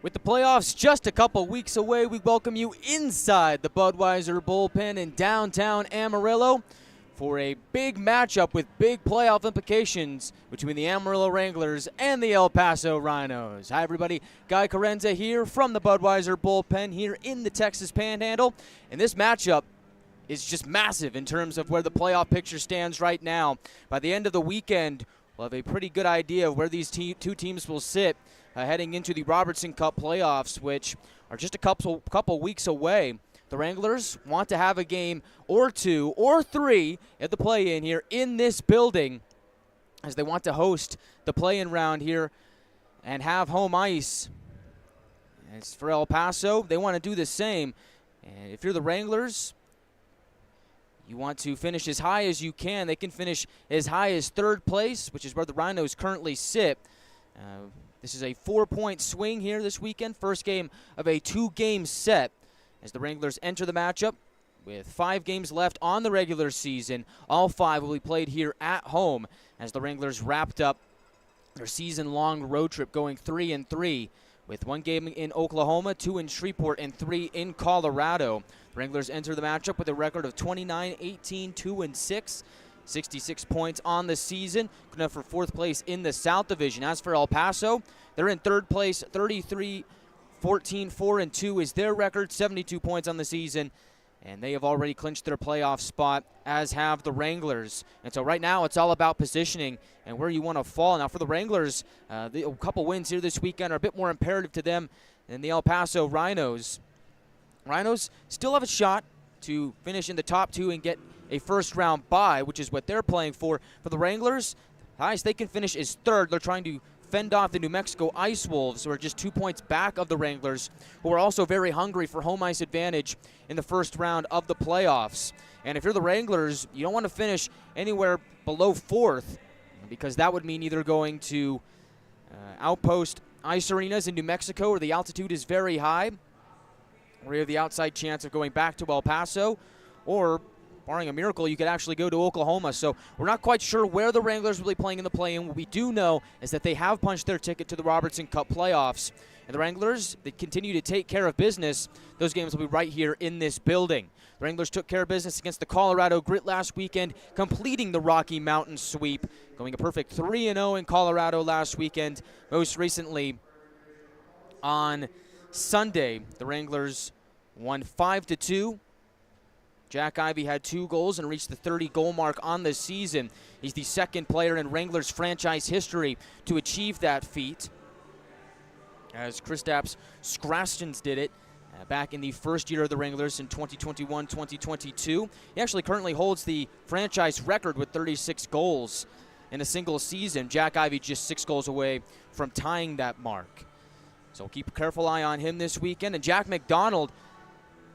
With the playoffs just a couple weeks away, we welcome you inside the Budweiser Bull Pen in downtown Amarillo for a big matchup with big playoff implications between the Amarillo Wranglers and the El Paso Rhinos. Hi everybody, Guy Chiarenza here from the Budweiser Bull Pen here in the Texas Panhandle, and this matchup is just massive in terms of where the playoff picture stands right now. By the end of the weekend, we'll have a pretty good idea of where these two teams will sit heading into the Robertson Cup Playoffs, which are just a couple weeks away. The Wranglers want to have a game or two or three at the play-in here in this building, as they want to host the play-in round here and have home ice. As for El Paso, they want to do the same. And if you're the Wranglers, you want to finish as high as you can. They can finish as high as third place, which is where the Rhinos currently sit. This is a 4-point swing here this weekend, first game of a 2-game set as the Wranglers enter the matchup with 5 games left on the regular season. All 5 will be played here at home as the Wranglers wrapped up their season-long road trip going 3-3 with 1 game in Oklahoma, 2 in Shreveport, and 3 in Colorado. The Wranglers enter the matchup with a record of 29-18, 2-6. 66 points on the season, good enough for 4th place in the South Division. As for El Paso, they're in 3rd place, 33-14, 4-2 is their record, 72 points on the season, and they have already clinched their playoff spot, as have the Wranglers. And so right now it's all about positioning and where you want to fall. Now for the Wranglers, a couple wins here this weekend are a bit more imperative to them than the El Paso Rhinos. Rhinos still have a shot to finish in the top 2 and get a first-round bye, which is what they're playing for. For the Wranglers, the highest they can finish is 3rd. They're trying to fend off the New Mexico Ice Wolves, who are just 2 points back of the Wranglers, who are also very hungry for home ice advantage in the first round of the playoffs. And if you're the Wranglers, you don't want to finish anywhere below 4th, because that would mean either going to outpost ice arenas in New Mexico, where the altitude is very high, or you have the outside chance of going back to El Paso, or barring a miracle, you could actually go to Oklahoma. So we're not quite sure where the Wranglers will be playing in the play-in. What we do know is that they have punched their ticket to the Robertson Cup Playoffs. And the Wranglers, they continue to take care of business. Those games will be right here in this building. The Wranglers took care of business against the Colorado Grit last weekend, completing the Rocky Mountain sweep, going a perfect 3-0 in Colorado last weekend. Most recently, on Sunday, the Wranglers won 5-2. Jack Ivey had 2 goals and reached the 30-goal mark on the season. He's the 2nd player in Wranglers franchise history to achieve that feat, as Kristaps Skrastins did it back in the first year of the Wranglers in 2021-2022. He actually currently holds the franchise record with 36 goals in a single season. Jack Ivey just 6 goals away from tying that mark. So keep a careful eye on him this weekend. And Jack McDonald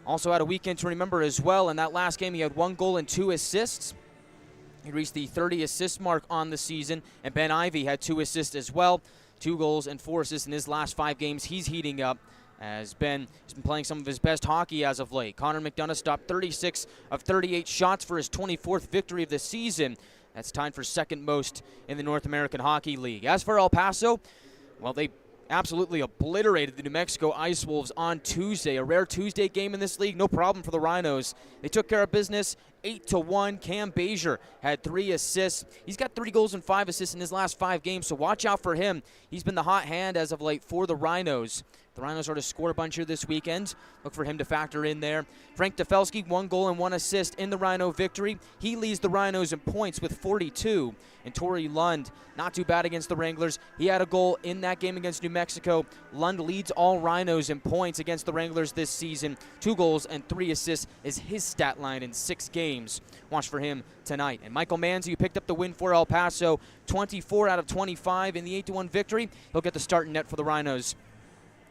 also had a weekend to remember as well. In that last game, he had 1 goal and 2 assists. He reached the 30-assist mark on the season. And Ben Ivey had 2 assists as well. 2 goals and 4 assists in his last 5 games. He's heating up, as Ben has been playing some of his best hockey as of late. Connor McDonough stopped 36 of 38 shots for his 24th victory of the season. That's tied for 2nd most in the North American Hockey League. As for El Paso, well, they absolutely obliterated the New Mexico Ice Wolves on Tuesday. A rare Tuesday game in this league, no problem for the Rhinos. They took care of business 8-1. Cam Bazier had 3 assists. He's got 3 goals and 5 assists in his last 5 games, so watch out for him. He's been the hot hand as of late for the Rhinos. The Rhinos are to score a bunch here this weekend. Look for him to factor in there. Frank Defelski, 1 goal and 1 assist in the Rhino victory. He leads the Rhinos in points with 42. And Torrey Lund, not too bad against the Wranglers. He had a goal in that game against New Mexico. Lund leads all Rhinos in points against the Wranglers this season. 2 goals and 3 assists is his stat line in 6 games. Watch for him tonight. And Michael Manzi, who picked up the win for El Paso, 24 out of 25 in the 8-1 victory. He'll get the start in net for the Rhinos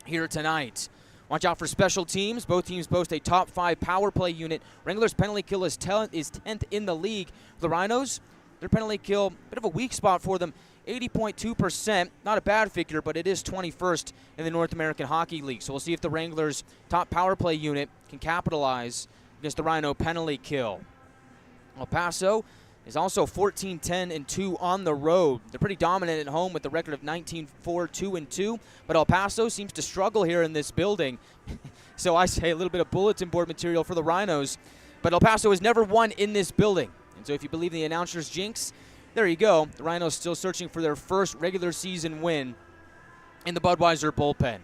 here tonight. Watch out for special teams. Both teams boast a top 5 power play unit. Wranglers' penalty kill is 10th in the league. The Rhinos, their penalty kill, a bit of a weak spot for them, 80.2%. Not a bad figure, but it is 21st in the North American Hockey League. So we'll see if the Wranglers' top power play unit can capitalize against the Rhino penalty kill. El Paso is also 14-10-2 on the road. They're pretty dominant at home with a record of 19-4-2-2, but El Paso seems to struggle here in this building. So I say a little bit of bulletin board material for the Rhinos, but El Paso has never won in this building. And so if you believe the announcer's jinx, there you go. The Rhinos still searching for their first regular season win in the Budweiser Bull Pen.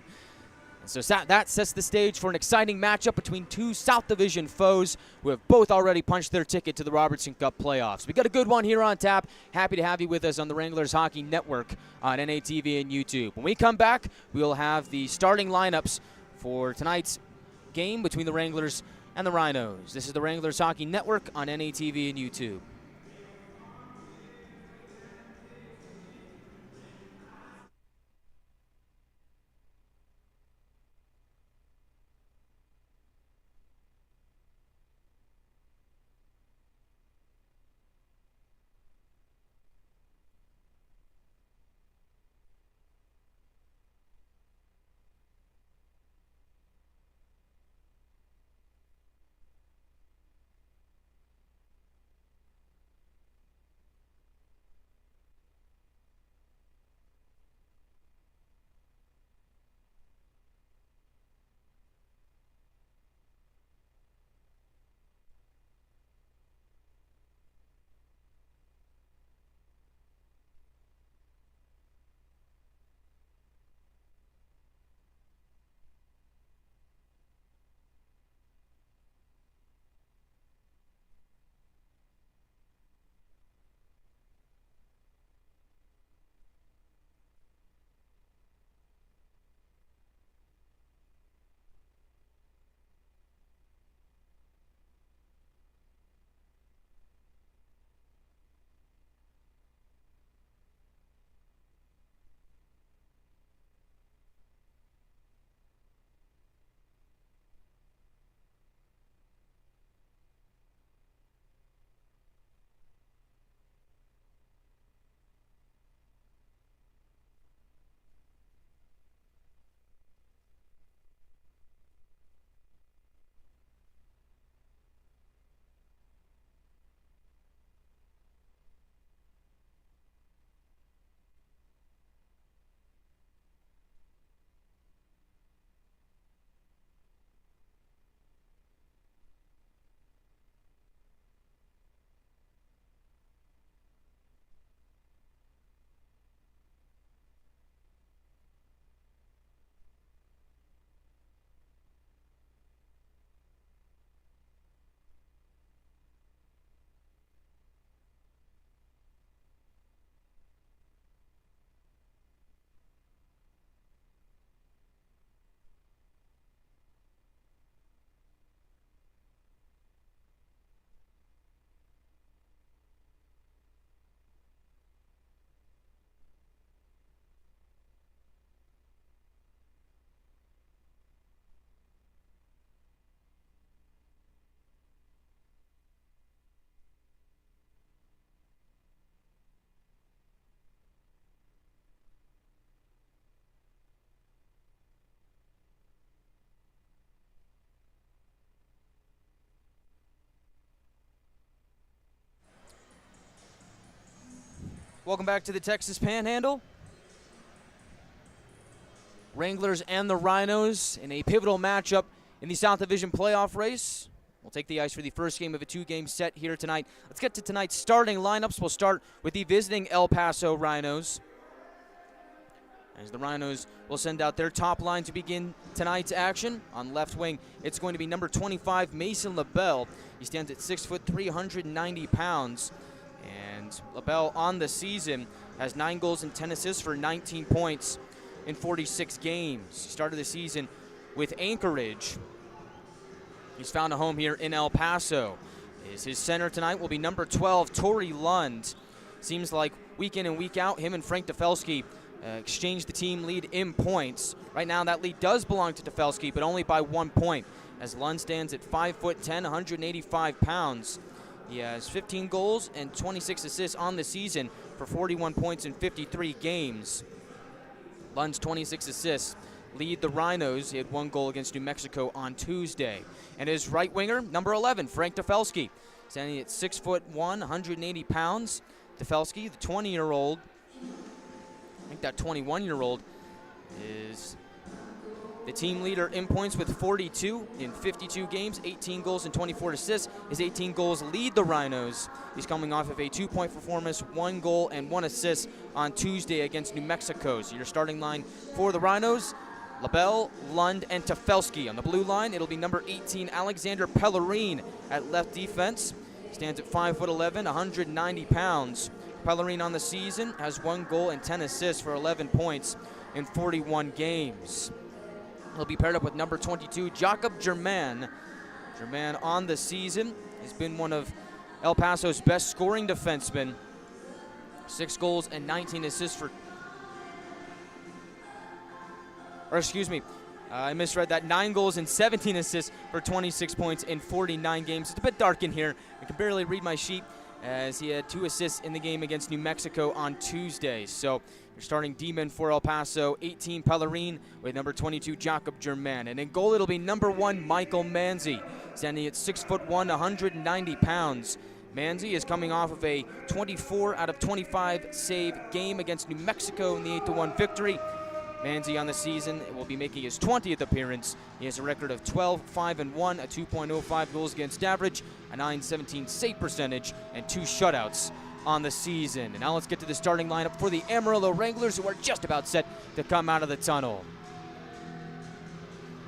And so that sets the stage for an exciting matchup between two South Division foes who have both already punched their ticket to the Robertson Cup Playoffs. We got a good one here on tap. Happy to have you with us on the Wranglers Hockey Network on NATV and YouTube. When we come back, we'll have the starting lineups for tonight's game between the Wranglers and the Rhinos. This is the Wranglers Hockey Network on NATV and YouTube. Welcome back to the Texas Panhandle. Wranglers and the Rhinos in a pivotal matchup in the South Division playoff race. We'll take the ice for the first game of a two-game set here tonight. Let's get to tonight's starting lineups. We'll start with the visiting El Paso Rhinos, as the Rhinos will send out their top line to begin tonight's action. On left wing, it's going to be number 25, Mason LaBelle. He stands at 6 foot, 390 pounds. And LaBelle on the season has 9 goals and 10 assists for 19 points in 46 games. He started the season with Anchorage. He's found a home here in El Paso. His center tonight will be number 12, Tori Lund. Seems like week in and week out, him and Frank Defelsky exchange the team lead in points. Right now, that lead does belong to Defelsky, but only by 1 point, as Lund stands at 5 foot 10, 185 pounds. He has 15 goals and 26 assists on the season for 41 points in 53 games. Lund's 26 assists lead the Rhinos. He had 1 goal against New Mexico on Tuesday. And his right winger, number 11, Frank Defelsky, standing at 6'1", 180 pounds. Tefelsky, the 20-year-old, I think that 21-year-old is the team leader in points with 42 in 52 games, 18 goals and 24 assists. His 18 goals lead the Rhinos. He's coming off of a 2-point performance, 1 goal and 1 assist on Tuesday against New Mexico. So your starting line for the Rhinos, LaBelle, Lund, and Tefelsky. On the blue line, it'll be number 18, Alexander Pellerine at left defense. Stands at 5'11", 190 pounds. Pellerine on the season has 1 goal and 10 assists for 11 points in 41 games. He'll be paired up with number 22, Jacob Germain. Germain on the season has been one of El Paso's best scoring defensemen. 6 goals and 19 assists for, I misread that. 9 goals and 17 assists for 26 points in 49 games. It's a bit dark in here. I can barely read my sheet, as he had 2 assists in the game against New Mexico on Tuesday. So you're starting D-men for El Paso, 18 Pellerine with number 22 Jacob Germain. And in goal, it'll be number 1 Michael Manzi, standing at 6'1", 190 pounds. Manzi is coming off of a 24 out of 25 save game against New Mexico in the 8-1 victory. Manzi on the season will be making his 20th appearance. He has a record of 12, 5-1, a 2.05 goals against average, a .917 save percentage, and 2 shutouts on the season. And now let's get to the starting lineup for the Amarillo Wranglers, who are just about set to come out of the tunnel.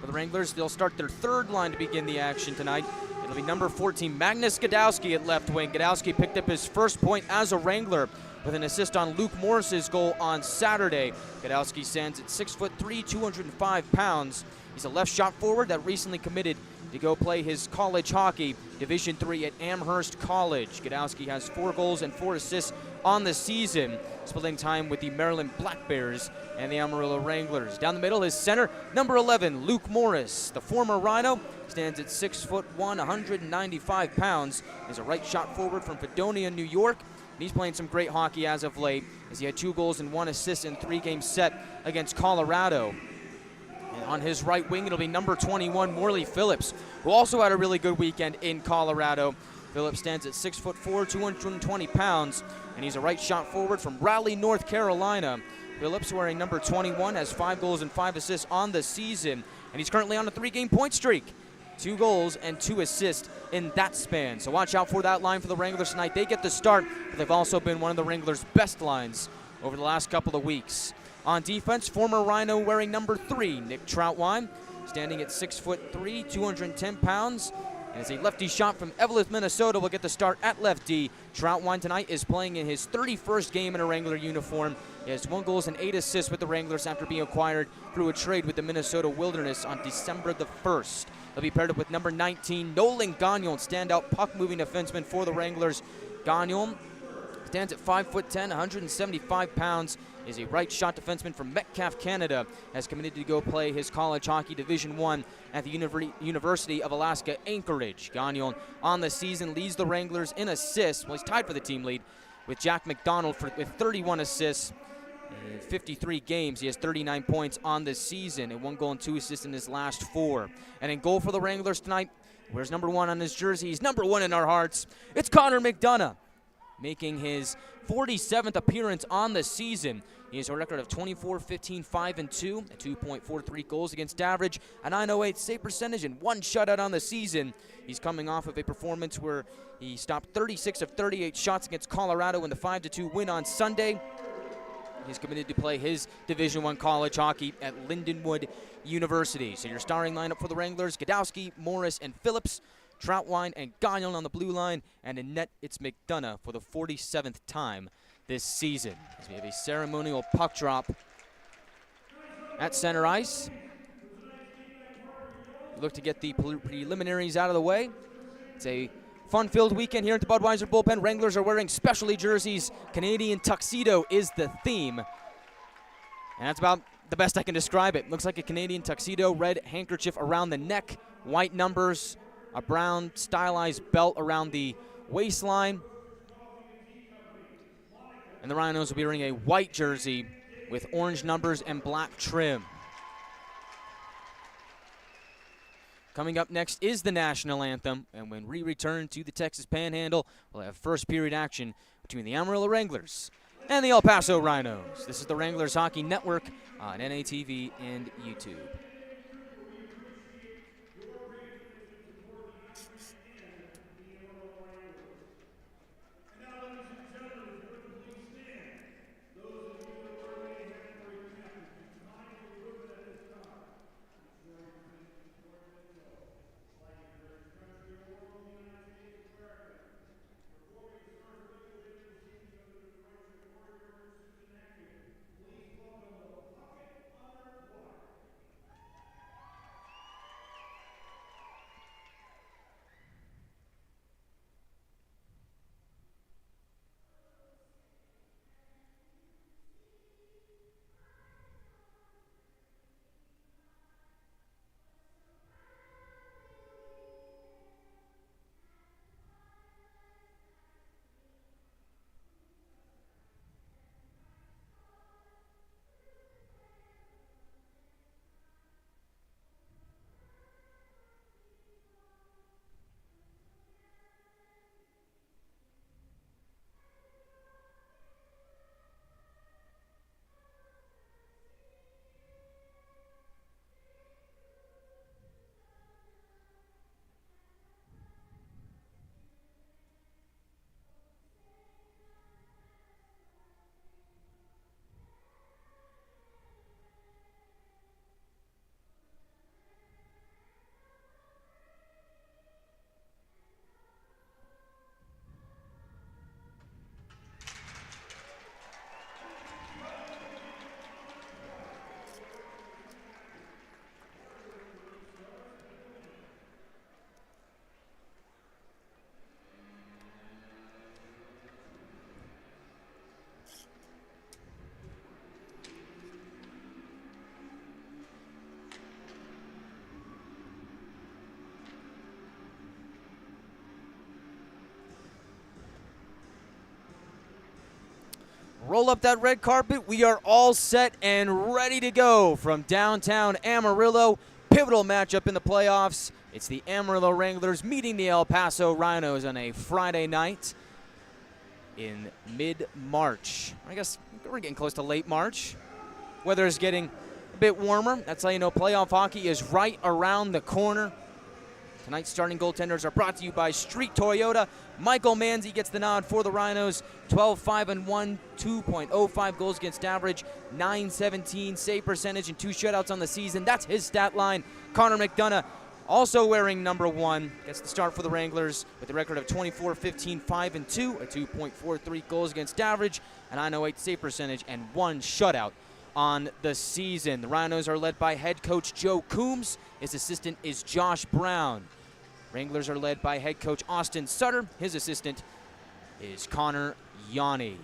For the Wranglers, they'll start their 3rd line to begin the action tonight. It'll be number 14, Magnus Gadowski at left wing. Gadowski picked up his first point as a Wrangler with an assist on Luke Morris's goal on Saturday. Gadowski stands at 6'3", 205 pounds. He's a left shot forward that recently committed to go play his college hockey, Division III at Amherst College. Gadowski has 4 goals and 4 assists on the season, splitting time with the Maryland Black Bears and the Amarillo Wranglers. Down the middle, his center, number 11, Luke Morris. The former Rhino stands at 6'1", 195 pounds. He's a right shot forward from Fredonia, New York. And he's playing some great hockey as of late, as he had 2 goals and 1 assist in 3 games set against Colorado. And on his right wing, it'll be number 21, Morley Phillips, who also had a really good weekend in Colorado. Phillips stands at 6'4", 220 pounds, and he's a right shot forward from Raleigh, North Carolina. Phillips, wearing number 21, has 5 goals and 5 assists on the season, and he's currently on a 3-game point streak. 2 goals and 2 assists in that span. So watch out for that line for the Wranglers tonight. They get the start, but they've also been one of the Wranglers' best lines over the last couple of weeks. On defense, former Rhino wearing number 3, Nick Troutwine, standing at 6'3", 210 pounds. And as a lefty shot from Evelyn, Minnesota, will get the start at left D. Troutwine tonight is playing in his 31st game in a Wrangler uniform. He has 1 goal and 8 assists with the Wranglers after being acquired through a trade with the Minnesota Wilderness on December the 1st. He'll be paired up with number 19, Nolan Gagnon, standout puck-moving defenseman for the Wranglers. Gagnon stands at 5'10", 175 pounds, is a right shot defenseman from Metcalfe, Canada, has committed to go play his college hockey Division I at the University of Alaska, Anchorage. Gagnon on the season leads the Wranglers in assists. Well, he's tied for the team lead with Jack McDonald with 31 assists. In 53 games, he has 39 points on the season and 1 goal and 2 assists in his last 4. And in goal for the Wranglers tonight, wears number 1 on his jersey. He's number 1 in our hearts. It's Connor McDonough, making his 47th appearance on the season. He has a record of 24, 15, 5-2, a 2.43 goals against average, a .908 save percentage, and 1 shutout on the season. He's coming off of a performance where he stopped 36 of 38 shots against Colorado in the 5-2 win on Sunday. He's committed to play his Division I college hockey at Lindenwood University. So your starting lineup for the Wranglers, Gadowski, Morris, and Phillips, Troutwine and Gagnon on the blue line, and in net, it's McDonough for the 47th time this season. As we have a ceremonial puck drop at center ice. We look to get the preliminaries out of the way. It's a fun-filled weekend here at the Budweiser Bull Pen. Wranglers are wearing specialty jerseys. Canadian tuxedo is the theme. And that's about the best I can describe it. Looks like a Canadian tuxedo, red handkerchief around the neck, white numbers, a brown stylized belt around the waistline. And the Rhinos will be wearing a white jersey with orange numbers and black trim. Coming up next is the national anthem, and when we return to the Texas Panhandle, we'll have first period action between the Amarillo Wranglers and the El Paso Rhinos. This is the Wranglers Hockey Network on NATV and YouTube. Roll up that red carpet. We are all set and ready to go from downtown Amarillo. Pivotal matchup in the playoffs. It's the Amarillo Wranglers meeting the El Paso Rhinos on a Friday night in mid-March. I guess we're getting close to late March. Weather is getting a bit warmer. That's how you know playoff hockey is right around the corner. Tonight's starting goaltenders are brought to you by Street Toyota. Michael Manzi gets the nod for the Rhinos. 12-5-1, 2.05 goals against average, .917 save percentage, and 2 shutouts on the season. That's his stat line. Connor McDonough, also wearing number 1, gets the start for the Wranglers with a record of 24-15, 5-2, a 2.43 goals against average, an .908 save percentage, and 1 shutout on the season. The Rhinos are led by head coach Joe Coombs. His assistant is Josh Brown. Wranglers are led by head coach Austin Sutter. His assistant is Connor Yanni.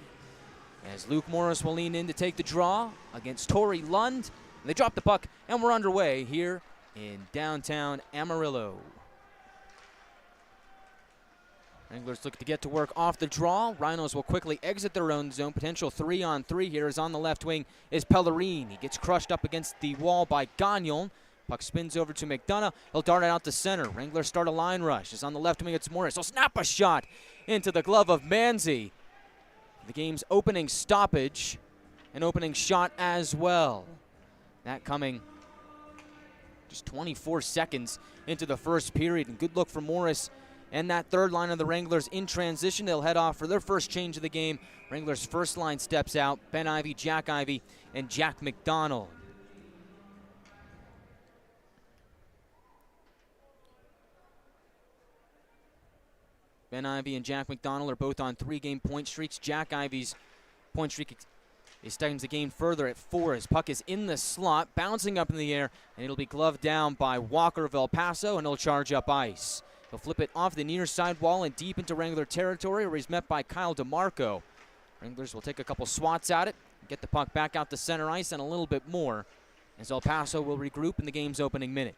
As Luke Morris will lean in to take the draw against Torrey Lund. They drop the puck, and we're underway here in downtown Amarillo. Wranglers look to get to work off the draw. Rhinos will quickly exit their own zone. Potential 3-on-3 here is on the left wing is Pellerin. He gets crushed up against the wall by Gagnon. Puck spins over to McDonough. He'll dart it out to center. Wranglers start a line rush. It's on the left wing. It's Morris. He'll snap a shot into the glove of Manzi. The game's opening stoppage. An opening shot as well. That coming just 24 seconds into the first period. And good look for Morris and that third line of the Wranglers in transition. They'll head off for their first change of the game. Wranglers' first line steps out. Ben Ivey, and Jack McDonald. Ben Ivey and Jack McDonald are both on 3-game point streaks. Jack Ivey's point streak extends the game further at 4. His puck is in the slot, bouncing up in the air, and it'll be gloved down by Walker of El Paso, and he'll charge up ice. He'll flip it off the near side wall and deep into Wrangler territory, where he's met by Kyle DeMarco. Wranglers will take a couple swats at it, get the puck back out to center ice, and a little bit more, as El Paso will regroup in the game's opening minute.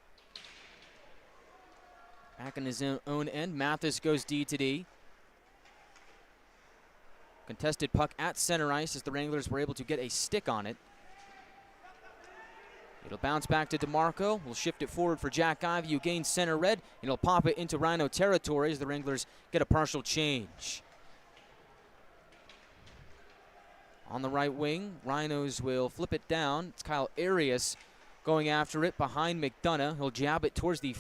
Back in his own end, Mathis goes D to D. Contested puck at center ice as the Wranglers were able to get a stick on it. It'll bounce back to DeMarco. We'll shift it forward for Jack Ivey, who gains center red, and he'll pop it into Rhino territory as the Wranglers get a partial change. On the right wing, Rhinos will flip it down. It's Kyle Arias going after it behind McDonough. He'll jab it towards the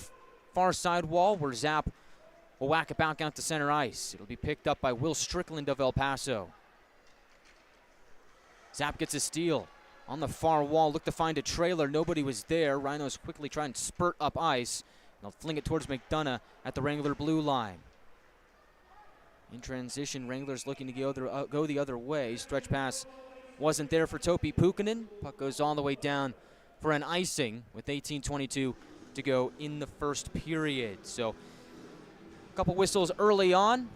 far side wall where Zapp will whack it back out to center ice. It'll be picked up by Will Strickland of El Paso. Zapp gets a steal. On the far wall, look to find a trailer. Nobody was there. Rhinos quickly try and spurt up ice. They'll fling it towards McDonough at the Wrangler blue line. In transition, Wranglers looking to go the other way. Stretch pass wasn't there for Topi Pukkanen. Puck goes all the way down for an icing with 18:22 to go in the first period. So a couple whistles early on.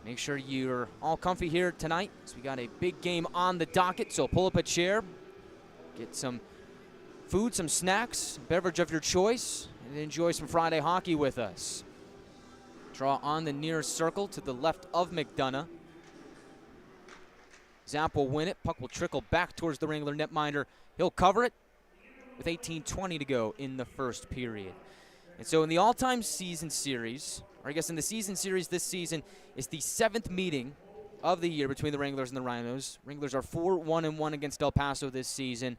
Make sure you're all comfy here tonight, so we got a big game on the docket. So pull up a chair, get some food, some snacks, beverage of your choice, and enjoy some Friday hockey with us. Draw on the near circle to the left of McDonough. Zapp will win it. Puck will trickle back towards the Wrangler netminder. He'll cover it with 18:20 to go in the first period. And so in the all-time season series, or I guess in the season series this season, it's the 7th meeting of the year between the Wranglers and the Rhinos. Wranglers are 4-1-1 against El Paso this season.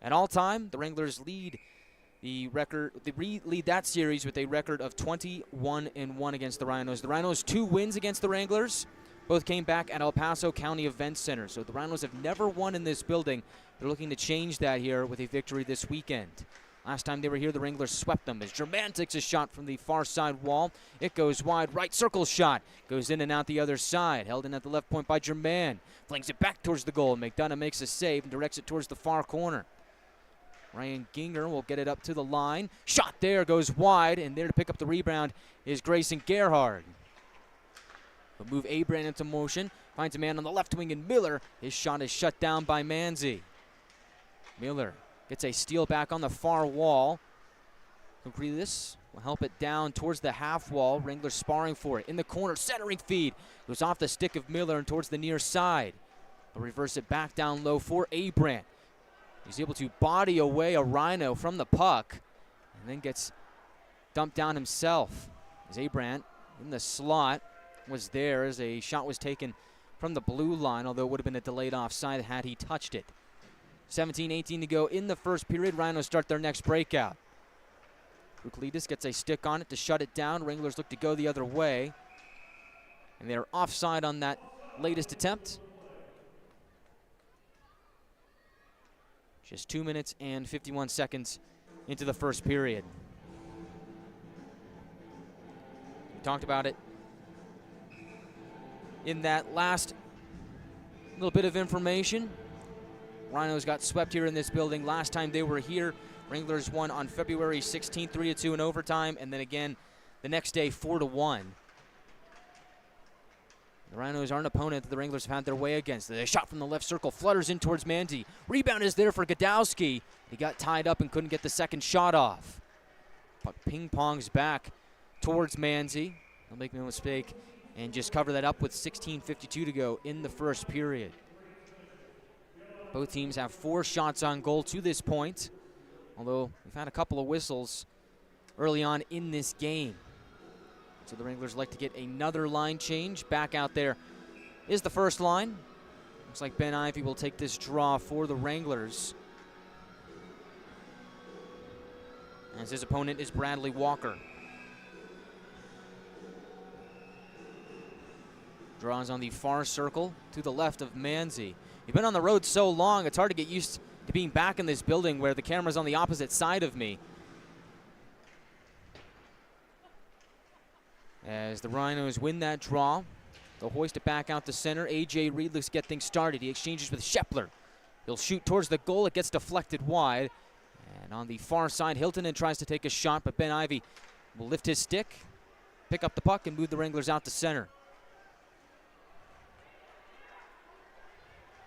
At all time, the Wranglers lead lead that series with a record of 21-1 against the Rhinos. The Rhinos' 2 wins against the Wranglers both came back at El Paso County Event Center. So the Rhinos have never won in this building. They're looking to change that here with a victory this weekend. Last time they were here, the Wranglers swept them as Germain takes a shot from the far side wall. It goes wide, right circle shot. Goes in and out the other side. Held in at the left point by Germain. Flings it back towards the goal. McDonough makes a save and directs it towards the far corner. Ryan Ginger will get it up to the line. Shot there, goes wide, and there to pick up the rebound is Grayson Gerhard. He'll move Abraham into motion. Finds a man on the left wing in Miller. His shot is shut down by Manzi. Miller gets a steal back on the far wall. Concretus will help it down towards the half wall. Wranglers sparring for it. In the corner, centering feed. Goes off the stick of Miller and towards the near side. They'll reverse it back down low for Abraham. He's able to body away a Rhino from the puck and then gets dumped down himself. As Abraham in the slot was there as a shot was taken from the blue line, although it would have been a delayed offside had he touched it. 17-18 to go in the first period. Rhinos start their next breakout. Bruklidis gets a stick on it to shut it down. Wranglers look to go the other way. And they're offside on that latest attempt. Just 2 minutes and 51 seconds into the first period. We talked about it in that last little bit of information. Rhinos got swept here in this building. Last time they were here, Wranglers won on February 16th, 3-2 in overtime, and then again the next day, 4-1. The Rhinos are an opponent that the Wranglers have had their way against. The shot from the left circle flutters in towards Mandy. Rebound is there for Godowski. He got tied up and couldn't get the second shot off. Puck ping-pongs back towards Manzi. He'll make no mistake and just cover that up with 16:52 to go in the first period. Both teams have 4 shots on goal to this point, although we've had a couple of whistles early on in this game. So the Wranglers like to get another line change. Back out there is the first line. Looks like Ben Ivey will take this draw for the Wranglers, as his opponent is Bradley Walker. Draws on the far circle to the left of Manzi. You've been on the road so long, it's hard to get used to being back in this building where the camera's on the opposite side of me. As the Rhinos win that draw, they'll hoist it back out to center. A.J. Reed looks to get things started. He exchanges with Shepler. He'll shoot towards the goal. It gets deflected wide. And on the far side, Hiltonen tries to take a shot, but Ben Ivey will lift his stick, pick up the puck, and move the Wranglers out to center.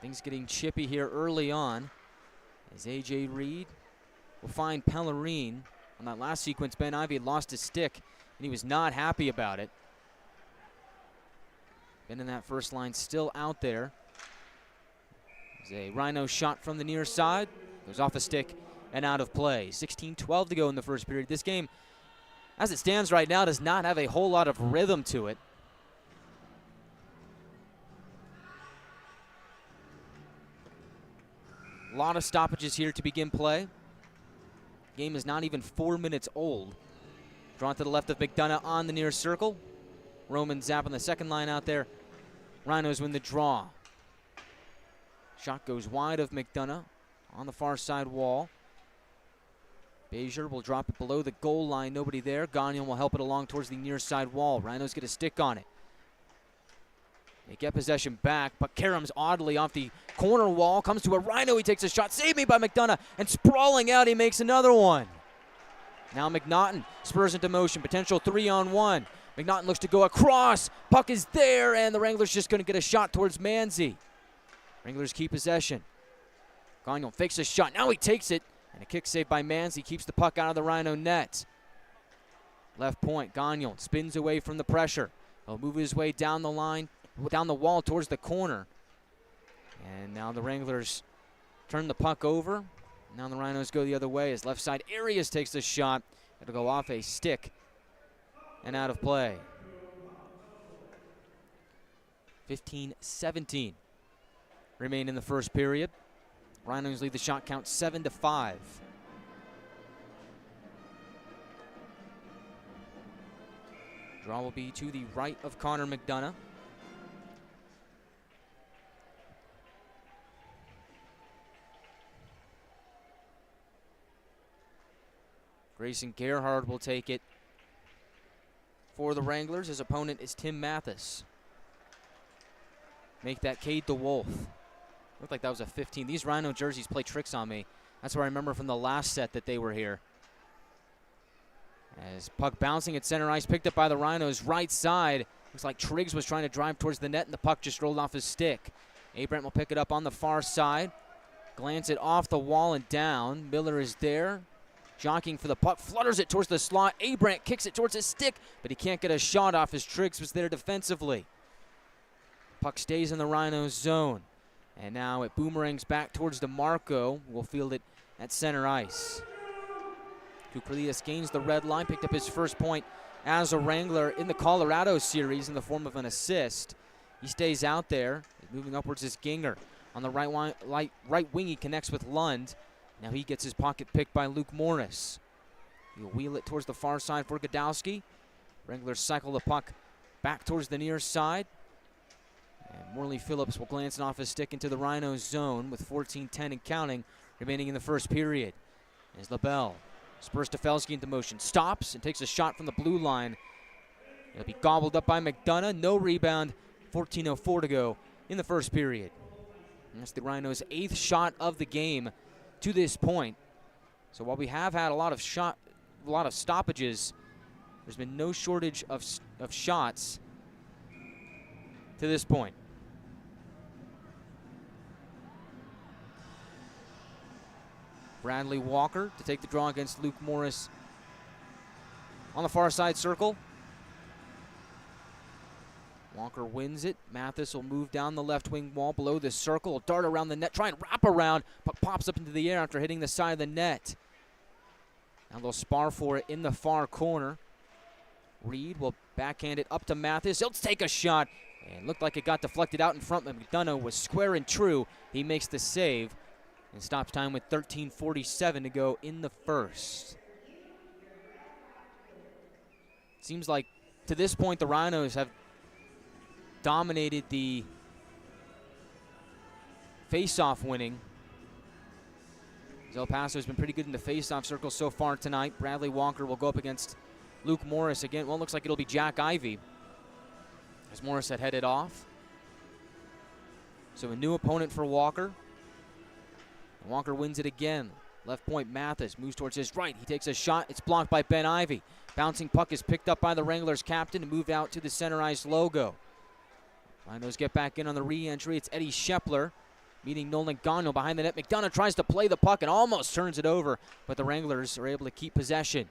Things getting chippy here early on as A.J. Reed will find Pellerine. On that last sequence, Ben Ivey had lost his stick, and he was not happy about it. Ben in that first line still out there. There's a Rhino shot from the near side. Goes off a stick and out of play. 16-12 to go in the first period. This game, as it stands right now, does not have a whole lot of rhythm to it. A lot of stoppages here to begin play. Game is not even 4 minutes old. Drawn to the left of McDonough on the near circle. Roman Zapp on the second line out there. Rhinos win the draw. Shot goes wide of McDonough on the far side wall. Bezier will drop it below the goal line. Nobody there. Gagnon will help it along towards the near side wall. Rhinos get a stick on it. They get possession back, but Karam's oddly off the corner wall. Comes to a Rhino. He takes a shot. Saved me by McDonough. And sprawling out, he makes another one. Now McNaughton spurs into motion. Potential 3-on-1. McNaughton looks to go across. Puck is there, and the Wranglers just going to get a shot towards Manzi. Wranglers keep possession. Gagnon fakes a shot. Now he takes it. And a kick save by Manzi keeps the puck out of the Rhino net. Left point. Gagnon spins away from the pressure. He'll move his way down the line, down the wall towards the corner. And now the Wranglers turn the puck over. Now the Rhinos go the other way as left side Arias takes the shot. It'll go off a stick and out of play. 15-17 remain in the first period. Rhinos lead the shot count 7-5. Draw will be to the right of Connor McDonough. Grayson Gerhard will take it for the Wranglers. His opponent is Tim Mathis. Make that Cade DeWolf. Looked like that was a 15. These Rhino jerseys play tricks on me. That's what I remember from the last set that they were here. As puck bouncing at center ice, picked up by the Rhinos right side. Looks like Triggs was trying to drive towards the net, and the puck just rolled off his stick. Abrant will pick it up on the far side. Glance it off the wall and down. Miller is there, jockeying for the puck, flutters it towards the slot. Abrant kicks it towards his stick, but he can't get a shot off as Triggs was there defensively. Puck stays in the Rhinos zone. And now it boomerangs back towards DeMarco. We'll field it at center ice. Kuprelius gains the red line, picked up his first point as a Wrangler in the Colorado series in the form of an assist. He stays out there. Moving upwards is Ginger. On the right wing, he connects with Lund. Now he gets his pocket picked by Luke Morris. He'll wheel it towards the far side for Godowski. Wranglers cycle the puck back towards the near side. And Morley Phillips will glance it off his stick into the Rhinos zone with 14-10 and counting remaining in the first period. As LaBelle spurs Stefelski into motion, stops and takes a shot from the blue line. It'll be gobbled up by McDonough. No rebound. 14:04 to go in the first period. And that's the Rhinos' 8th shot of the game to this point. So while we have had a lot of stoppages, there's been no shortage of shots to this point. Bradley Walker to take the draw against Luke Morris on the far side circle. Walker wins it. Mathis will move down the left wing wall below the circle. Will dart around the net, try and wrap around, but pops up into the air after hitting the side of the net. Now they'll spar for it in the far corner. Reed will backhand it up to Mathis. He'll take a shot. And looked like it got deflected out in front, but McDonough was square and true. He makes the save and stops time with 13:47 to go in the first. Seems like to this point the Rhinos have dominated the face-off winning. El Paso has been pretty good in the face-off circle so far tonight. Bradley Walker will go up against Luke Morris again. Well, it looks like it'll be Jack Ivey, as Morris had headed off. So a new opponent for Walker. Walker wins it again. Left point, Mathis moves towards his right. He takes a shot. It's blocked by Ben Ivey. Bouncing puck is picked up by the Wranglers captain and moved out to the center ice logo. Rhinos get back in on the re-entry. It's Eddie Schepler meeting Nolan Gagnon behind the net. McDonough tries to play the puck and almost turns it over, but the Wranglers are able to keep possession.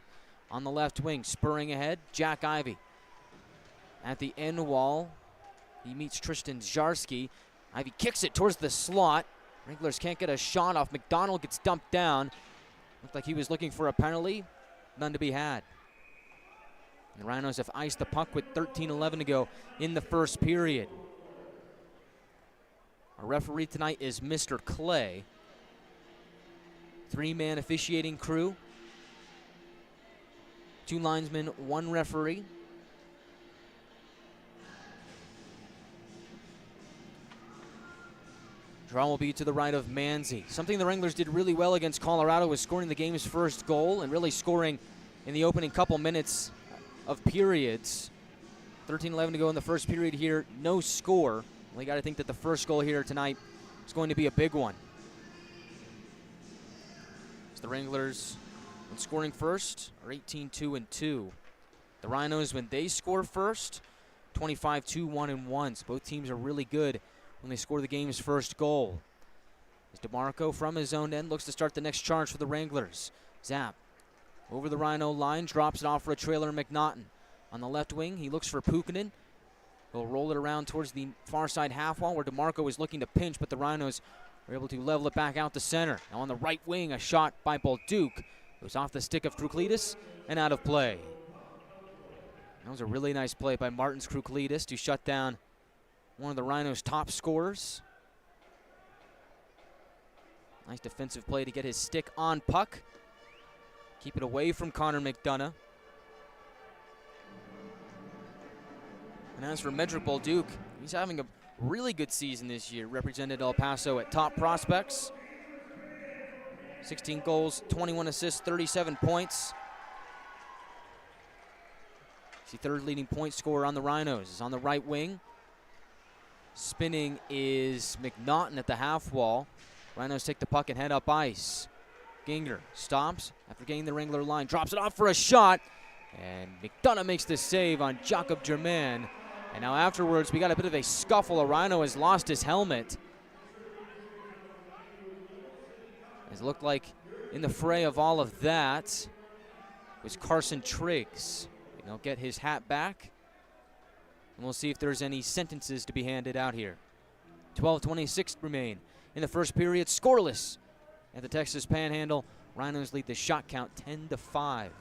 On the left wing, spurring ahead, Jack Ivey. At the end wall, he meets Tristan Zharski. Ivey kicks it towards the slot. Wranglers can't get a shot off. McDonald gets dumped down. Looked like he was looking for a penalty. None to be had. And the Rhinos have iced the puck with 13:11 to go in the first period. Our referee tonight is Mr. Clay. 3-man officiating crew. 2 linesmen, 1 referee. Draw will be to the right of Manzi. Something the Wranglers did really well against Colorado was scoring the game's first goal and really scoring in the opening couple minutes of periods. 13:11 to go in the first period here. No score. We got to think that the first goal here tonight is going to be a big one. As the Wranglers, when scoring first, are 18-2-2. The Rhinos, when they score first, 25-2-1-1. So both teams are really good when they score the game's first goal. As DeMarco from his own end looks to start the next charge for the Wranglers. Zap over the Rhino line, drops it off for a trailer McNaughton. On the left wing, he looks for Pukkanen. He'll roll it around towards the far side half wall where DeMarco is looking to pinch, but the Rhinos are able to level it back out to center. Now on the right wing, a shot by Bolduc. Goes off the stick of Kruklitis and out of play. That was a really nice play by Martins Kruklitis to shut down one of the Rhinos' top scorers. Nice defensive play to get his stick on puck. Keep it away from Connor McDonough. And as for Medrick Bolduc, he's having a really good season this year. Represented El Paso at top prospects. 16 goals, 21 assists, 37 points. He's the 3rd leading point scorer on the Rhinos. He's on the right wing. Spinning is McNaughton at the half wall. Rhinos take the puck and head up ice. Ginger stops after getting the Wrangler line. Drops it off for a shot. And McDonough makes the save on Jacob Germain. And now afterwards, we got a bit of a scuffle. A Rhino has lost his helmet. It looked like in the fray of all of that was Carson Triggs. He'll get his hat back. And we'll see if there's any sentences to be handed out here. 12:26 remain in the first period. Scoreless at the Texas Panhandle. Rhinos lead the shot count 10-5.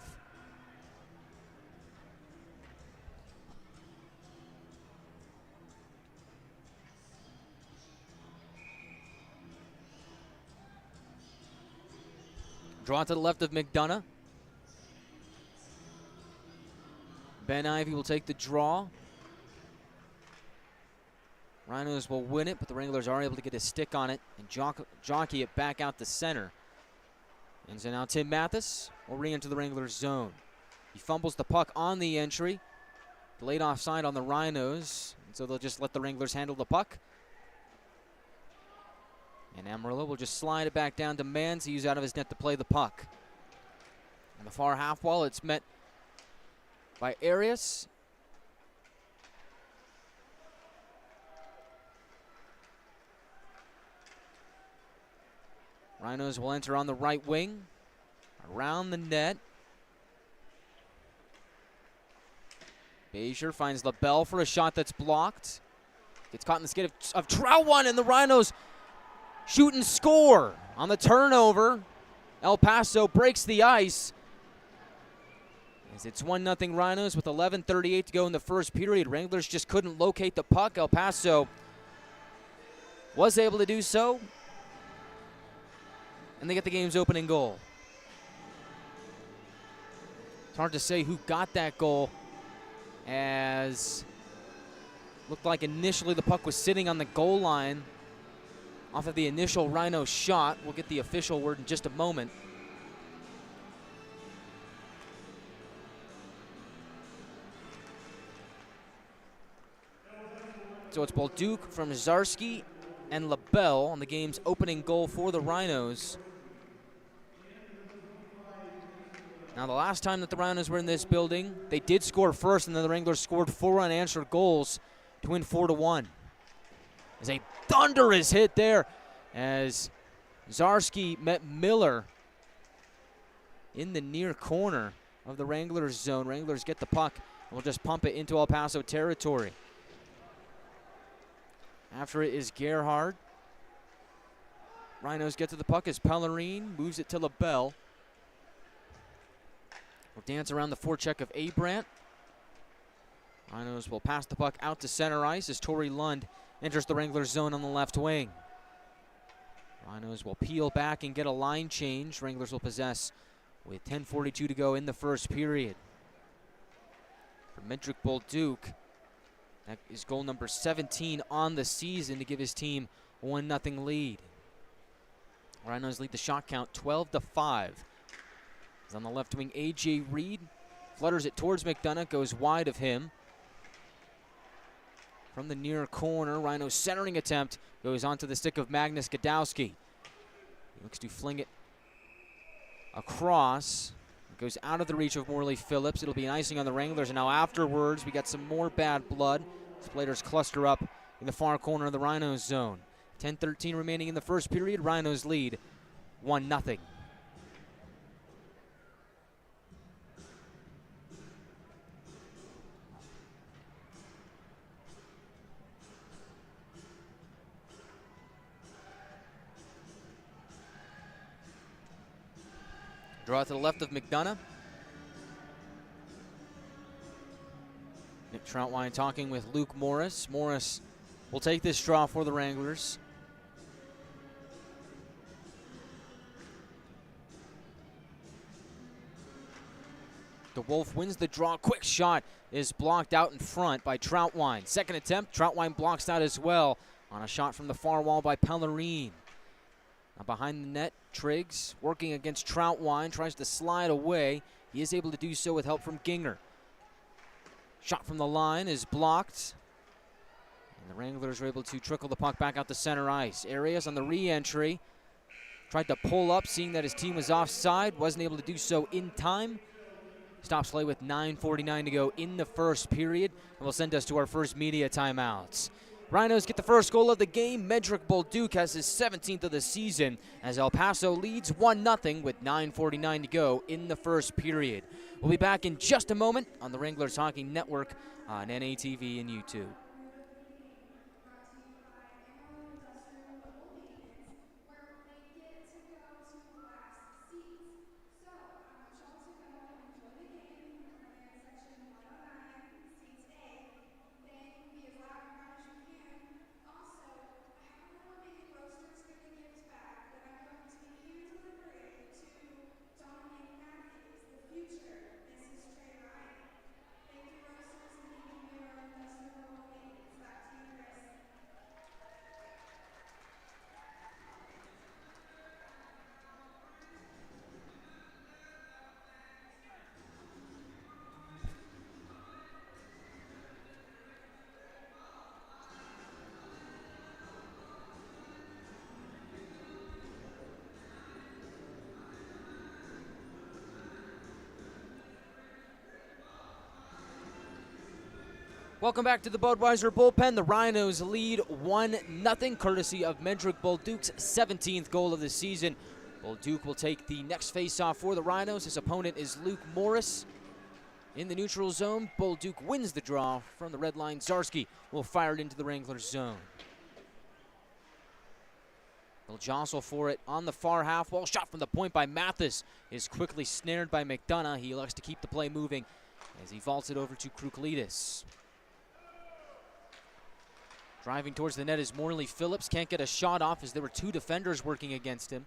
Draw to the left of McDonough. Ben Ivy will take the draw. Rhinos will win it, but the Wranglers are able to get a stick on it and jockey it back out the center. And so now Tim Mathis will re-enter the Wranglers zone. He fumbles the puck on the entry. Delayed offside on the Rhinos, and so they'll just let the Wranglers handle the puck. And Amarillo will just slide it back down to Manzi, who's out of his net to play the puck. On the far half wall, it's met by Arias. Rhinos will enter on the right wing, around the net. Bezier finds LaBelle for a shot that's blocked. Gets caught in the skid of Trouwan, and the Rhinos shoot and score on the turnover. El Paso breaks the ice. As it's 1-0 Rhinos with 11:38 to go in the first period. Wranglers just couldn't locate the puck. El Paso was able to do so. And they get the game's opening goal. It's hard to say who got that goal, as looked like initially the puck was sitting on the goal line off of the initial Rhino shot. We'll get the official word in just a moment. So it's Bolduc from Zarski and LaBelle on the game's opening goal for the Rhinos. Now, the last time that the Rhinos were in this building, they did score first, and then the Wranglers scored 4 unanswered goals to win 4-1. There's a thunderous hit there as Zarski met Miller in the near corner of the Wranglers zone. Wranglers get the puck and will just pump it into El Paso territory. After it is Gerhard. Rhinos get to the puck as Pellerine moves it to LaBelle. will dance around the forecheck of Abrandt. Rhinos will pass the puck out to center ice as Tori Lund enters the Wranglers zone on the left wing. Rhinos will peel back and get a line change. Wranglers will possess with 10:42 to go in the first period. For Medrick Bolduc, that is goal number 17 on the season to give his team a 1-0 lead. Rhinos lead the shot count 12-5. He's on the left wing, A.J. Reed flutters it towards McDonough, goes wide of him. From the near corner, Rhinos centering attempt goes onto the stick of Magnus Gadowski. He looks to fling it across. It goes out of the reach of Morley Phillips. It'll be an icing on the Wranglers, and now afterwards we got some more bad blood. The players cluster up in the far corner of the Rhinos zone. 10:13 remaining in the first period. Rhinos lead 1-0. Draw to the left of McDonough. Nick Troutwine talking with Luke Morris. Morris will take this draw for the Wranglers. The Wolf wins the draw. Quick shot is blocked out in front by Troutwine. Second attempt, Troutwine blocks out as well on a shot from the far wall by Pellerine. Now behind the net, Triggs working against Troutwine, tries to slide away. He is able to do so with help from Ginger. Shot from the line is blocked. And the Wranglers are able to trickle the puck back out to center ice. Arias on the re-entry. Tried to pull up, seeing that his team was offside. Wasn't able to do so in time. Stops play with 9:49 to go in the first period. And will send us to our first media timeouts. Rhinos get the first goal of the game. Medrick Bolduc has his 17th of the season as El Paso leads 1-0 with 9:49 to go in the first period. We'll be back in just a moment on the Wranglers Hockey Network on NATV and YouTube. Welcome back to the Budweiser Bull Pen. The Rhinos lead 1-0, courtesy of Medrick Bolduc's 17th goal of the season. Bolduc will take the next face-off for the Rhinos. His opponent is Luke Morris. In the neutral zone, Bolduc wins the draw from the red line. Zarski will fire it into the Wranglers zone. They'll jostle for it on the far half wall. Shot from the point by Mathis is quickly snared by McDonough. He elects to keep the play moving as he vaults it over to Kruklidis. Driving towards the net is Morley Phillips. Can't get a shot off as there were two defenders working against him.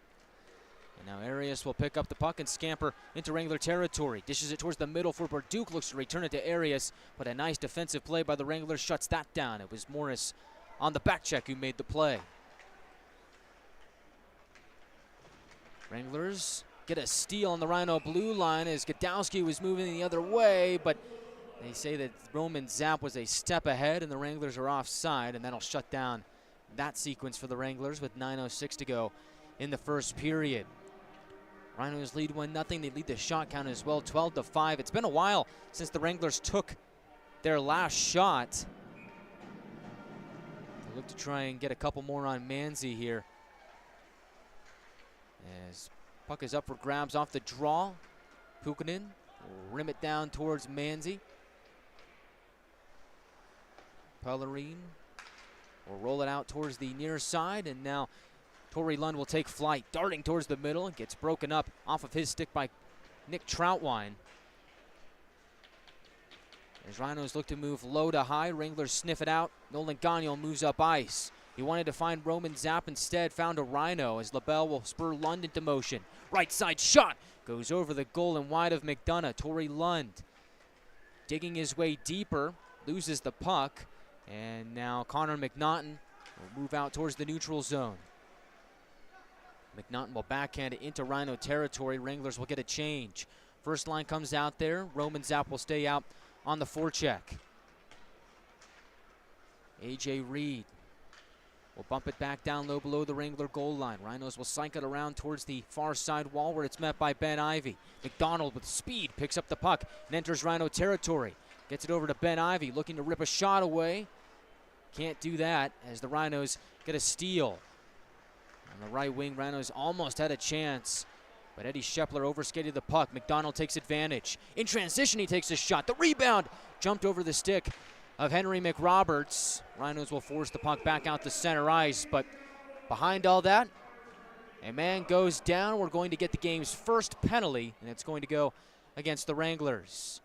And now Arias will pick up the puck and scamper into Wrangler territory. Dishes it towards the middle for Bolduc. Looks to return it to Arias, but a nice defensive play by the Wranglers shuts that down. It was Morris on the back check who made the play. Wranglers get a steal on the Rhino blue line as Gadowski was moving the other way, but they say that Roman Zapp was a step ahead and the Wranglers are offside, and that'll shut down that sequence for the Wranglers with 9:06 to go in the first period. Rhinos lead 1-0. They lead the shot count as well, 12-5. It's been a while since the Wranglers took their last shot. They look to try and get a couple more on Manzi here. As puck is up for grabs off the draw. Pukanen will rim it down towards Manzi. Pellerine will roll it out towards the near side, and now Tori Lund will take flight, darting towards the middle, and gets broken up off of his stick by Nick Troutwine. As Rhinos look to move low to high, Wranglers sniff it out. Nolan Gagnon moves up ice. He wanted to find Roman Zapp instead, found a Rhino as LaBelle will spur Lund into motion. Right side shot goes over the goal and wide of McDonough. Torrey Lund digging his way deeper, loses the puck, and now Connor McNaughton will move out towards the neutral zone. McNaughton will backhand it into Rhino territory. Wranglers will get a change. First line comes out there. Roman Zapp will stay out on the forecheck. A.J. Reed will bump it back down low below the Wrangler goal line. Rhinos will cycle it around towards the far side wall where it's met by Ben Ivy. McDonald with speed picks up the puck and enters Rhino territory. Gets it over to Ben Ivy, looking to rip a shot away. Can't do that as the Rhinos get a steal. On the right wing, Rhinos almost had a chance, but Eddie Schepler overskated the puck. McDonald takes advantage. In transition, he takes a shot. The rebound jumped over the stick of Henry McRoberts. Rhinos will force the puck back out to center ice, but behind all that, a man goes down. We're going to get the game's first penalty, and it's going to go against the Wranglers.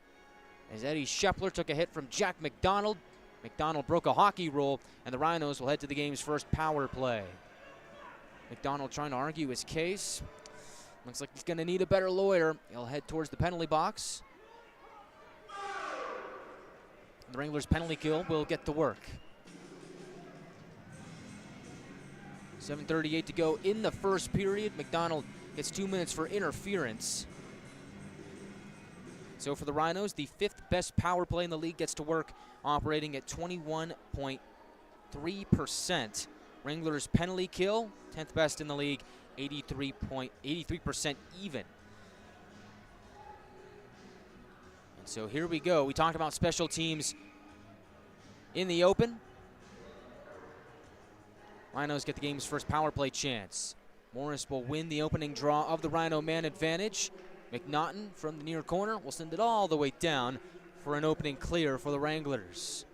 As Eddie Schepler took a hit from Jack McDonald, McDonald broke a hockey rule, and the Rhinos will head to the game's first power play. McDonald trying to argue his case. Looks like he's going to need a better lawyer. He'll head towards the penalty box. The Wranglers' penalty kill will get to work. 7:38 to go in the first period. McDonald gets 2 minutes for interference. So for the Rhinos, the 5th best power play in the league gets to work, operating at 21.3%. Wranglers' penalty kill, 10th best in the league, 83% even. And so here we go. We talked about special teams in the open. Rhinos get the game's first power play chance. Morris will win the opening draw of the Rhino man advantage. McNaughton from the near corner will send it all the way down for an opening clear for the Wranglers.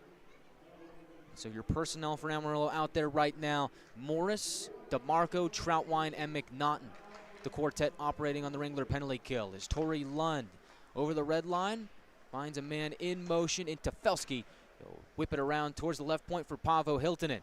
So your personnel for Amarillo out there right now: Morris, DeMarco, Troutwine, and McNaughton. The quartet operating on the Wrangler penalty kill is Torrey Lund over the red line, finds a man in motion into Felski. He'll whip it around towards the left point for Paavo Hiltunen.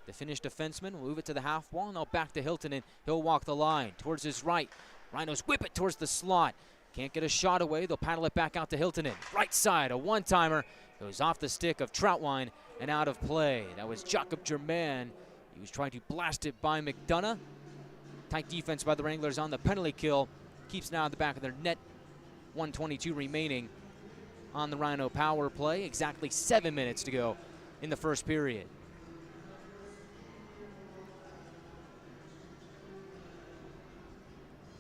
The Finnish defenseman will move it to the half wall. Now back to Hiltunen. He'll walk the line towards his right. Rhinos whip it towards the slot. Can't get a shot away. They'll paddle it back out to Hiltunen. Right side, a one-timer. Goes off the stick of Troutwine and out of play. That was Jacob Germain. He was trying to blast it by McDonough. Tight defense by the Wranglers on the penalty kill. Keeps now at the back of their net. 1:22 remaining on the Rhino power play. Exactly 7 minutes to go in the first period.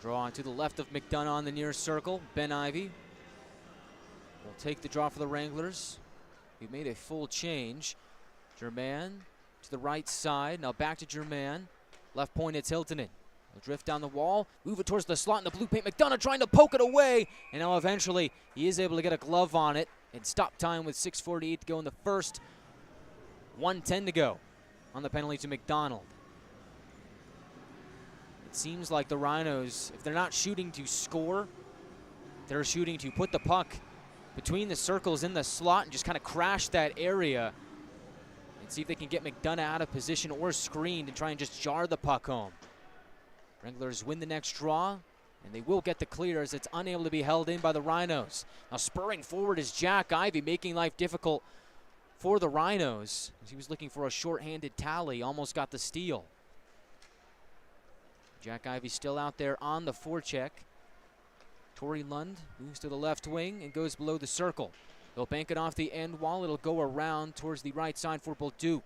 Draw to the left of McDonough on the near circle. Ben Ivy will take the draw for the Wranglers. We've made a full change. Germain to the right side. Now back to Germain. Left point, it's Hiltunen. He'll drift down the wall, move it towards the slot in the blue paint. McDonough trying to poke it away. And now eventually he is able to get a glove on it and stop time with 6:48 to go in the first. 1:10 to go on the penalty to McDonald. It seems like the Rhinos, if they're not shooting to score, they're shooting to put the puck between the circles in the slot and just kind of crash that area and see if they can get McDonough out of position or screened and try and just jar the puck home. Wranglers win the next draw, and they will get the clear as it's unable to be held in by the Rhinos. Now spurring forward is Jack Ivy, making life difficult for the Rhinos. As he was looking for a shorthanded tally, almost got the steal. Jack Ivy still out there on the forecheck. Torrey Lund moves to the left wing and goes below the circle. They'll bank it off the end wall. It'll go around towards the right side for Bolduc.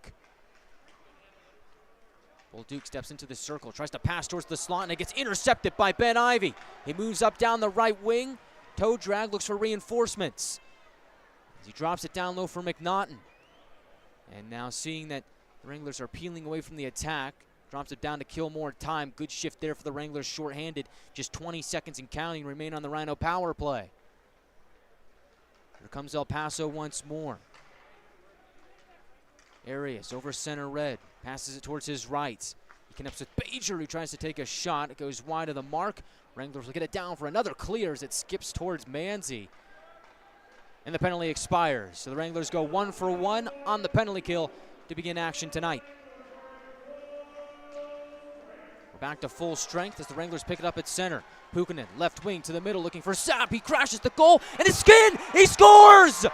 Bolduc steps into the circle, tries to pass towards the slot, and it gets intercepted by Ben Ivy. He moves up down the right wing. Toe drag, looks for reinforcements. As he drops it down low for McNaughton. And now seeing that the Wranglers are peeling away from the attack, drops it down to kill more time. Good shift there for the Wranglers, shorthanded. Just 20 seconds and counting remain on the Rhino power play. Here comes El Paso once more. Arias over center red, passes it towards his right. He connects with Bajer, who tries to take a shot. It goes wide of the mark. Wranglers will get it down for another clear as it skips towards Manzi. And the penalty expires. So the Wranglers go 1 for 1 on the penalty kill to begin action tonight. We're back to full strength as the Wranglers pick it up at center. Pukinen, left wing to the middle, looking for Sapp. He crashes the goal, and it's skinned! He scores!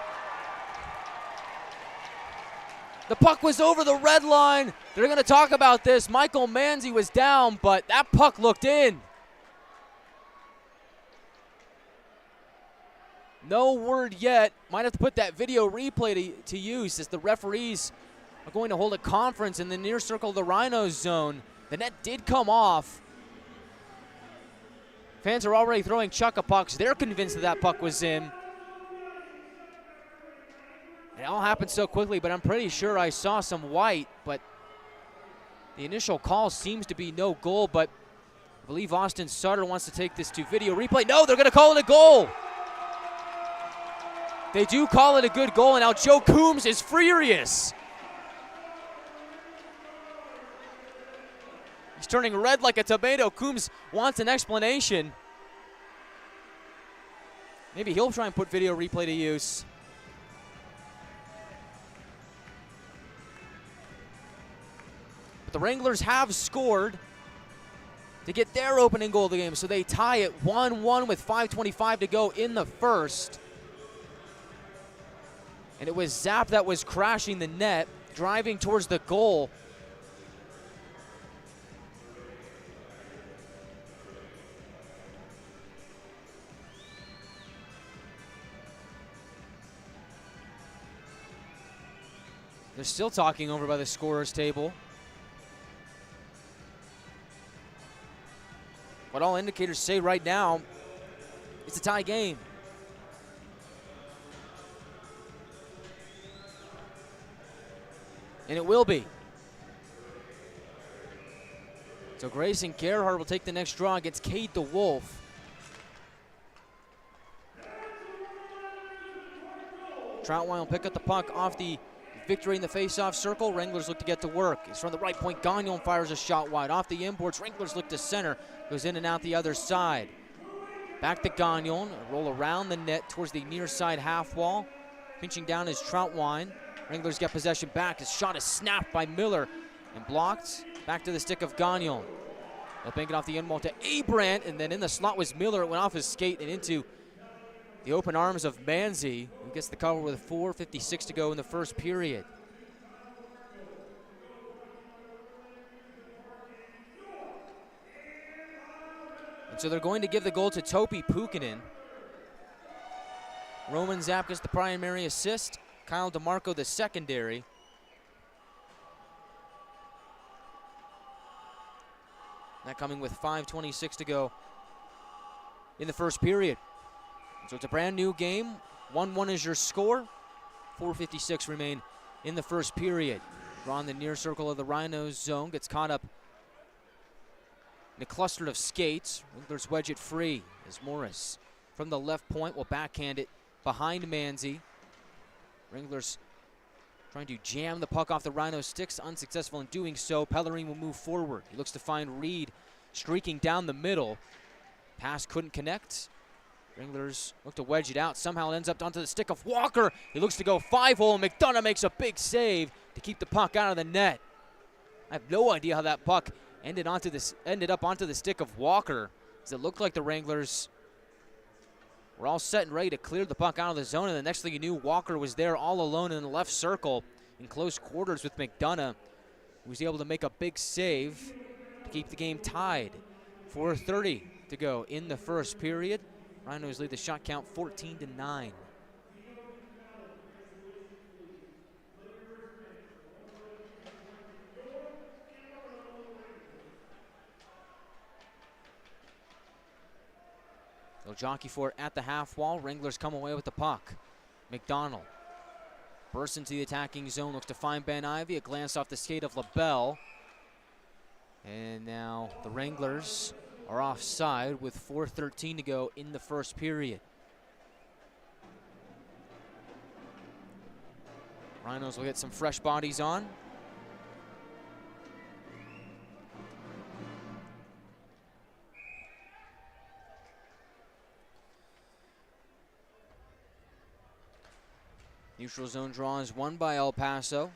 The puck was over the red line. They're going to talk about this. Michael Manzi was down, but that puck looked in. No word yet. Might have to put that video replay to use as the referees are going to hold a conference in the near circle of the Rhinos zone. The net did come off. Fans are already throwing chuck-a-pucks. They're convinced that that puck was in. It all happened so quickly, but I'm pretty sure I saw some white, but the initial call seems to be no goal, but I believe Austin Sutter wants to take this to video replay. No, they're going to call it a goal. They do call it a good goal, and now Joe Coombs is furious. He's turning red like a tomato. Coombs wants an explanation. Maybe he'll try and put video replay to use. But the Wranglers have scored to get their opening goal of the game, so they tie it 1-1 with 5:25 to go in the first. And it was Zapp that was crashing the net, driving towards the goal. They're still talking over by the scorer's table. What all indicators say right now, it's a tie game. And it will be. So Grayson Gerhardt will take the next draw against Cade the Wolf. Troutwine will pick up the puck off the victory in the face-off circle. Wranglers look to get to work. It's from the right point. Gagnon fires a shot wide. Off the imports, Wranglers look to center. Goes in and out the other side. Back to Gagnon. Roll around the net towards the near side half wall. Pinching down is Troutwine. Wranglers get possession back. His shot is snapped by Miller and blocked. Back to the stick of Gagnon. They'll bank it off the end wall to Abrant, and then in the slot was Miller. It went off his skate and into the open arms of Manzi, who gets the cover with 4:56 to go in the first period. And so they're going to give the goal to Topi Pukinen. Roman Zapp gets the primary assist. Kyle DeMarco the secondary. That coming with 5:26 to go in the first period. So it's a brand new game. 1-1 is your score. 4:56 remain in the first period. Drawn the near circle of the Rhinos zone. Gets caught up in a cluster of skates. Wranglers wedge it free as Morris from the left point will backhand it behind Manzi. Wranglers trying to jam the puck off the Rhino sticks, unsuccessful in doing so. Pellerin will move forward. He looks to find Reed streaking down the middle. Pass couldn't connect. Wranglers look to wedge it out. Somehow it ends up onto the stick of Walker. He looks to go 5-hole. McDonough makes a big save to keep the puck out of the net. I have no idea how that puck ended up onto the stick of Walker, as it looked like the Wranglers were all set and ready to clear the puck out of the zone, and the next thing you knew, Walker was there all alone in the left circle in close quarters with McDonough, who was able to make a big save to keep the game tied. 4:30 to go in the first period. Rhinos lead the shot count 14-9. They'll jockey for it at the half wall. Wranglers come away with the puck. McDonald bursts into the attacking zone, looks to find Ben Ivy. A glance off the skate of LaBelle. And now the Wranglers are offside with 4:13 to go in the first period. Rhinos will get some fresh bodies on. Neutral zone draw is won by El Paso.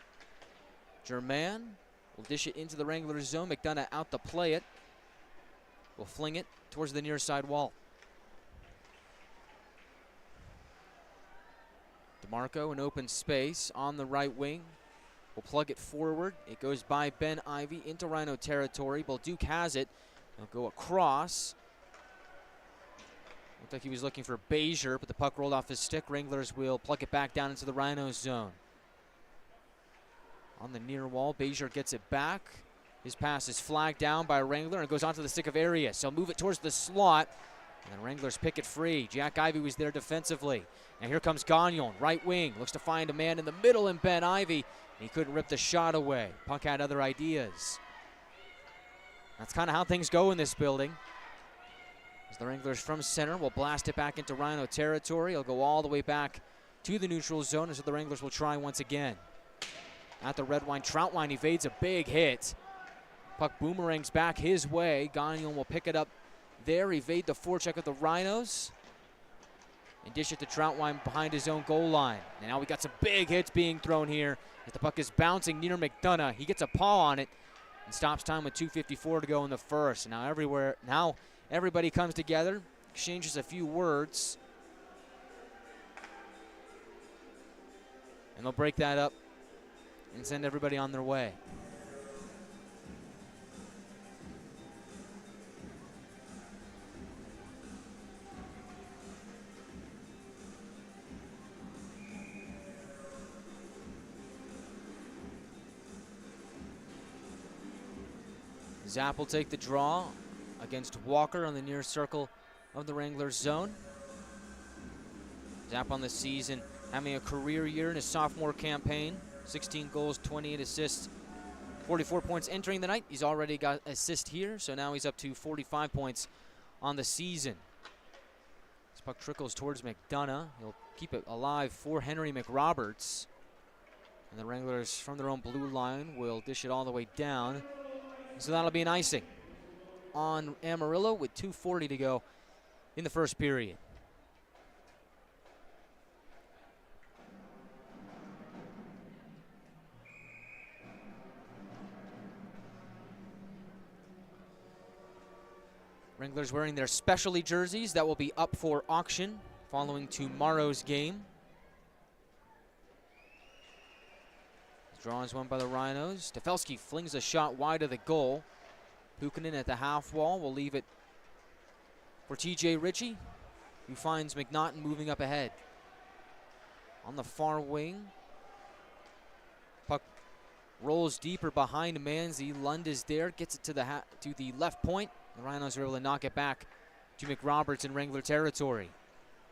Germain will dish it into the Wranglers zone. McDonough out to play it. Will fling it towards the near side wall. DeMarco in open space on the right wing. Will plug it forward. It goes by Ben Ivy into Rhino territory. Bolduc has it. He'll go across. Looked like he was looking for Bezier, but the puck rolled off his stick. Wranglers will plug it back down into the Rhinos zone. On the near wall, Bezier gets it back. His pass is flagged down by Wrangler and goes onto the stick of Arias. He'll move it towards the slot, and Wranglers pick it free. Jack Ivy was there defensively. And here comes Gagnon, right wing. Looks to find a man in the middle in Ben Ivy. He couldn't rip the shot away. Puck had other ideas. That's kind of how things go in this building. As the Wranglers from center will blast it back into Rhino territory. He'll go all the way back to the neutral zone, and so the Wranglers will try once again. At the red line, Troutwine evades a big hit. Puck boomerangs back his way. Gagnon will pick it up there, evade the forecheck of the Rhinos, and dish it to Troutwine behind his own goal line. And now we got some big hits being thrown here as the puck is bouncing near McDonough. He gets a paw on it and stops time with 2:54 to go in the first. Now everybody comes together, exchanges a few words, and they'll break that up and send everybody on their way. Zapp will take the draw against Walker on the near circle of the Wranglers zone. Zapp on the season having a career year in his sophomore campaign. 16 goals, 28 assists, 44 points entering the night. He's already got assist here, so now he's up to 45 points on the season. This puck trickles towards McDonough. He'll keep it alive for Henry McRoberts. And the Wranglers from their own blue line will dish it all the way down. So that'll be an icing on Amarillo with 2:40 to go in the first period. Wranglers wearing their specialty jerseys that will be up for auction following tomorrow's game. Draw is won by the Rhinos. Stefelski flings a shot wide of the goal. Pukkanen at the half wall will leave it for TJ Ritchie, who finds McNaughton moving up ahead. On the far wing, puck rolls deeper behind Manzi. Lund is there, gets it to the left point. The Rhinos are able to knock it back to McRoberts in Wrangler territory.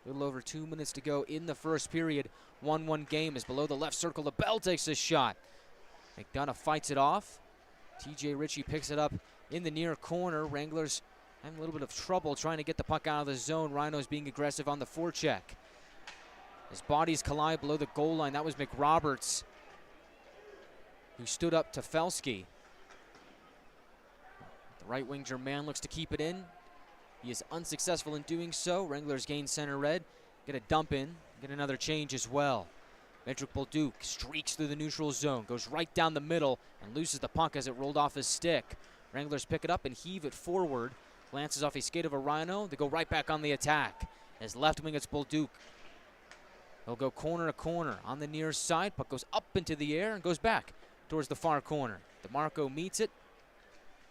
A little over 2 minutes to go in the first period. 1-1 game is below the left circle. The Bell takes a shot. McDonough fights it off. TJ Ritchie picks it up in the near corner. Wranglers having a little bit of trouble trying to get the puck out of the zone. Rhinos being aggressive on the forecheck. As bodies collide below the goal line, that was McRoberts who stood up to Felski. The right wing Germain looks to keep it in. He is unsuccessful in doing so. Wranglers gain center red. Get a dump in. Get another change as well. Medrick Bolduc streaks through the neutral zone. Goes right down the middle and loses the puck as it rolled off his stick. Wranglers pick it up and heave it forward. Glances off a skate of a Rhino. They go right back on the attack. As left wing, it's Bolduc. They'll go corner to corner. On the near side, puck goes up into the air and goes back towards the far corner. DeMarco meets it.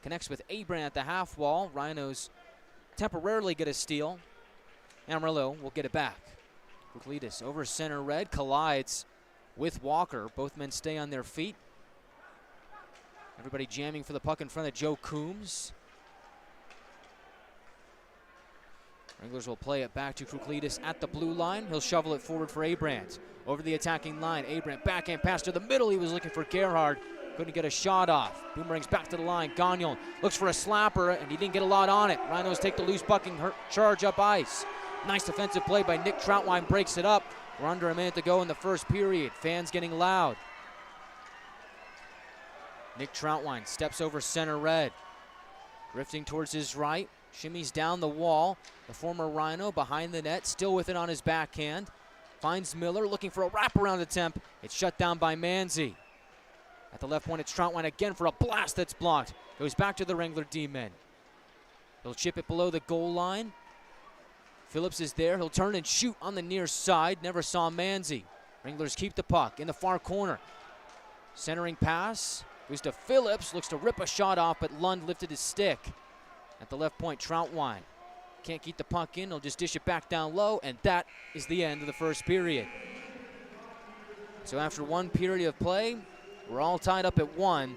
Connects with Abram at the half wall. Rhinos temporarily get a steal. Amarillo will get it back. Kuklidis over center red, collides with Walker. Both men stay on their feet. Everybody jamming for the puck in front of Joe Coombs. Wranglers will play it back to Kuklidis at the blue line. He'll shovel it forward for Abrams. Over the attacking line, Abrams backhand pass to the middle. He was looking for Gerhard. Couldn't get a shot off. Boomerang's back to the line. Gagnon looks for a slapper, and he didn't get a lot on it. Rhinos take the loose puck and charge up ice. Nice defensive play by Nick Troutwine, breaks it up. We're under a minute to go in the first period. Fans getting loud. Nick Troutwine steps over center red. Drifting towards his right. Shimmies down the wall. The former Rhino behind the net, still with it on his backhand. Finds Miller, looking for a wraparound attempt. It's shut down by Manzi. At the left point, it's Troutwine again for a blast that's blocked. Goes back to the Wrangler D-men. He'll chip it below the goal line. Phillips is there. He'll turn and shoot on the near side. Never saw Manzi. Wranglers keep the puck in the far corner. Centering pass. Goes to Phillips. Looks to rip a shot off, but Lund lifted his stick. At the left point, Troutwine. Can't keep the puck in. He'll just dish it back down low, and that is the end of the first period. So after one period of play, we're all tied up at 1.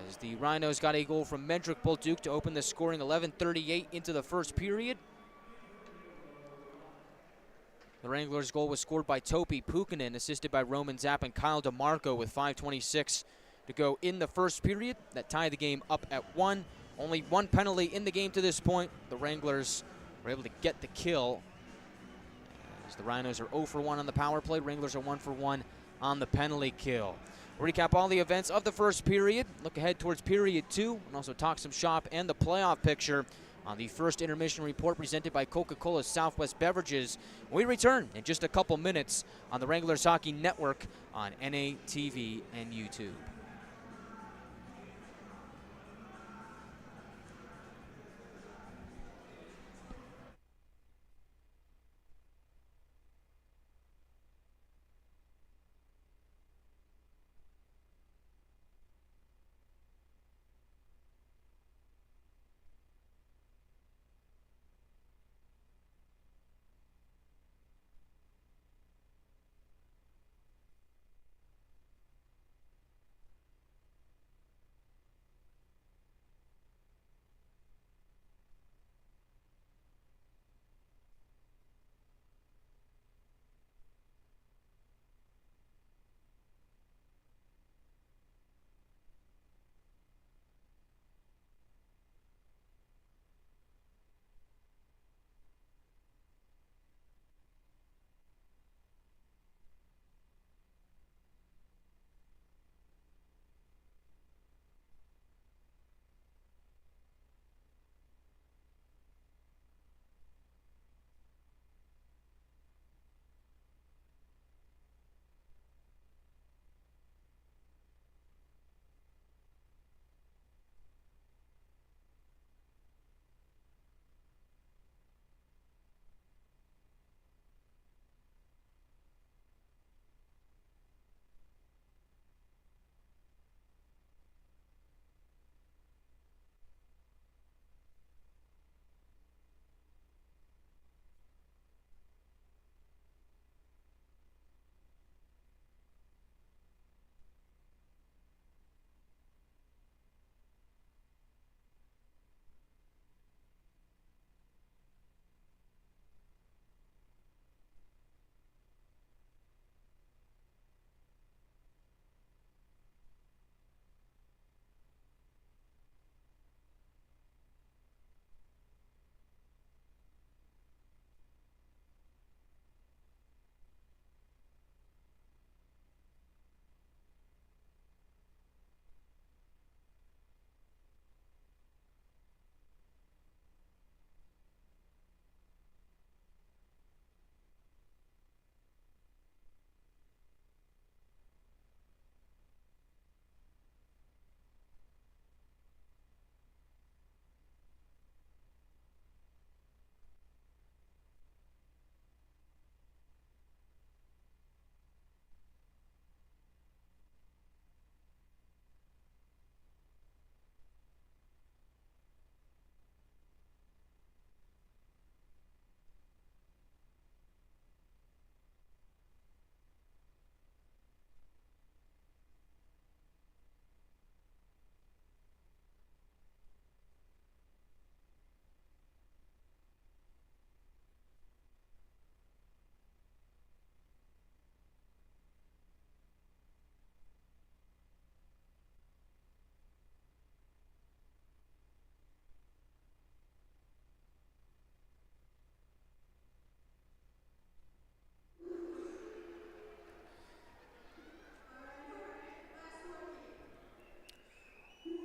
As the Rhinos got a goal from Mendrick Bolduc to open the scoring, 11:38 into the first period. The Wranglers' goal was scored by Topi Pukkanen, assisted by Roman Zapp and Kyle DeMarco with 5:26 to go in the first period. That tied the game up at 1. Only one penalty in the game to this point. The Wranglers were able to get the kill. As the Rhinos are 0 for 1 on the power play, Wranglers are 1 for 1 on the penalty kill. We'll recap all the events of the first period, look ahead towards period 2, and also talk some shop and the playoff picture on the first intermission report presented by Coca-Cola Southwest Beverages. We return in just a couple minutes on the Wranglers Hockey Network on NATV and YouTube.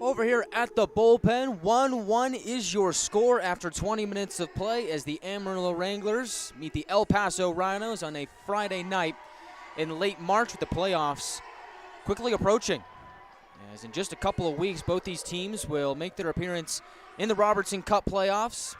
Over here at the bullpen, 1-1 is your score after 20 minutes of play as the Amarillo Wranglers meet the El Paso Rhinos on a Friday night in late March with the playoffs quickly approaching. As in just a couple of weeks, both these teams will make their appearance in the Robertson Cup Playoffs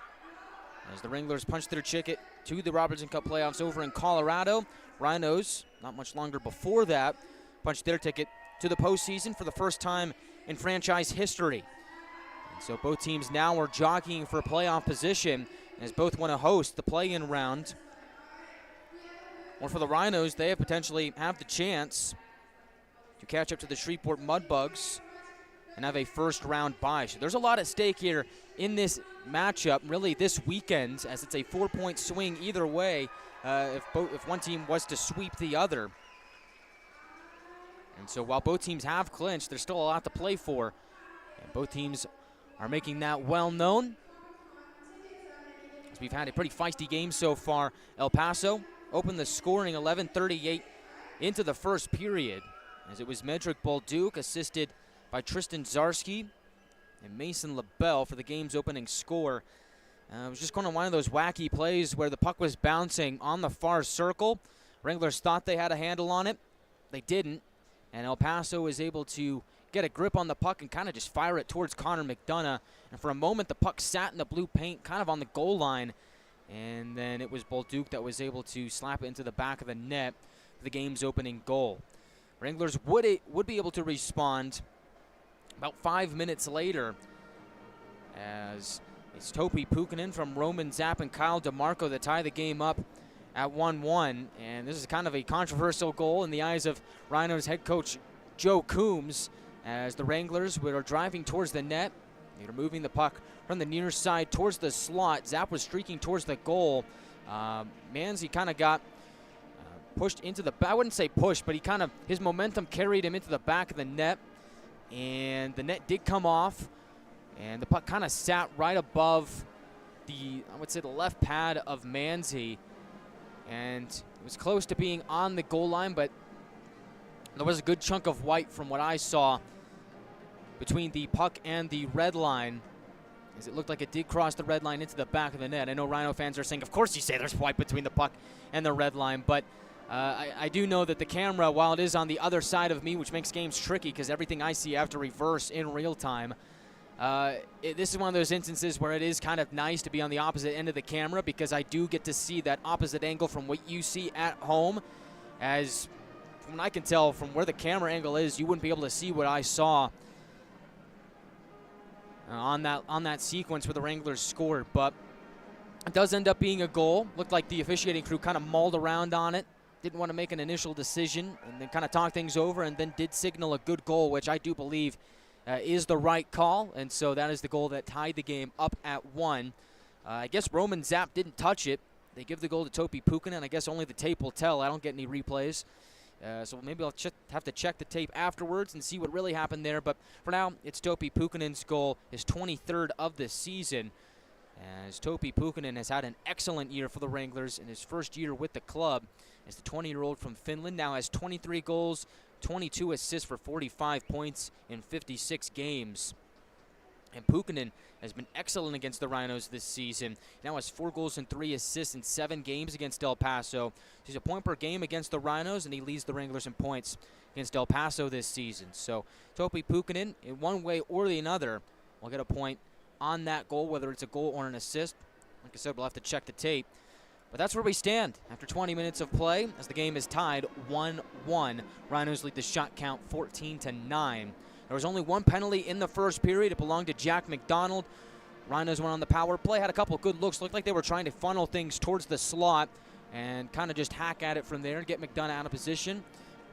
as the Wranglers punch their ticket to the Robertson Cup Playoffs over in Colorado. Rhinos, not much longer before that, punched their ticket to the postseason for the first time in franchise history. And so both teams now are jockeying for playoff position as both want to host the play-in round. Or for the Rhinos, they potentially have the chance to catch up to the Shreveport Mudbugs and have a first-round bye. So there's a lot at stake here in this matchup, really this weekend, as it's a 4-point swing either way if one team was to sweep the other. And so while both teams have clinched, there's still a lot to play for. And both teams are making that well known. As we've had a pretty feisty game so far. El Paso opened the scoring 11:38 into the first period, as it was Medrick Bolduc assisted by Tristan Zarski and Mason LaBelle for the game's opening score. It was just kind of one of those wacky plays where the puck was bouncing on the far circle. Wranglers thought they had a handle on it. They didn't. And El Paso was able to get a grip on the puck and kind of just fire it towards Connor McDonough. And for a moment, the puck sat in the blue paint, kind of on the goal line. And then it was Bolduc that was able to slap it into the back of the net for the game's opening goal. Wranglers would be able to respond about 5 minutes later, as it's Topi Pukkanen from Roman Zapp and Kyle DeMarco that tie the game up at 1-1, and this is kind of a controversial goal in the eyes of Rhinos head coach Joe Coombs, as the Wranglers were driving towards the net. They were moving the puck from the near side towards the slot. Zapp was streaking towards the goal. Manzi kind of got pushed into the, I wouldn't say pushed, but his momentum carried him into the back of the net, and the net did come off, and the puck kind of sat right above the left pad of Manzi. And it was close to being on the goal line, but there was a good chunk of white from what I saw between the puck and the red line, as it looked like it did cross the red line into the back of the net. I know Rhino fans are saying, of course you say there's white between the puck and the red line, but I do know that the camera, while it is on the other side of me, which makes games tricky because everything I see I have to reverse in real time, this is one of those instances where it is kind of nice to be on the opposite end of the camera, because I do get to see that opposite angle from what you see at home. As from what I can tell from where the camera angle is, you wouldn't be able to see what I saw on that sequence where the Wranglers scored. But it does end up being a goal. Looked like the officiating crew kind of mulled around on it, didn't want to make an initial decision, and then kind of talk things over, and then did signal a good goal, which I do believe is the right call. And so that is the goal that tied the game up at 1. I guess Roman Zapp didn't touch it. They give the goal to Topi Pukkanen. I guess only the tape will tell. I don't get any replays. So maybe I'll have to check the tape afterwards and see what really happened there. But for now, it's Topi Pukkanen's goal, his 23rd of the season. As Topi Pukkanen has had an excellent year for the Wranglers in his first year with the club, as the 20-year-old from Finland now has 23 goals, 22 assists for 45 points in 56 games. And Pukkanen has been excellent against the Rhinos this season. He now has 4 goals and 3 assists in 7 games against El Paso. He's a point per game against the Rhinos, and he leads the Wranglers in points against El Paso this season. So Topi Pukkanen, in one way or the other, will get a point on that goal, whether it's a goal or an assist. Like I said, we'll have to check the tape. But that's where we stand after 20 minutes of play, as the game is tied 1-1. Rhinos lead the shot count 14-9. There was only one penalty in the first period. It belonged to Jack McDonald. Rhinos went on the power play, had a couple of good looks. Looked like they were trying to funnel things towards the slot and kind of just hack at it from there and get McDonough out of position.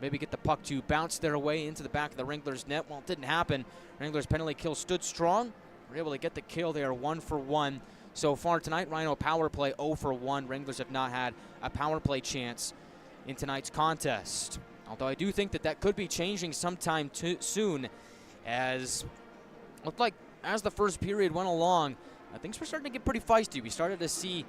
Maybe get the puck to bounce their way into the back of the Wranglers' net. Well, it didn't happen. Wranglers' penalty kill stood strong. Were able to get the kill there, 1 for 1. So far tonight, Rhino power play 0 for 1. Wranglers have not had a power play chance in tonight's contest. Although I do think that could be changing sometime soon, as looked like as the first period went along, things were starting to get pretty feisty. We started to see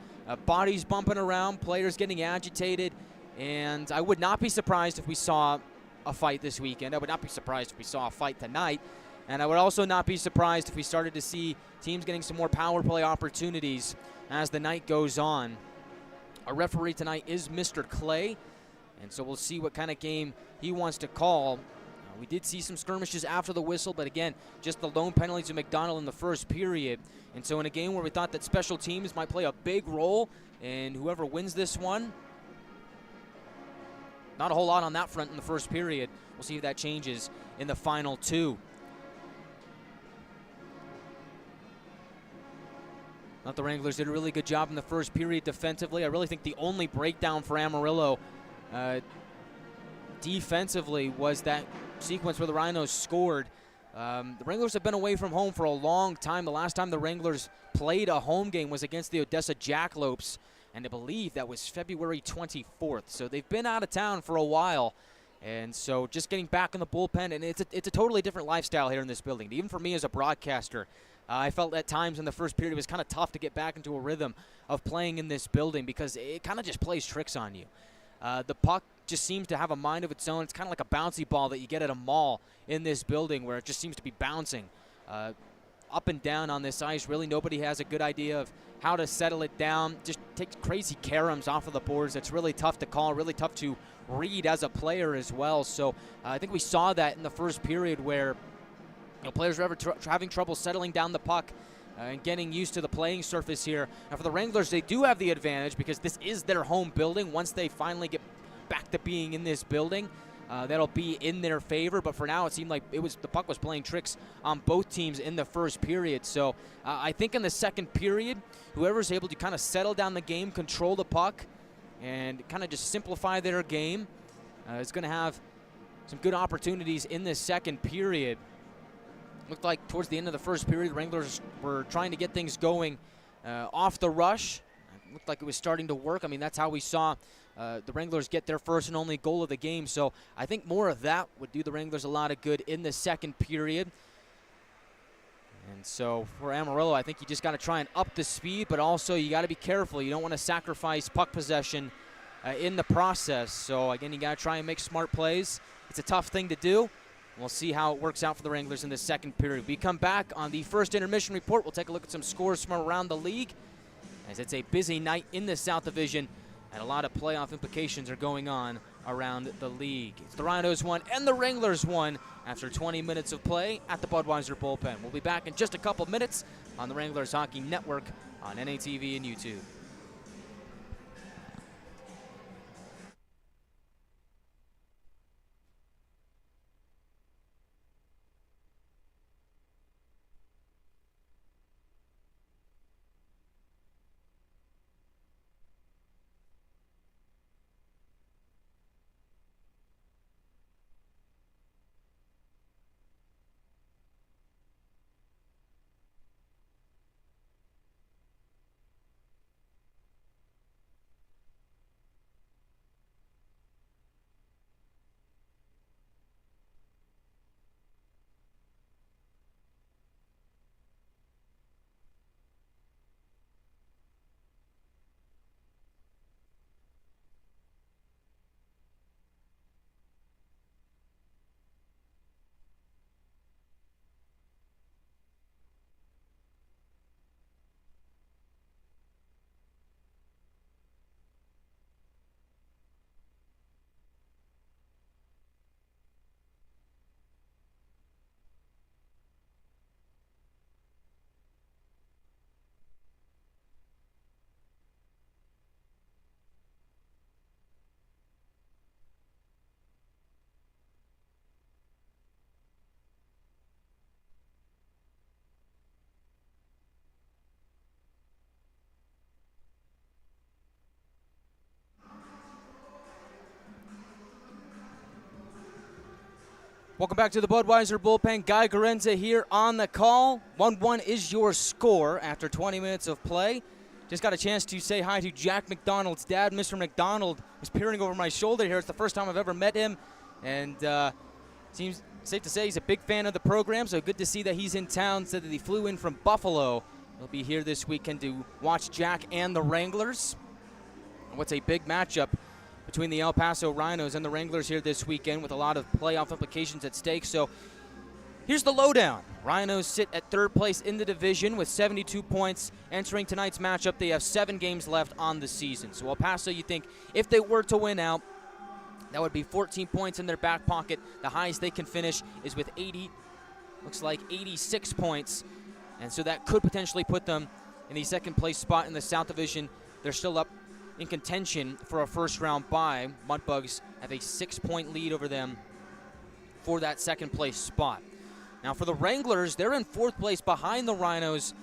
bodies bumping around, players getting agitated, and I would not be surprised if we saw a fight this weekend. I would not be surprised if we saw a fight tonight, And I would also not be surprised if we started to see teams getting some more power play opportunities as the night goes on. Our referee tonight is Mr. Clay, and so we'll see what kind of game he wants to call. We did see some skirmishes after the whistle, but again, just the lone penalty to McDonald in the first period. And so in a game where we thought that special teams might play a big role, and whoever wins this one, not a whole lot on that front in the first period. We'll see if that changes in the final two. Not the Wranglers did a really good job in the first period defensively. I really think the only breakdown for Amarillo defensively was that sequence where the Rhinos scored. The Wranglers have been away from home for a long time. The last time the Wranglers played a home game was against the Odessa Jackalopes, and I believe that was February 24th. So they've been out of town for a while, and so just getting back in the bullpen, and it's a totally different lifestyle here in this building. Even for me as a broadcaster, I felt at times in the first period it was kind of tough to get back into a rhythm of playing in this building because it kind of just plays tricks on you. The puck just seems to have a mind of its own. It's kind of like a bouncy ball that you get at a mall in this building where it just seems to be bouncing up and down on this ice. Really nobody has a good idea of how to settle it down. Just takes crazy caroms off of the boards. It's really tough to call, really tough to read as a player as well. So I think we saw that in the first period where players are having trouble settling down the puck and getting used to the playing surface here. Now for the Wranglers, they do have the advantage because this is their home building. Once they finally get back to being in this building, that'll be in their favor. But for now, it seemed like the puck was playing tricks on both teams in the first period. So I think in the second period, whoever's able to kind of settle down the game, control the puck, and kind of just simplify their game is going to have some good opportunities in this second period. Looked like towards the end of the first period, the Wranglers were trying to get things going off the rush. It looked like it was starting to work. I mean, that's how we saw the Wranglers get their first and only goal of the game. So I think more of that would do the Wranglers a lot of good in the second period. And so for Amarillo, I think you just got to try and up the speed, but also you got to be careful. You don't want to sacrifice puck possession in the process. So again, you got to try and make smart plays. It's a tough thing to do. We'll see how it works out for the Wranglers in the second period. We come back on the first intermission report. We'll take a look at some scores from around the league, as it's a busy night in the South Division, and a lot of playoff implications are going on around the league. It's the Rhinos won and the Wranglers won after 20 minutes of play at the Budweiser Bull Pen. We'll be back in just a couple minutes on the Wranglers Hockey Network on NATV and YouTube. Welcome back to the Budweiser Bull Pen. Guy Chiarenza here on the call. 1-1 is your score after 20 minutes of play. Just got a chance to say hi to Jack McDonald's dad. Mr. McDonald was peering over my shoulder here. It's the first time I've ever met him, and seems safe to say he's a big fan of the program, so good to see that he's in town. Said that he flew in from Buffalo. He'll be here this weekend to watch Jack and the Wranglers. What's a big matchup between the El Paso Rhinos and the Wranglers here this weekend, with a lot of playoff implications at stake. So Here's the lowdown. Rhinos sit at third place in the division with 72 points. Entering tonight's matchup, they have 7 games left on the season. So El Paso, you think, if they were to win out, that would be 14 points in their back pocket. The highest they can finish is with 86 points. And so that could potentially put them in the second place spot in the South Division. They're still up in contention for a first round bye. Mudbugs have a 6-point lead over them for that second place spot. Now for the Wranglers, they're in 4th place behind the Rhinos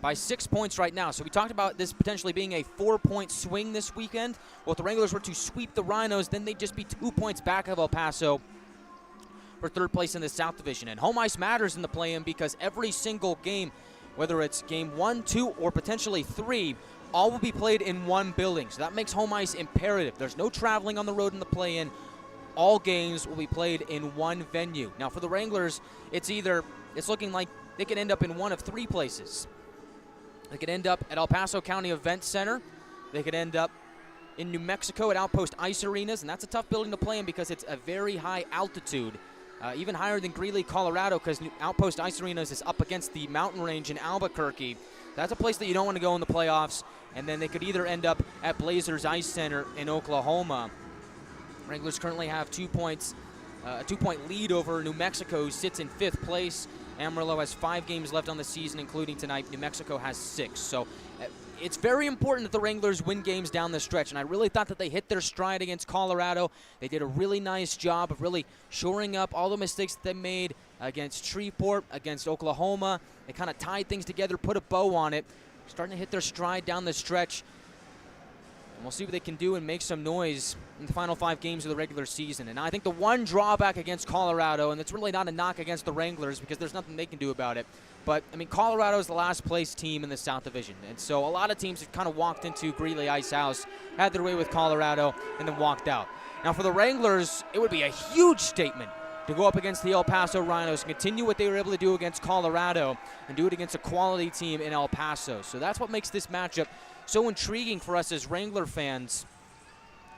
by 6 points right now. So we talked about this potentially being a 4-point swing this weekend. Well, if the Wranglers were to sweep the Rhinos, then they'd just be 2 points back of El Paso for 3rd place in the South Division. And home ice matters in the play-in because every single game, whether it's game 1, 2, or potentially 3, all will be played in one building. So that makes home ice imperative. There's no traveling on the road in the play-in. All games will be played in one venue. Now for the Wranglers, it's looking like they could end up in one of 3 places. They could end up at El Paso County Event Center. They could end up in New Mexico at Outpost Ice Arenas, and that's a tough building to play in because it's a very high altitude, even higher than Greeley, Colorado, because Outpost Ice Arenas is up against the mountain range in Albuquerque. That's a place that you don't want to go in the playoffs. And then they could either end up at Blazers Ice Center in Oklahoma. Wranglers currently have 2 points, a 2-point lead over New Mexico, who sits in 5th place. Amarillo has 5 games left on the season, including tonight. New Mexico has 6. So it's very important that the Wranglers win games down the stretch, and I really thought that they hit their stride against Colorado. They did a really nice job of really shoring up all the mistakes that they made against Shreveport, against Oklahoma. They kind of tied things together, put a bow on it, starting to hit their stride down the stretch. And we'll see what they can do and make some noise in the final 5 games of the regular season. And I think the one drawback against Colorado, and it's really not a knock against the Wranglers because there's nothing they can do about it, but, I mean, Colorado is the last place team in the South Division. And so a lot of teams have kind of walked into Greeley Ice House, had their way with Colorado, and then walked out. Now for the Wranglers, it would be a huge statement to go up against the El Paso Rhinos and continue what they were able to do against Colorado and do it against a quality team in El Paso. So that's what makes this matchup so intriguing for us as Wrangler fans,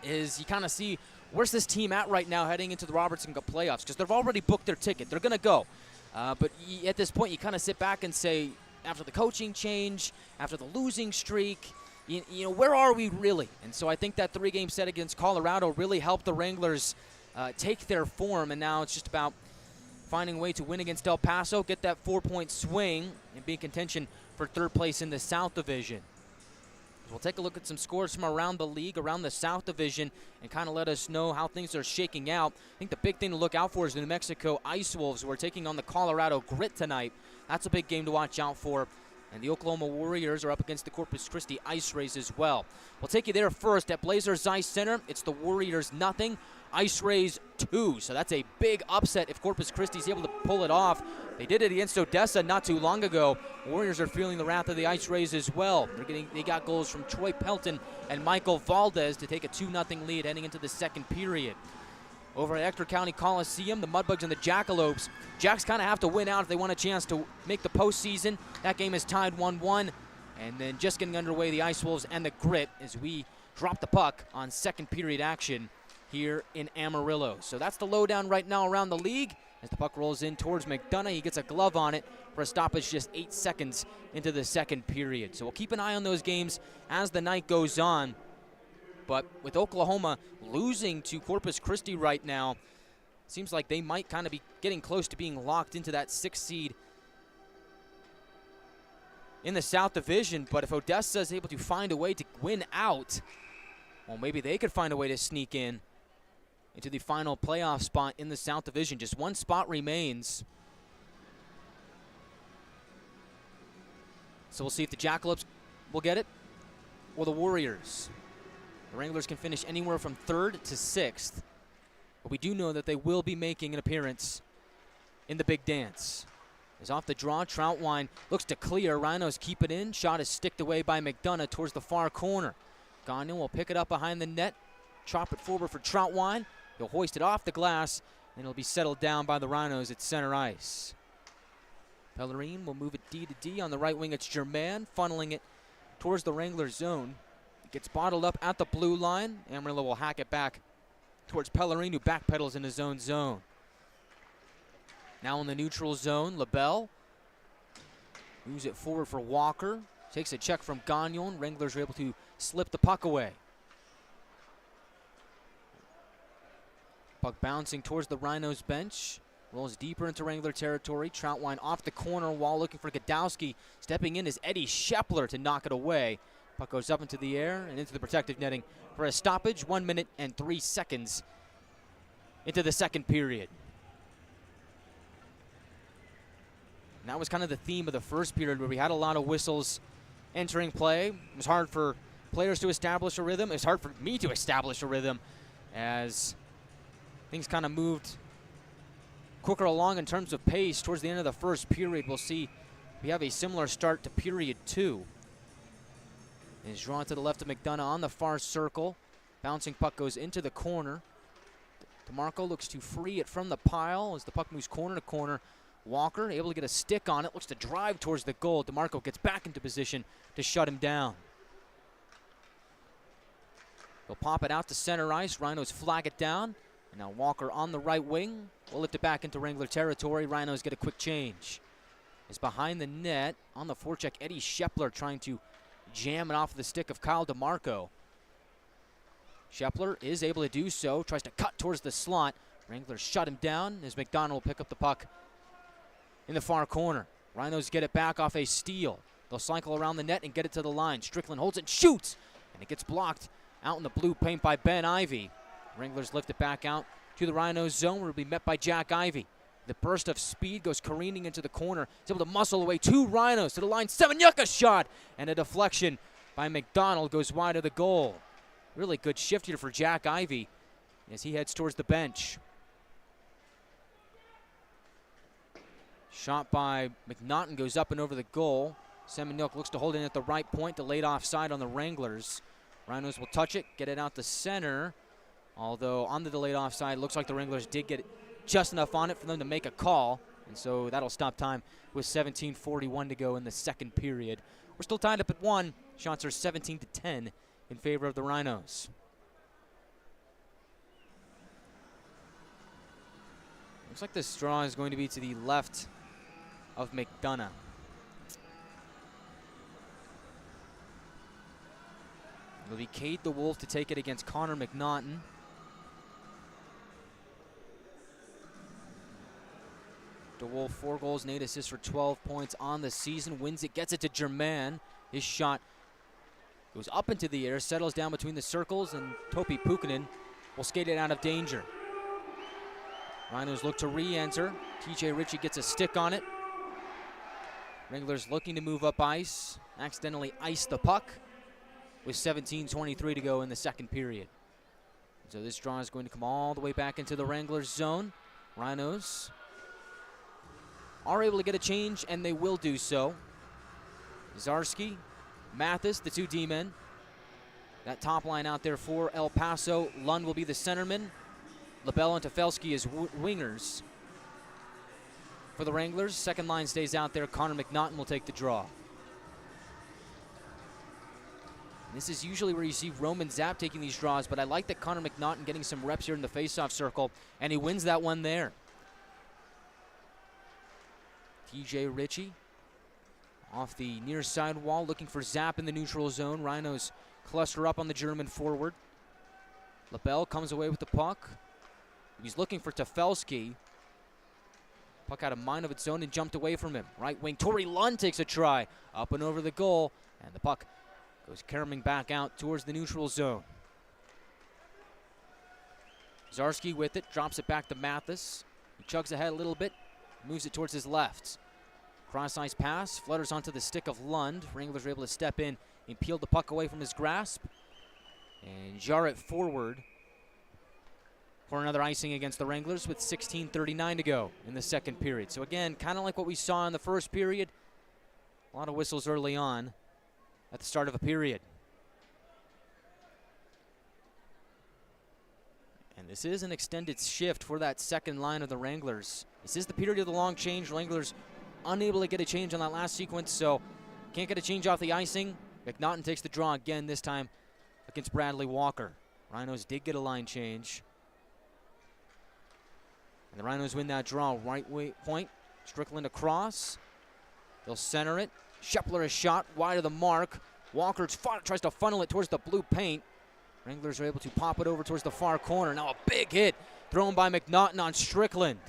is you kind of see where's this team at right now heading into the Robertson Cup Playoffs, because they've already booked their ticket. They're going to go. But at this point, you kind of sit back and say, after the coaching change, after the losing streak, you know, where are we really? And so I think that 3-game set against Colorado really helped the Wranglers take their form, and now it's just about finding a way to win against El Paso, get that 4-point swing, and be in contention for 3rd place in the South Division. We'll take a look at some scores from around the league, around the South Division, and kind of let us know how things are shaking out. I think the big thing to look out for is the New Mexico Ice Wolves, who are taking on the Colorado Grit tonight. That's a big game to watch out for. And the Oklahoma Warriors are up against the Corpus Christi Ice Rays as well. We'll take you there first at Blazers Ice Center. It's the Warriors 0, Ice Rays 2. So that's a big upset if Corpus Christi's able to pull it off. They did it against Odessa not too long ago. Warriors are feeling the wrath of the Ice Rays as well. They got goals from Troy Pelton and Michael Valdez to take a 2-0 lead heading into the second period. Over at Ector County Coliseum, the Mudbugs and the Jackalopes. Jacks kind of have to win out if they want a chance to make the postseason. That game is tied 1-1. And then just getting underway, the Ice Wolves and the Grit as we drop the puck on second period action here in Amarillo. So that's the lowdown right now around the league. As the puck rolls in towards McDonough, he gets a glove on it for a stoppage just 8 seconds into the second period. So we'll keep an eye on those games as the night goes on. But with Oklahoma losing to Corpus Christi right now, seems like they might kind of be getting close to being locked into that 6th seed in the South Division. But if Odessa is able to find a way to win out, well, maybe they could find a way to sneak in into the final playoff spot in the South Division. Just one spot remains. So we'll see if the Jackalopes will get it or the Warriors. The Wranglers can finish anywhere from 3rd to 6th. But we do know that they will be making an appearance in the big dance. As off the draw, Troutwine looks to clear. Rhinos keep it in. Shot is sticked away by McDonough towards the far corner. Gagnon will pick it up behind the net. Chop it forward for Troutwine. He'll hoist it off the glass, and it'll be settled down by the Rhinos at center ice. Pellerine will move it D to D. On the right wing, it's Germain funneling it towards the Wrangler zone. It gets bottled up at the blue line. Amarillo will hack it back towards Pellerine, who backpedals in his own zone. Now in the neutral zone, LaBelle moves it forward for Walker. Takes a check from Gagnon. Wranglers are able to slip the puck away. Puck bouncing towards the Rhinos bench. Rolls deeper into Wrangler territory. Troutwine off the corner wall looking for Godowski. Stepping in is Eddie Shepler to knock it away. Puck goes up into the air and into the protective netting for a stoppage. 1 minute and 3 seconds into the second period. And that was kind of the theme of the first period, where we had a lot of whistles entering play. It was hard for players to establish a rhythm. It was hard for me to establish a rhythm as things kind of moved quicker along in terms of pace towards the end of the first period. We'll see we have a similar start to period 2. Is drawn to the left of McDonough on the far circle. Bouncing puck goes into the corner. DeMarco looks to free it from the pile as the puck moves corner to corner. Walker able to get a stick on it, looks to drive towards the goal. DeMarco gets back into position to shut him down. They'll pop it out to center ice. Rhinos flag it down. And now Walker on the right wing will lift it back into Wrangler territory. Rhinos get a quick change. Is behind the net on the forecheck. Eddie Shepler trying to jam it off the stick of Kyle DeMarco. Shepler is able to do so. Tries to cut towards the slot. Wranglers shut him down as McDonough will pick up the puck in the far corner. Rhinos get it back off a steal. They'll cycle around the net and get it to the line. Strickland holds it, shoots, and it gets blocked out in the blue paint by Ben Ivey. Wranglers lift it back out to the Rhinos zone where it'll be met by Jack Ivey. The burst of speed goes careening into the corner. He's able to muscle away 2 Rhinos to the line. Semeniuk shot, and a deflection by McDonald goes wide of the goal. Really good shift here for Jack Ivey as he heads towards the bench. Shot by McNaughton goes up and over the goal. Semeniuk looks to hold it at the right point, delayed offside on the Wranglers. Rhinos will touch it, get it out to center. Although on the delayed offside, looks like the Wranglers did get just enough on it for them to make a call. And so that'll stop time with 17:41 to go in the second period. We're still tied up at 1. Shots are 17-10 in favor of the Rhinos. Looks like this draw is going to be to the left of McDonough. It'll be Cade the Wolf to take it against Connor McNaughton. DeWolf 4 goals and 8 assists for 12 points on the season. Wins it, gets it to Germain. His shot goes up into the air, settles down between the circles, and Topi Pukkanen will skate it out of danger. Rhinos look to re-enter. TJ Ritchie gets a stick on it. Wranglers looking to move up ice. Accidentally ice the puck with 17:23 to go in the second period. So this draw is going to come all the way back into the Wranglers zone. Rhinos are able to get a change, and they will do so. Zarski, Mathis, the 2 D-men. That top line out there for El Paso. Lund will be the centerman. LaBelle and Tefelsky as wingers. For the Wranglers, second line stays out there. Connor McNaughton will take the draw. This is usually where you see Roman Zapp taking these draws, but I like that Connor McNaughton getting some reps here in the faceoff circle, and he wins that one there. TJ Ritchie off the near side wall, looking for Zapp in the neutral zone. Rhinos cluster up on the German forward. LaBelle comes away with the puck. He's looking for Tefelsky. Puck had a mind of its own and jumped away from him. Right wing, Tori Lund takes a try. Up and over the goal, and the puck goes caroming back out towards the neutral zone. Zarski with it, drops it back to Mathis. He chugs ahead a little bit, moves it towards his left. Cross-ice pass, flutters onto the stick of Lund. Wranglers are able to step in and peel the puck away from his grasp and jar it forward for another icing against the Wranglers with 16:39 to go in the second period. So again, kind of like what we saw in the first period, a lot of whistles early on at the start of a period. And this is an extended shift for that second line of the Wranglers. This is the period of the long change. Wranglers unable to get a change on that last sequence, so can't get a change off the icing. McNaughton takes the draw again, this time against Bradley Walker. Rhinos did get a line change. And the Rhinos win that draw. Right point. Strickland across. They'll center it. Schepler is shot wide of the mark. Walker tries to funnel it towards the blue paint. Wranglers are able to pop it over towards the far corner. Now a big hit thrown by McNaughton on Strickland.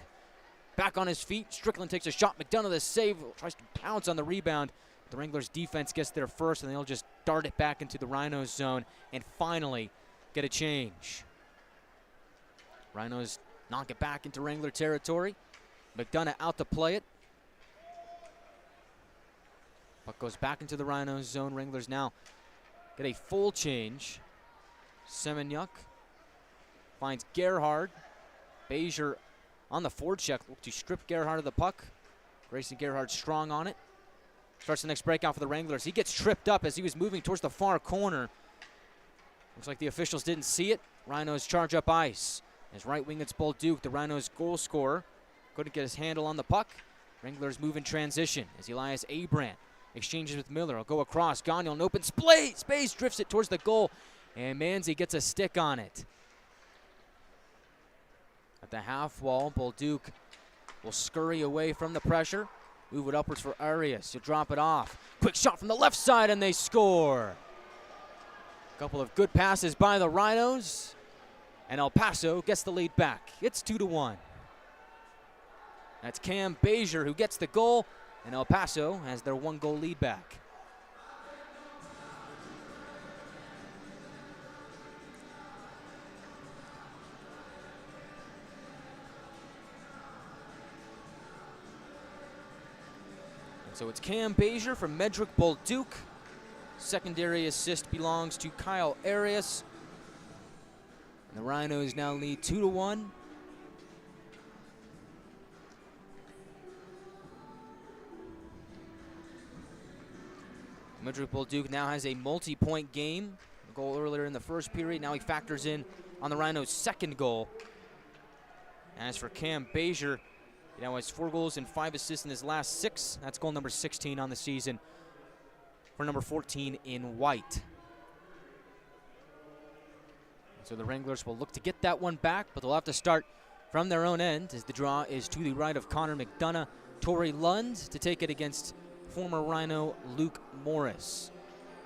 Back on his feet. Strickland takes a shot. McDonough the save. Tries to pounce on the rebound. The Wranglers defense gets there first, and they'll just dart it back into the Rhinos zone and finally get a change. Rhinos knock it back into Wrangler territory. McDonough out to play it. Puck goes back into the Rhinos zone. Wranglers now get a full change. Semenyuk finds Gerhard. Bezier on the forecheck to strip Gerhard of the puck. Grayson Gerhard strong on it. Starts the next breakout for the Wranglers. He gets tripped up as he was moving towards the far corner. Looks like the officials didn't see it. Rhinos charge up ice. As right wing, it's Bolduc, the Rhinos goal scorer. Couldn't get his handle on the puck. Wranglers move in transition as Elias Abrant exchanges with Miller. He'll go across. Gagnon, an open space, drifts it towards the goal. And Manzi gets a stick on it. At the half wall, Bolduc will scurry away from the pressure. Move it upwards for Arias. He'll drop it off. Quick shot from the left side, and they score. A couple of good passes by the Rhinos. And El Paso gets the lead back. It's 2-1. That's Cam Bezier who gets the goal, and El Paso has their 1-goal lead back. So it's Cam Bezier from Medrick Bolduc. Secondary assist belongs to Kyle Arias. And the Rhinos now lead 2-1. Medrick Bolduc now has a multi-point game. A goal earlier in the first period. Now he factors in on the Rhinos' second goal. As for Cam Bezier, he now has 4 goals and 5 assists in his last 6. That's goal number 16 on the season for number 14 in white. So the Wranglers will look to get that one back, but they'll have to start from their own end as the draw is to the right of Connor McDonough. Torrey Lund to take it against former Rhino Luke Morris.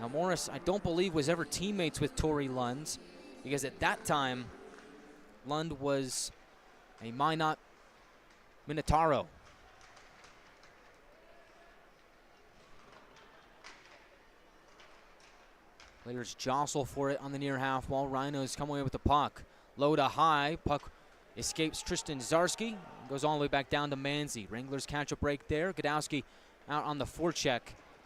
Now Morris, I don't believe, was ever teammates with Torrey Lund, because at that time, Lund was a Minot Minotauro. Players jostle for it on the near half wall. Rhinos come away with the puck. Low to high. Puck escapes Tristan Zarski. Goes all the way back down to Manzi. Wranglers catch a break there. Godowski out on the forecheck.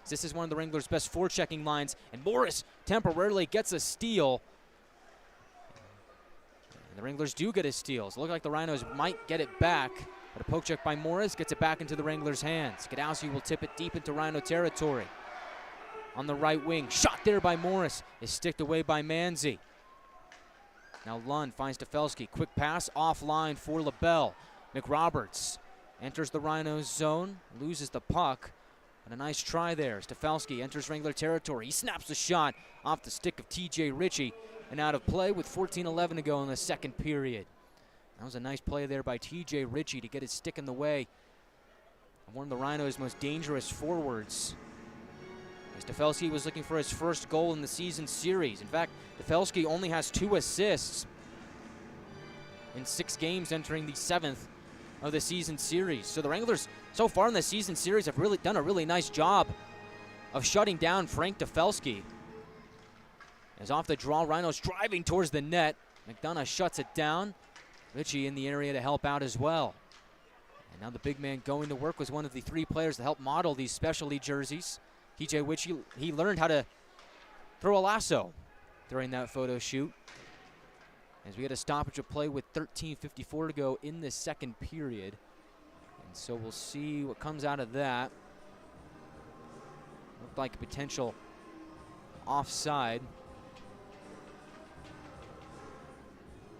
This is one of the Wranglers' best forechecking lines. And Morris temporarily gets a steal. And the Wranglers do get a steal. So it looks like the Rhinos might get it back. But a poke check by Morris gets it back into the Wranglers' hands. Godowski will tip it deep into Rhino territory. On the right wing, shot there by Morris, is sticked away by Manzi. Now Lund finds Stefelski, quick pass offline for LaBelle. McRoberts enters the Rhinos zone, loses the puck, but a nice try there. Stefelski enters Wrangler territory. He snaps the shot off the stick of TJ Ritchie and out of play with 14:11 to go in the second period. That was a nice play there by TJ Ritchie to get his stick in the way of one of the Rhinos' most dangerous forwards. Stefelski was looking for his first goal in the season series. In fact, Stefelski only has 2 assists in 6 games entering the 7th of the season series. So the Wranglers so far in the season series have really done a really nice job of shutting down Frank Stefelski. As off the draw, Rhinos driving towards the net. McDonough shuts it down. Ritchie in the area to help out as well. And now the big man going to work was one of the 3 players to help model these specialty jerseys. TJ Ritchie, he learned how to throw a lasso during that photo shoot. As we had a stoppage of play with 13:54 to go in the second period. And so we'll see what comes out of that. Looked like a potential offside.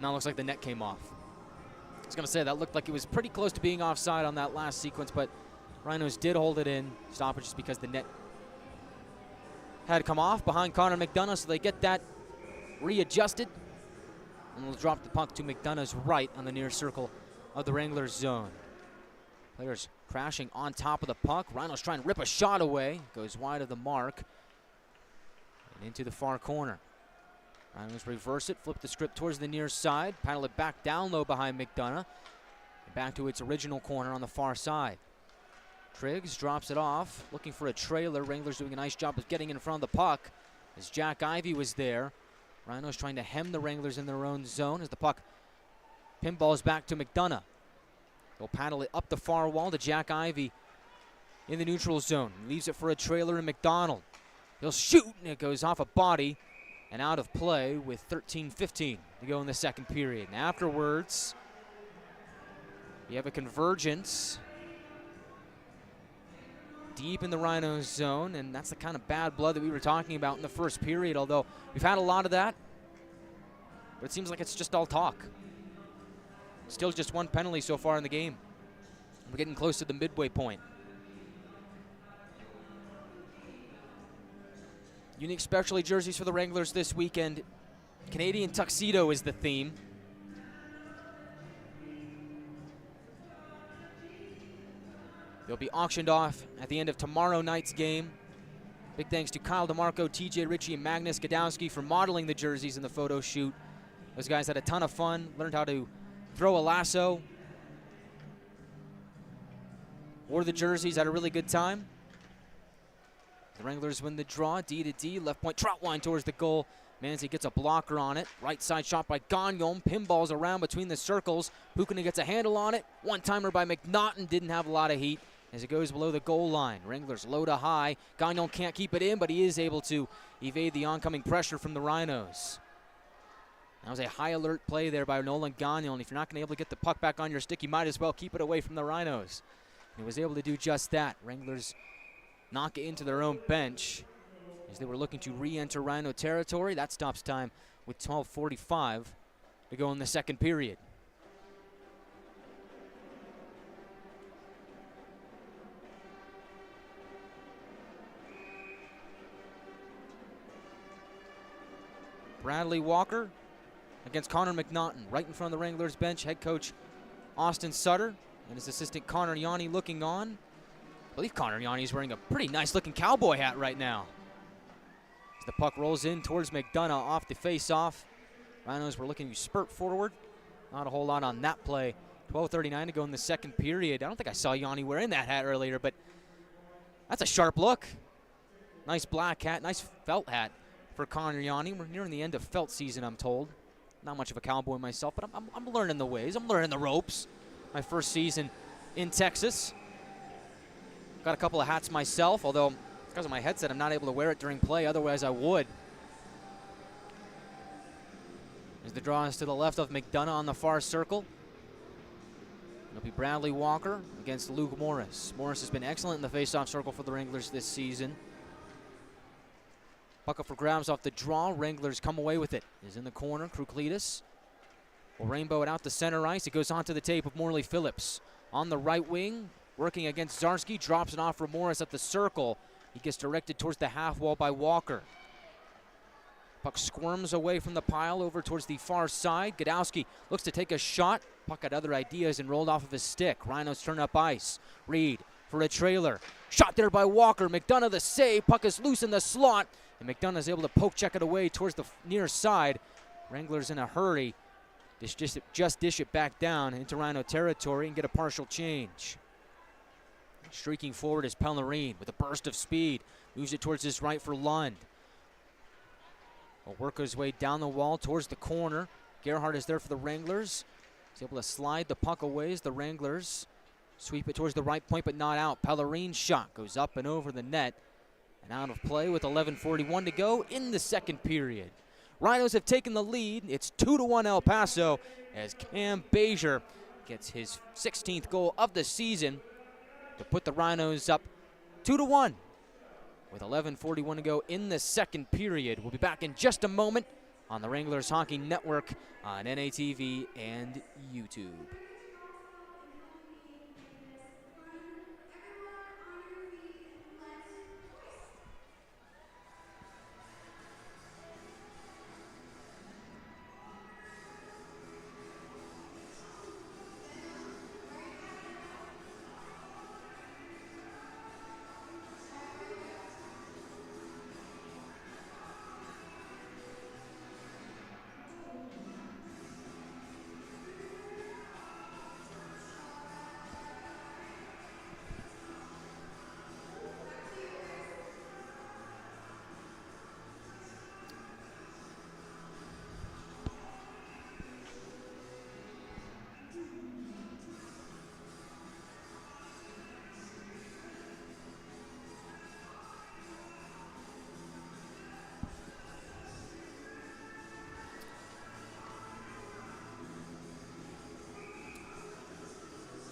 Now it looks like the net came off. I was going to say that looked like it was pretty close to being offside on that last sequence, but Rhinos did hold it in. Stoppage just because the net had come off behind Connor McDonough, so they get that readjusted. And they'll drop the puck to McDonough's right on the near circle of the Wranglers zone. Players crashing on top of the puck. Rhinos trying to rip a shot away. Goes wide of the mark and into the far corner. Rhinos reverse it, flip the script towards the near side, paddle it back down low behind McDonough, and back to its original corner on the far side. Triggs drops it off, looking for a trailer. Wranglers doing a nice job of getting in front of the puck as Jack Ivey was there. Rhinos trying to hem the Wranglers in their own zone as the puck pinballs back to McDonough. They'll paddle it up the far wall to Jack Ivey in the neutral zone. Leaves it for a trailer in McDonald. He'll shoot, and it goes off a body and out of play with 13:15 to go in the second period. And afterwards, you have a convergence deep in the Rhinos zone, and that's the kind of bad blood that we were talking about in the first period, although we've had a lot of that, but it seems like it's just all talk. Still just one penalty so far in the game. We're getting close to the midway point. Unique specialty jerseys for the Wranglers this weekend. Canadian tuxedo is the theme. They'll be auctioned off at the end of tomorrow night's game. Big thanks to Kyle DeMarco, TJ Ritchie, and Magnus Gadowski for modeling the jerseys in the photo shoot. Those guys had a ton of fun, learned how to throw a lasso, wore the jerseys, had a really good time. The Wranglers win the draw, D to D, left point, trot line towards the goal. Manzi gets a blocker on it. Right side shot by Gagnon, pinballs around between the circles. Pukina gets a handle on it. One-timer by McNaughton, didn't have a lot of heat as it goes below the goal line. Wranglers low to high. Gagnon can't keep it in, but he is able to evade the oncoming pressure from the Rhinos. That was a high alert play there by Nolan Gagnon. If you're not going to be able to get the puck back on your stick, you might as well keep it away from the Rhinos. And he was able to do just that. Wranglers knock it into their own bench as they were looking to re-enter Rhino territory. That stops time with 12:45 to go in the second period. Bradley Walker against Connor McNaughton. Right in front of the Wranglers bench, head coach Austin Sutter and his assistant Connor Yanni looking on. I believe Connor Yanni is wearing a pretty nice looking cowboy hat right now. As the puck rolls in towards McDonough off the face-off. Rhinos were looking to spurt forward. Not a whole lot on that play. 12:39 to go in the second period. I don't think I saw Yanni wearing that hat earlier, but that's a sharp look. Nice black hat, nice felt hat for Connor Yanni. We're nearing the end of felt season, I'm told. Not much of a cowboy myself, but I'm learning the ways. I'm learning the ropes. My first season in Texas. Got a couple of hats myself, although because of my headset, I'm not able to wear it during play. Otherwise, I would. As the draw is to the left of McDonough on the far circle. It'll be Bradley Walker against Luke Morris. Morris has been excellent in the face-off circle for the Wranglers this season. Puck up for grabs off the draw. Wranglers come away with it. Is in the corner. Kruklitis will rainbow it out to center ice. It goes onto the tape of Morley Phillips. On the right wing, working against Zarski. Drops it off for Morris at the circle. He gets directed towards the half wall by Walker. Puck squirms away from the pile over towards the far side. Gadowski looks to take a shot. Puck had other ideas and rolled off of his stick. Rhinos turn up ice. Reed for a trailer. Shot there by Walker. McDonough the save. Puck is loose in the slot. And McDonough is able to poke check it away towards the near side. Wranglers in a hurry. Just dish it back down into Rhino territory and get a partial change. Streaking forward is Pellerine with a burst of speed. Moves it towards his right for Lund. Will work his way down the wall towards the corner. Gerhardt is there for the Wranglers. He's able to slide the puck away as the Wranglers sweep it towards the right point, but not out. Pellerine's shot goes up and over the net and out of play with 11:41 to go in the second period. Rhinos have taken the lead. It's 2-1 El Paso as Cam Bazier gets his 16th goal of the season to put the Rhinos up 2-1 with 11:41 to go in the second period. We'll be back in just a moment on the Wranglers Hockey Network on NATV and YouTube.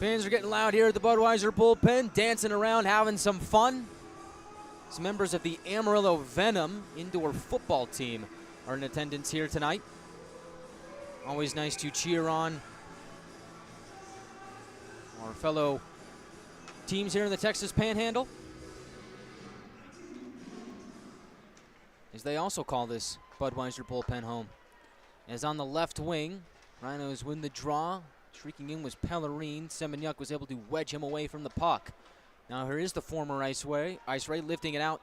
Fans are getting loud here at the Budweiser Bull Pen, dancing around, having some fun. Some members of the Amarillo Venom indoor football team are in attendance here tonight. Always nice to cheer on our fellow teams here in the Texas Panhandle, as they also call this Budweiser Bull Pen home. As on the left wing, Rhinos win the draw. Shrieking in was Pellerine. Semenyuk was able to wedge him away from the puck. Now here is the former Ice Ray, lifting it out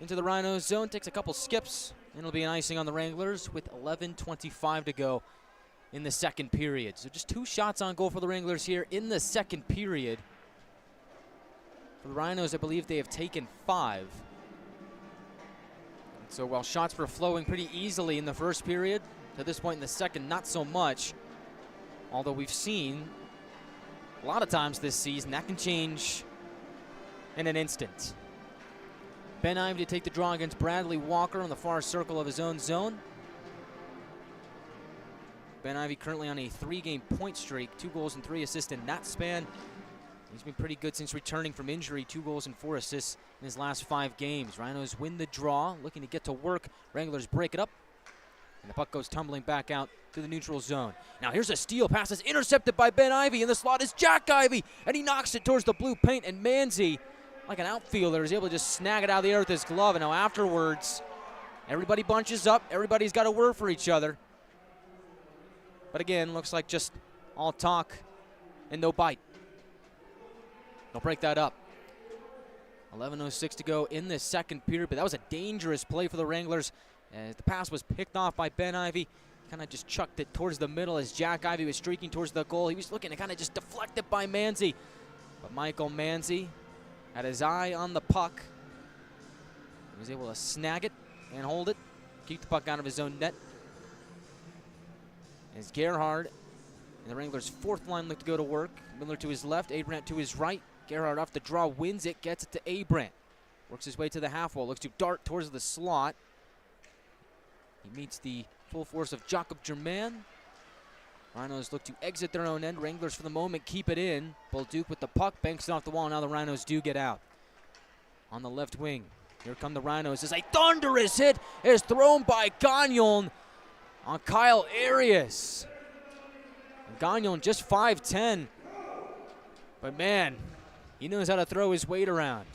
into the Rhinos zone. Takes a couple skips, and it'll be an icing on the Wranglers with 11:25 to go in the second period. So just 2 shots on goal for the Wranglers here in the second period. For the Rhinos, I believe they have taken 5. So while shots were flowing pretty easily in the first period, to this point in the second, not so much. Although we've seen a lot of times this season that can change in an instant. Ben Ivey to take the draw against Bradley Walker on the far circle of his own zone. Ben Ivey currently on a 3-game point streak, 2 goals and 3 assists in that span. He's been pretty good since returning from injury, 2 goals and 4 assists in his last 5 games. Rhinos win the draw, looking to get to work. Wranglers break it up, and the puck goes tumbling back out to the neutral zone. Now here's a steal, pass is intercepted by Ben Ivey. In the slot is Jack Ivey, and he knocks it towards the blue paint, and Manzi, like an outfielder, is able to just snag it out of the air with his glove. And now afterwards, everybody bunches up. Everybody's got a word for each other. But again, looks like just all talk and no bite. They'll break that up. 11:06 to go in this second period, but that was a dangerous play for the Wranglers. As the pass was picked off by Ben Ivey, kind of just chucked it towards the middle as Jack Ivey was streaking towards the goal. He was looking to kind of just deflect it by Manzi. But Michael Manzi had his eye on the puck. He was able to snag it and hold it, keep the puck out of his own net. As Gerhard and the Wranglers' fourth line look to go to work. Miller to his left, Abrant to his right. Gerhard off the draw, wins it, gets it to Abrant. Works his way to the half wall, looks to dart towards the slot. He meets the full force of Jacob Germain. Rhinos look to exit their own end. Wranglers for the moment keep it in. Bolduc with the puck, banks it off the wall. Now the Rhinos do get out. On the left wing, here come the Rhinos as a thunderous hit is thrown by Gagnon on Kyle Arias. And Gagnon just 5'10", but man, he knows how to throw his weight around.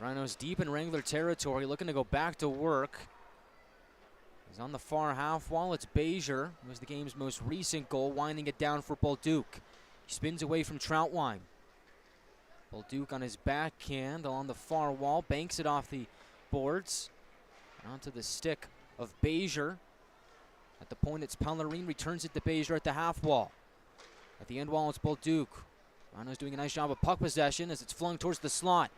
Rhinos deep in Wrangler territory, looking to go back to work. He's on the far half wall. It's Bezier, who was the game's most recent goal, winding it down for Bolduc. He spins away from Troutwine. Bolduc on his backhand along the far wall, banks it off the boards. Onto the stick of Bezier. At the point, it's Pellerine, returns it to Bezier at the half wall. At the end wall, it's Bolduc. Rhinos doing a nice job of puck possession as it's flung towards the slot.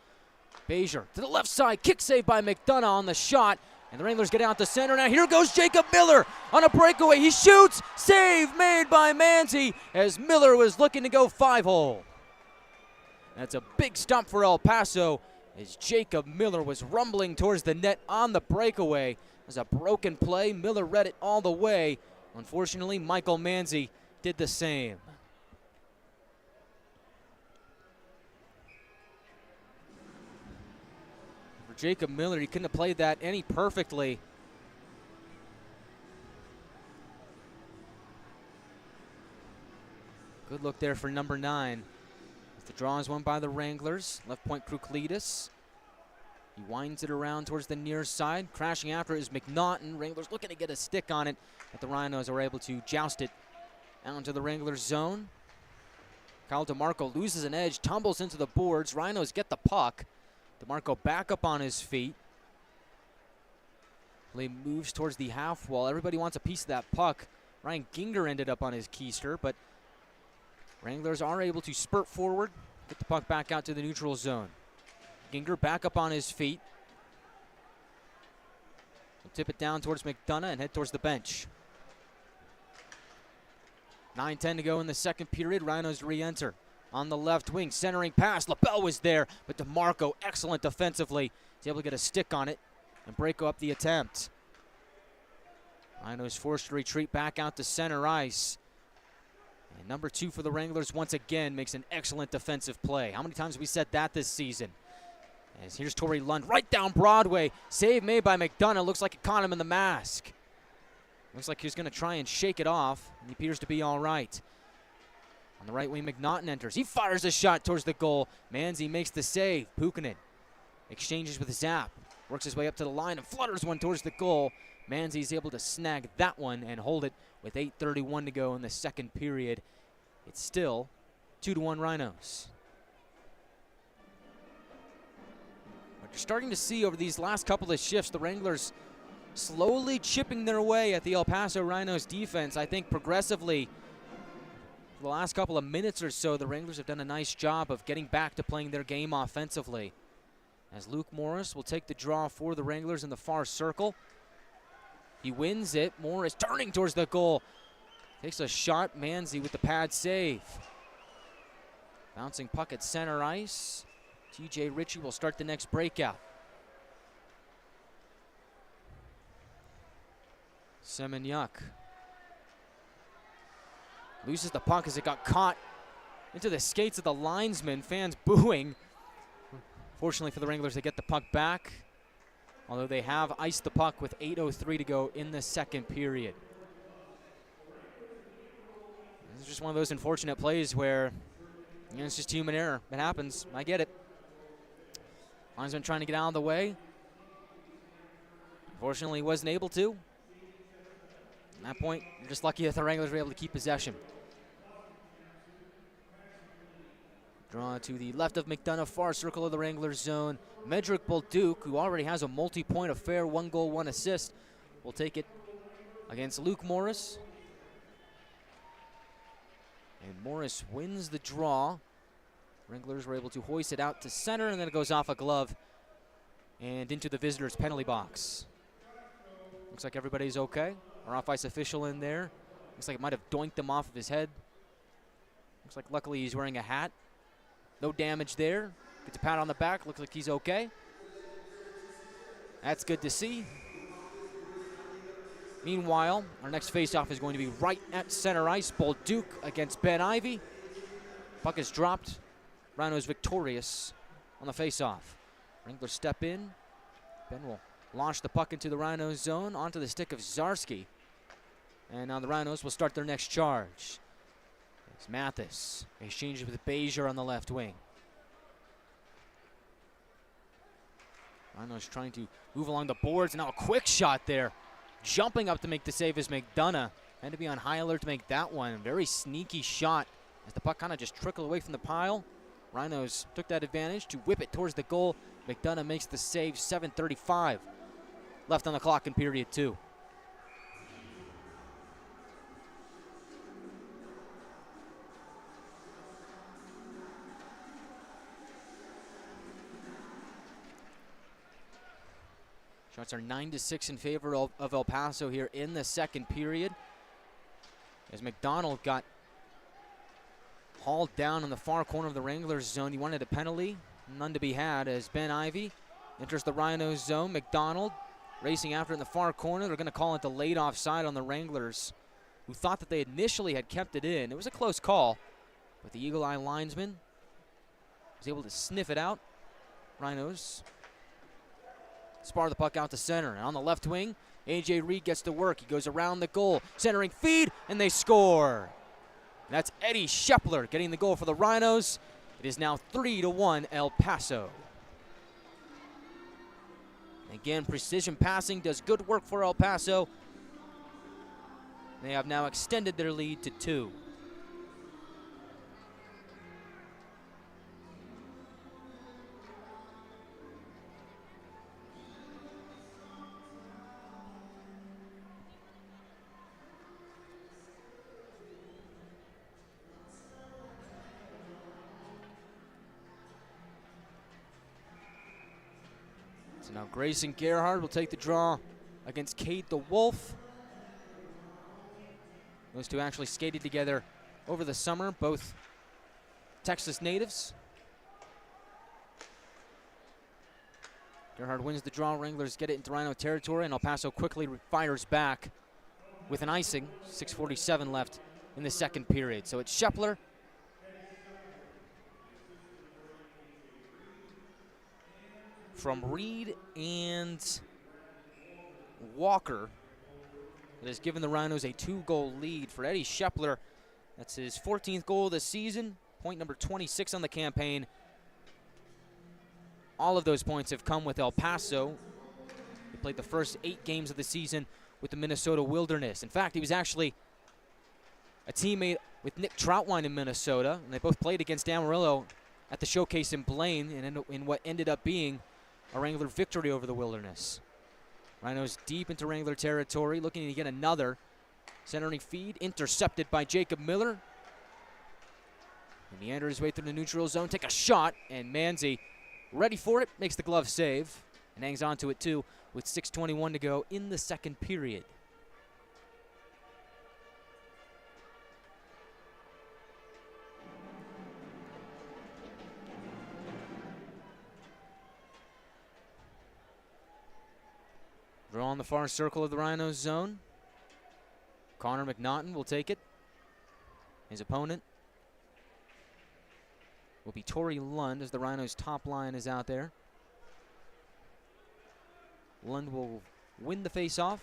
Bezier to the left side, kick save by McDonough on the shot, and the Wranglers get out to center. Now here goes Jacob Miller on a breakaway. He shoots, save made by Manzi as Miller was looking to go 5-hole. That's a big stump for El Paso as Jacob Miller was rumbling towards the net on the breakaway. It was a broken play. Miller read it all the way. Unfortunately, Michael Manzi did the same. For Jacob Miller, he couldn't have played that any perfectly. Good look there for number 9. The draw is won by the Wranglers. Left point Kruklides. He winds it around towards the near side. Crashing after is McNaughton. Wranglers looking to get a stick on it, but the Rhinos are able to joust it out into the Wranglers zone. Kyle DeMarco loses an edge, tumbles into the boards. Rhinos get the puck. DeMarco back up on his feet. Play moves towards the half wall. Everybody wants a piece of that puck. Ryan Ginger ended up on his keister, but Wranglers are able to spurt forward, get the puck back out to the neutral zone. Ginger back up on his feet. He'll tip it down towards McDonough and head towards the bench. 9:10 to go in the second period. Rhinos re-enter on the left wing. Centering pass. LaBelle was there, but DeMarco, excellent defensively. He's able to get a stick on it and break up the attempt. Rhinos forced to retreat back out to center ice. And number 2 for the Wranglers once again makes an excellent defensive play. How many times have we said that this season? As here's Torrey Lund right down Broadway. Save made by McDonough. Looks like it caught him in the mask. Looks like he's going to try and shake it off. And he appears to be all right. On the right wing, McNaughton enters. He fires a shot towards the goal. Manzi makes the save. Pukkanen exchanges with Zapp. Works his way up to the line and flutters one towards the goal. Manzi's able to snag that one and hold it with 8:31 to go in the second period. It's still 2-1 Rhinos. But you're starting to see over these last couple of shifts the Wranglers slowly chipping their way at the El Paso Rhinos defense. I think progressively, for the last couple of minutes or so, the Wranglers have done a nice job of getting back to playing their game offensively. As Luke Morris will take the draw for the Wranglers in the far circle. He wins it. Morris turning towards the goal. Takes a shot. Manzi with the pad save. Bouncing puck at center ice. TJ Ritchie will start the next breakout. Semeniuk loses the puck as it got caught into the skates of the linesman. Fans booing. Fortunately for the Wranglers, they get the puck back, although they have iced the puck with 8:03 to go in the second period. This is just one of those unfortunate plays where, you know, it's just human error. It happens. I get it. Linesman trying to get out of the way. Unfortunately, he wasn't able to. At that point, you're just lucky that the Wranglers were able to keep possession. Draw to the left of McDonough, far circle of the Wranglers zone. Medrick Bolduc, who already has a multi-point affair, 1 goal, 1 assist, will take it against Luke Morris. And Morris wins the draw. Wranglers were able to hoist it out to center, and then it goes off a glove and into the visitors' penalty box. Looks like everybody's okay. Our off-ice official in there. Looks like it might have doinked him off of his head. Looks like luckily he's wearing a hat. No damage there. Gets a pat on the back. Looks like he's okay. That's good to see. Meanwhile, our next faceoff is going to be right at center ice. Bolduc against Ben Ivy. Puck is dropped. Rhinos victorious on the faceoff. Wranglers step in. Ben will launch the puck into the Rhinos zone onto the stick of Zarski. And now the Rhinos will start their next charge. It's Mathis exchanges with Bezier on the left wing. Rhinos trying to move along the boards, and now a quick shot there. Jumping up to make the save is McDonough. Had to be on high alert to make that one. Very sneaky shot as the puck kind of just trickled away from the pile. Rhinos took that advantage to whip it towards the goal. McDonough makes the save. 7:35 left on the clock in period 2. Shots are 9-6 in favor of El Paso here in the second period. As McDonald got hauled down in the far corner of the Wranglers zone. He wanted a penalty. None to be had as Ben Ivy enters the Rhinos zone. McDonald racing after in the far corner. They're going to call it the late offside on the Wranglers, who thought that they initially had kept it in. It was a close call, but the Eagle Eye linesman was able to sniff it out. Rhinos spar the puck out to center. And on the left wing, A.J. Reed gets to work. He goes around the goal, centering feed, and they score. That's Eddie Schepler getting the goal for the Rhinos. It is now 3-1 El Paso. Again, precision passing does good work for El Paso. They have now extended their lead to 2. So now Grayson Gerhard will take the draw against Cade the Wolf. Those two actually skated together over the summer, both Texas natives. Gerhard wins the draw. Wranglers get it into Rhino territory, and El Paso quickly fires back with an icing. 6:47 left in the second period. So it's Schepler, from Reed and Walker that has given the Rhinos a 2-goal lead. For Eddie Schepler, that's his 14th goal this season, point number 26 on the campaign. All of those points have come with El Paso. He played the first 8 games of the season with the Minnesota Wilderness. In fact, he was actually a teammate with Nick Troutwine in Minnesota, and they both played against Amarillo at the showcase in Blaine, and in what ended up being a Wrangler victory over the Wilderness. Rhinos deep into Wrangler territory, looking to get another centering feed, intercepted by Jacob Miller. He meanders his way through the neutral zone, take a shot, and Manzi, ready for it, makes the glove save, and hangs on to it too, with 6:21 to go in the second period. Draw on the far circle of the Rhinos zone. Connor McNaughton will take it. His opponent will be Torrey Lund as the Rhinos' top line is out there. Lund will win the face-off,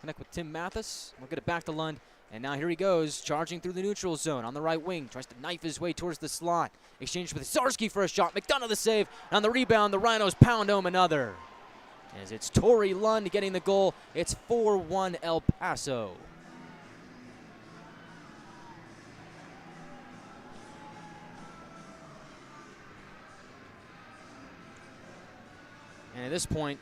connect with Tim Mathis. We'll get it back to Lund, and now here he goes, charging through the neutral zone on the right wing. Tries to knife his way towards the slot. Exchange with Zarski for a shot. McDonough the save. On the rebound, the Rhinos pound home another. As it's Torrey Lund getting the goal. It's 4-1 El Paso. And at this point,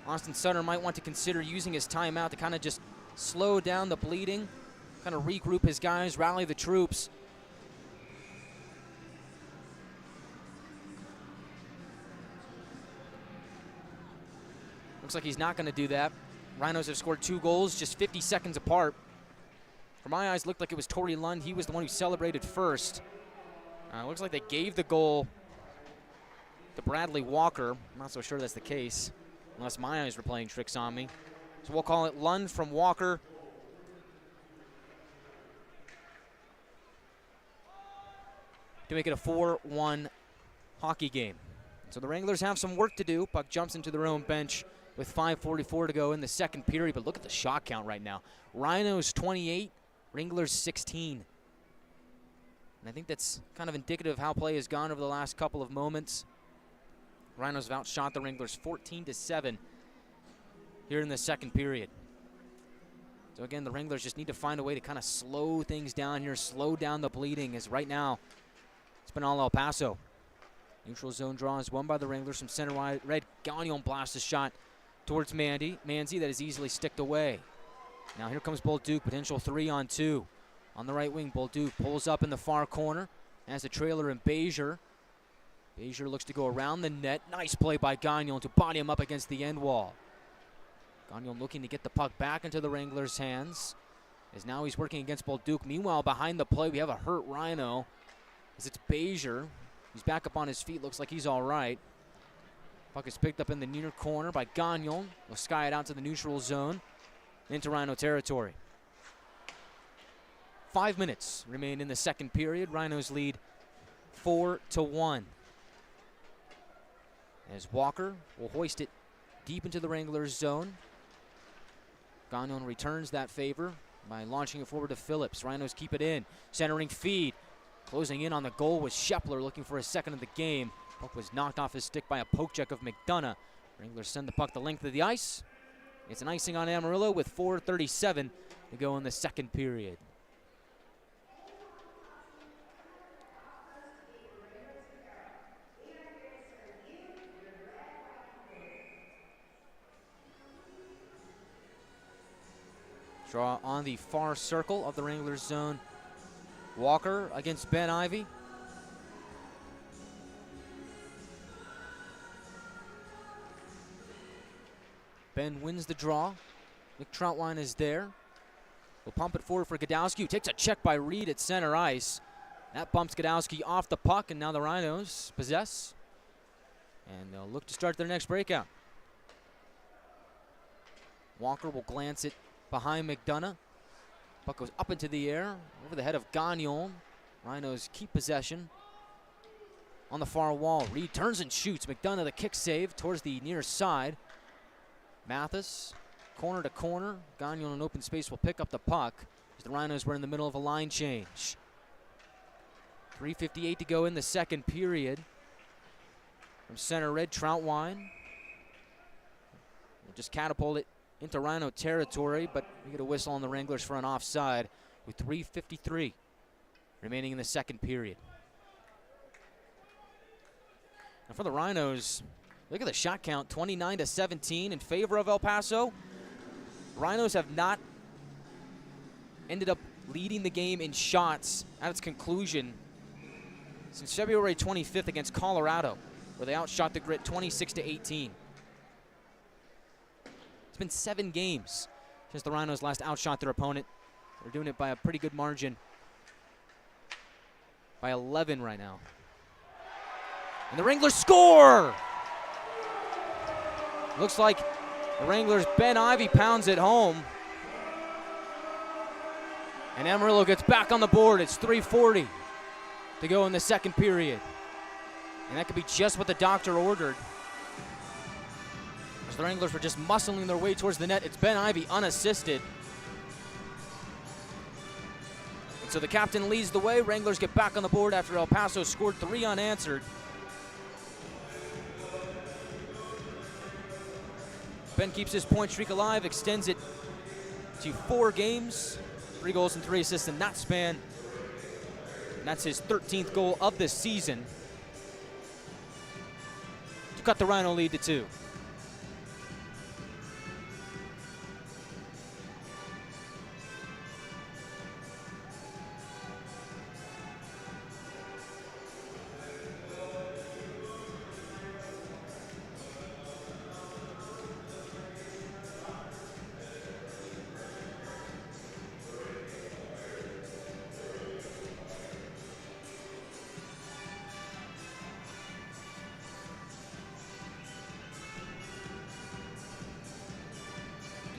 Austin Sutter might want to consider using his timeout to kind of just slow down the bleeding, kind of regroup his guys, rally the troops. Looks like he's not going to do that. Rhinos have scored 2 goals just 50 seconds apart. For my eyes, it looked like it was Torrey Lund. He was the one who celebrated first. Looks like they gave the goal to Bradley Walker. I'm not so sure that's the case, unless my eyes were playing tricks on me. So we'll call it Lund from Walker. To make it a 4-1 hockey game. So the Wranglers have some work to do. Puck jumps into their own bench with 5:44 to go in the second period. But look at the shot count right now. Rhinos 28, Wranglers 16. And I think that's kind of indicative of how play has gone over the last couple of moments. Rhinos have outshot the Wranglers 14-7 here in the second period. So again, the Wranglers just need to find a way to kind of slow things down here, slow down the bleeding, as right now it's been all El Paso. Neutral zone draw is won by the Wranglers from center wide. Red Gagnon blasts a shot towards Manzi that is easily sticked away. Now here comes Bolduc, potential 3-on-2. On the right wing, Bolduc pulls up in the far corner, has a trailer in Bezier. Bezier looks to go around the net. Nice play by Gagnon to body him up against the end wall. Gagnon looking to get the puck back into the Wranglers' hands, as now he's working against Bolduc. Meanwhile, behind the play, we have a hurt Rhino, as it's Bezier. He's back up on his feet, looks like he's all right. Puck is picked up in the near corner by Gagnon. Will sky it out to the neutral zone, into Rhino territory. 5 minutes remain in the second period. Rhinos lead 4-1. As Walker will hoist it deep into the Wranglers' zone. Gagnon returns that favor by launching it forward to Phillips. Rhinos keep it in. Centering feed. Closing in on the goal was Schepler, looking for a second of the game. Puck was knocked off his stick by a poke check of McDonough. Wranglers send the puck the length of the ice. It's an icing on Amarillo with 4:37 to go in the second period. Draw on the far circle of the Wranglers zone. Walker against Ben Ivy. Ben wins the draw. Nick Troutwine is there. We'll pump it forward for Godowski, who takes a check by Reed at center ice. That bumps Godowski off the puck, and now the Rhinos possess. And they'll look to start their next breakout. Walker will glance it behind McDonough. Puck goes up into the air, over the head of Gagnon. Rhinos keep possession. On the far wall, Reed turns and shoots. McDonough, the kick save towards the near side. Mathis, corner to corner. Gagnon in open space will pick up the puck as the Rhinos were in the middle of a line change. 3:58 to go in the second period. From center red, Troutwine will just catapult it into Rhino territory, but we get a whistle on the Wranglers for an offside with 3:53 remaining in the second period. And for the Rhinos, look at the shot count, 29-17 in favor of El Paso. Rhinos have not ended up leading the game in shots at its conclusion since February 25th against Colorado, where they outshot the Grit 26-18. It's been 7 games since the Rhinos last outshot their opponent. They're doing it by a pretty good margin, by 11 right now. And the Wranglers score! Looks like the Wranglers' Ben Ivey pounds it home. And Amarillo gets back on the board. It's 3:40 to go in the second period. And that could be just what the doctor ordered. As the Wranglers were just muscling their way towards the net, it's Ben Ivey unassisted. And so the captain leads the way. Wranglers get back on the board after El Paso scored 3 unanswered. Ben keeps his point streak alive, extends it to 4 games, 3 goals and 3 assists in that span. And that's his 13th goal of this season to cut the Rhino lead to 2.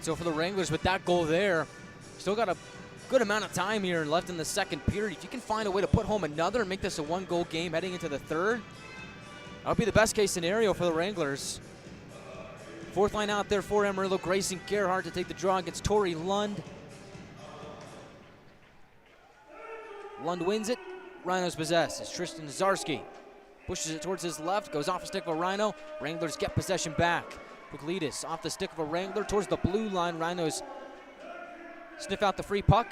So for the Wranglers, with that goal there, still got a good amount of time here left in the second period. If you can find a way to put home another and make this a 1-goal game heading into the third, that would be the best case scenario for the Wranglers. 4th line out there for Amarillo. Grayson Gerhardt to take the draw against Torrey Lund. Lund wins it. Rhinos possess as Tristan Zarski pushes it towards his left, goes off the stick of a Rhino. Wranglers get possession back. Puglidis off the stick of a Wrangler towards the blue line. Rhinos sniff out the free puck.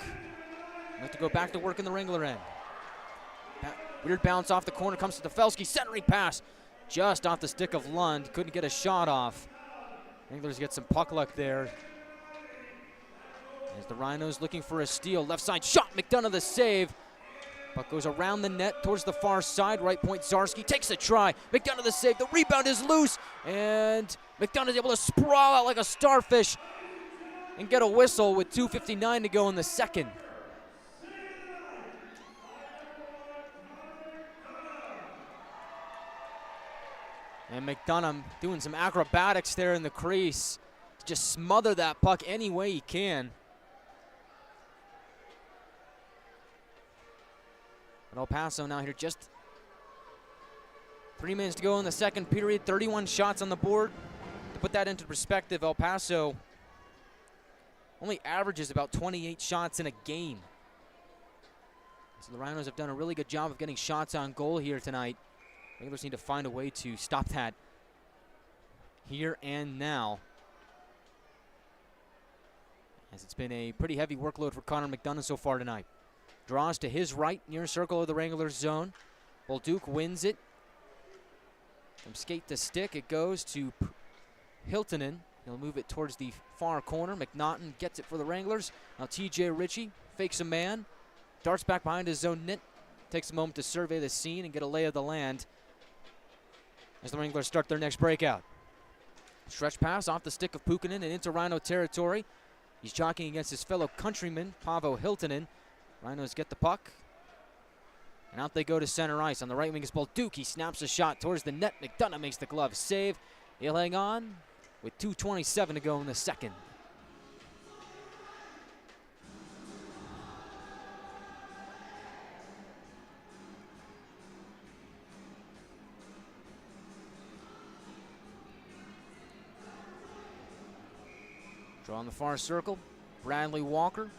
Have to go back to work in the Wrangler end. Weird bounce off the corner, comes to Defelski, centering pass. Just off the stick of Lund, couldn't get a shot off. Wranglers get some puck luck there. As the Rhinos looking for a steal, left side shot, McDonough the save. Puck goes around the net towards the far side. Right point, Zarski takes a try. McDonough the save. The rebound is loose. And McDonough is able to sprawl out like a starfish and get a whistle with 2:59 to go in the second. And McDonough doing some acrobatics there in the crease to just smother that puck any way he can. But El Paso now here, just 3 minutes to go in the second period, 31 shots on the board. To put that into perspective, El Paso only averages about 28 shots in a game. So the Rhinos have done a really good job of getting shots on goal here tonight. Wranglers need to find a way to stop that here and now, as it's been a pretty heavy workload for Connor McDonough so far tonight. Draws to his right, near circle of the Wranglers zone. Bolduc wins it. From skate to stick, it goes to Hiltonen. He'll move it towards the far corner. McNaughton gets it for the Wranglers. Now TJ Ritchie fakes a man, darts back behind his own net, takes a moment to survey the scene and get a lay of the land as the Wranglers start their next breakout. Stretch pass off the stick of Pukkanen and into Rhino territory. He's jockeying against his fellow countryman, Paavo Hiltonen. Rhinos get the puck, and out they go to center ice. On the right wing is Bolduc. He snaps a shot towards the net. McDonough makes the glove save. He'll hang on with 2:27 to go in the second. Draw on the far circle. Bradley Walker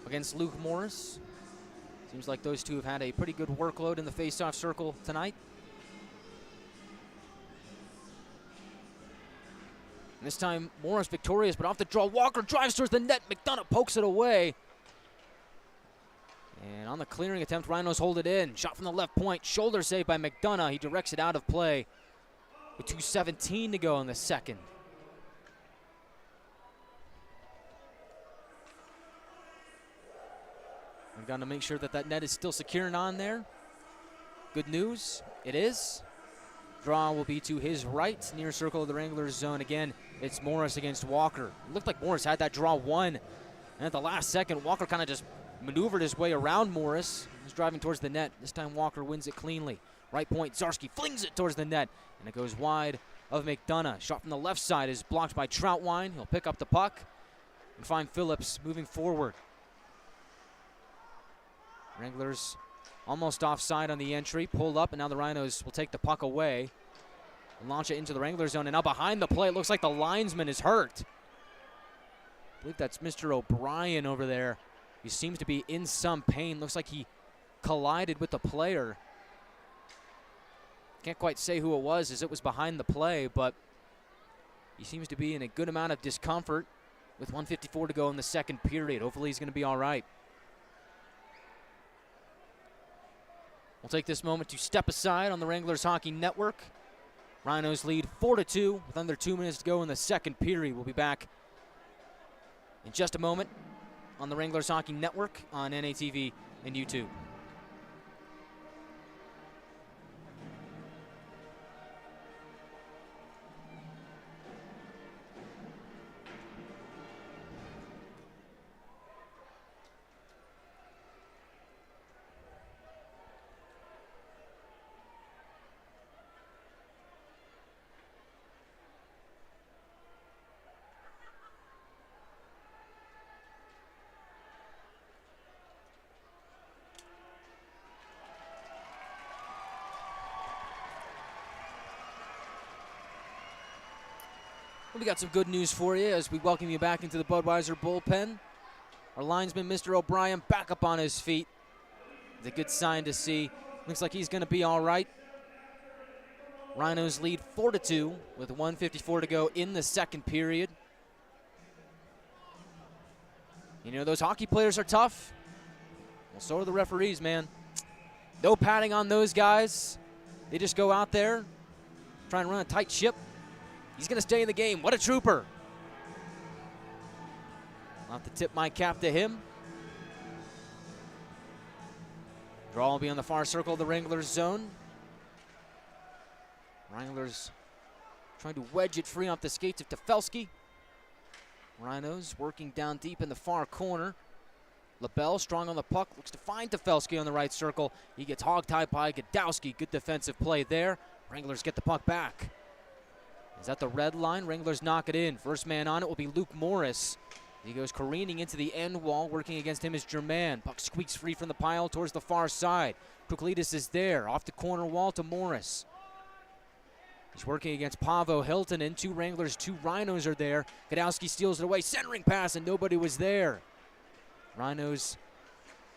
against Luke Morris. Seems like those two have had a pretty good workload in the face-off circle tonight. And this time, Morris victorious, but off the draw. Walker drives towards the net. McDonough pokes it away. And on the clearing attempt, Rhinos hold it in. Shot from the left point. Shoulder save by McDonough. He directs it out of play with 2:17 to go in the second. We've got to make sure that that net is still secure and on there. Good news, it is. Draw will be to his right, near circle of the Wranglers zone. Again, it's Morris against Walker. It looked like Morris had that draw won. And at the last second, Walker kind of just maneuvered his way around Morris. He's driving towards the net. This time Walker wins it cleanly. Right point, Zarski flings it towards the net. And it goes wide of McDonough. Shot from the left side is blocked by Troutwine. He'll pick up the puck and find Phillips moving forward. Wranglers almost offside on the entry, pulled up, and now the Rhinos will take the puck away and launch it into the Wrangler zone. And now behind the play, it looks like the linesman is hurt. I believe that's Mr. O'Brien over there. He seems to be in some pain. Looks like he collided with the player. Can't quite say who it was, as it was behind the play, but he seems to be in a good amount of discomfort with 1:54 to go in the second period. Hopefully he's going to be all right. We'll take this moment to step aside on the Wranglers Hockey Network. Rhinos lead 4-2 with under 2 minutes to go in the second period. We'll be back in just a moment on the Wranglers Hockey Network on NATV and YouTube. We got some good news for you as we welcome you back into the Budweiser Bull Pen. Our linesman, Mr. O'Brien, back up on his feet. It's a good sign to see. Looks like he's going to be all right. Rhinos lead 4-2 with 1:54 to go in the second period. You know, those hockey players are tough. Well, so are the referees, man. No padding on those guys. They just go out there, try and run a tight ship. He's going to stay in the game. What a trooper. I'll have to tip my cap to him. Draw will be on the far circle of the Wranglers zone. Wranglers trying to wedge it free off the skates of Tefelsky. Rhinos working down deep in the far corner. LaBelle strong on the puck. Looks to find Tefelsky on the right circle. He gets hog-tied by Godowski. Good defensive play there. Wranglers get the puck back. Is at the red line. Wranglers knock it in. First man on it will be Luke Morris. He goes careening into the end wall. Working against him is Germain. Puck squeaks free from the pile towards the far side. Proklidis is there. Off the corner wall to Morris. He's working against Paavo Hiltonen. 2 Wranglers, 2 Rhinos are there. Godowski steals it away. Centering pass, and nobody was there. Rhinos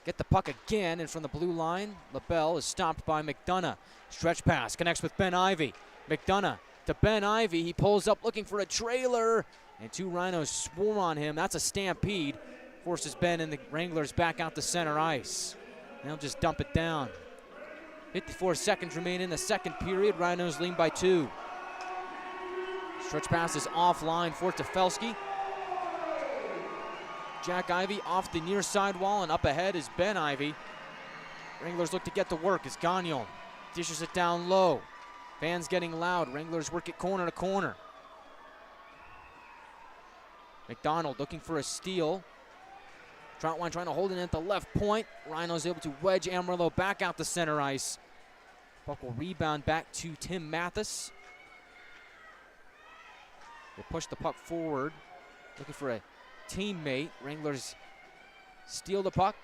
get the puck again, and from the blue line, LaBelle is stopped by McDonough. Stretch pass connects with Ben Ivy. McDonough to Ben Ivy. He pulls up looking for a trailer, and 2 Rhinos swarm on him. That's a stampede. Forces Ben and the Wranglers back out to center ice. They'll just dump it down. 54 seconds remain in the second period. Rhinos lead by 2. Stretch pass is offline for Tefelsky. Jack Ivy off the near side wall, and up ahead is Ben Ivy. Wranglers look to get to work as Gagnon dishes it down low. Fans getting loud. Wranglers work it corner to corner. McDonald looking for a steal. Troutwine trying to hold it in at the left point. Rhinos able to wedge Amarillo back out to center ice. Puck will rebound back to Tim Mathis. Will push the puck forward. Looking for a teammate. Wranglers steal the puck.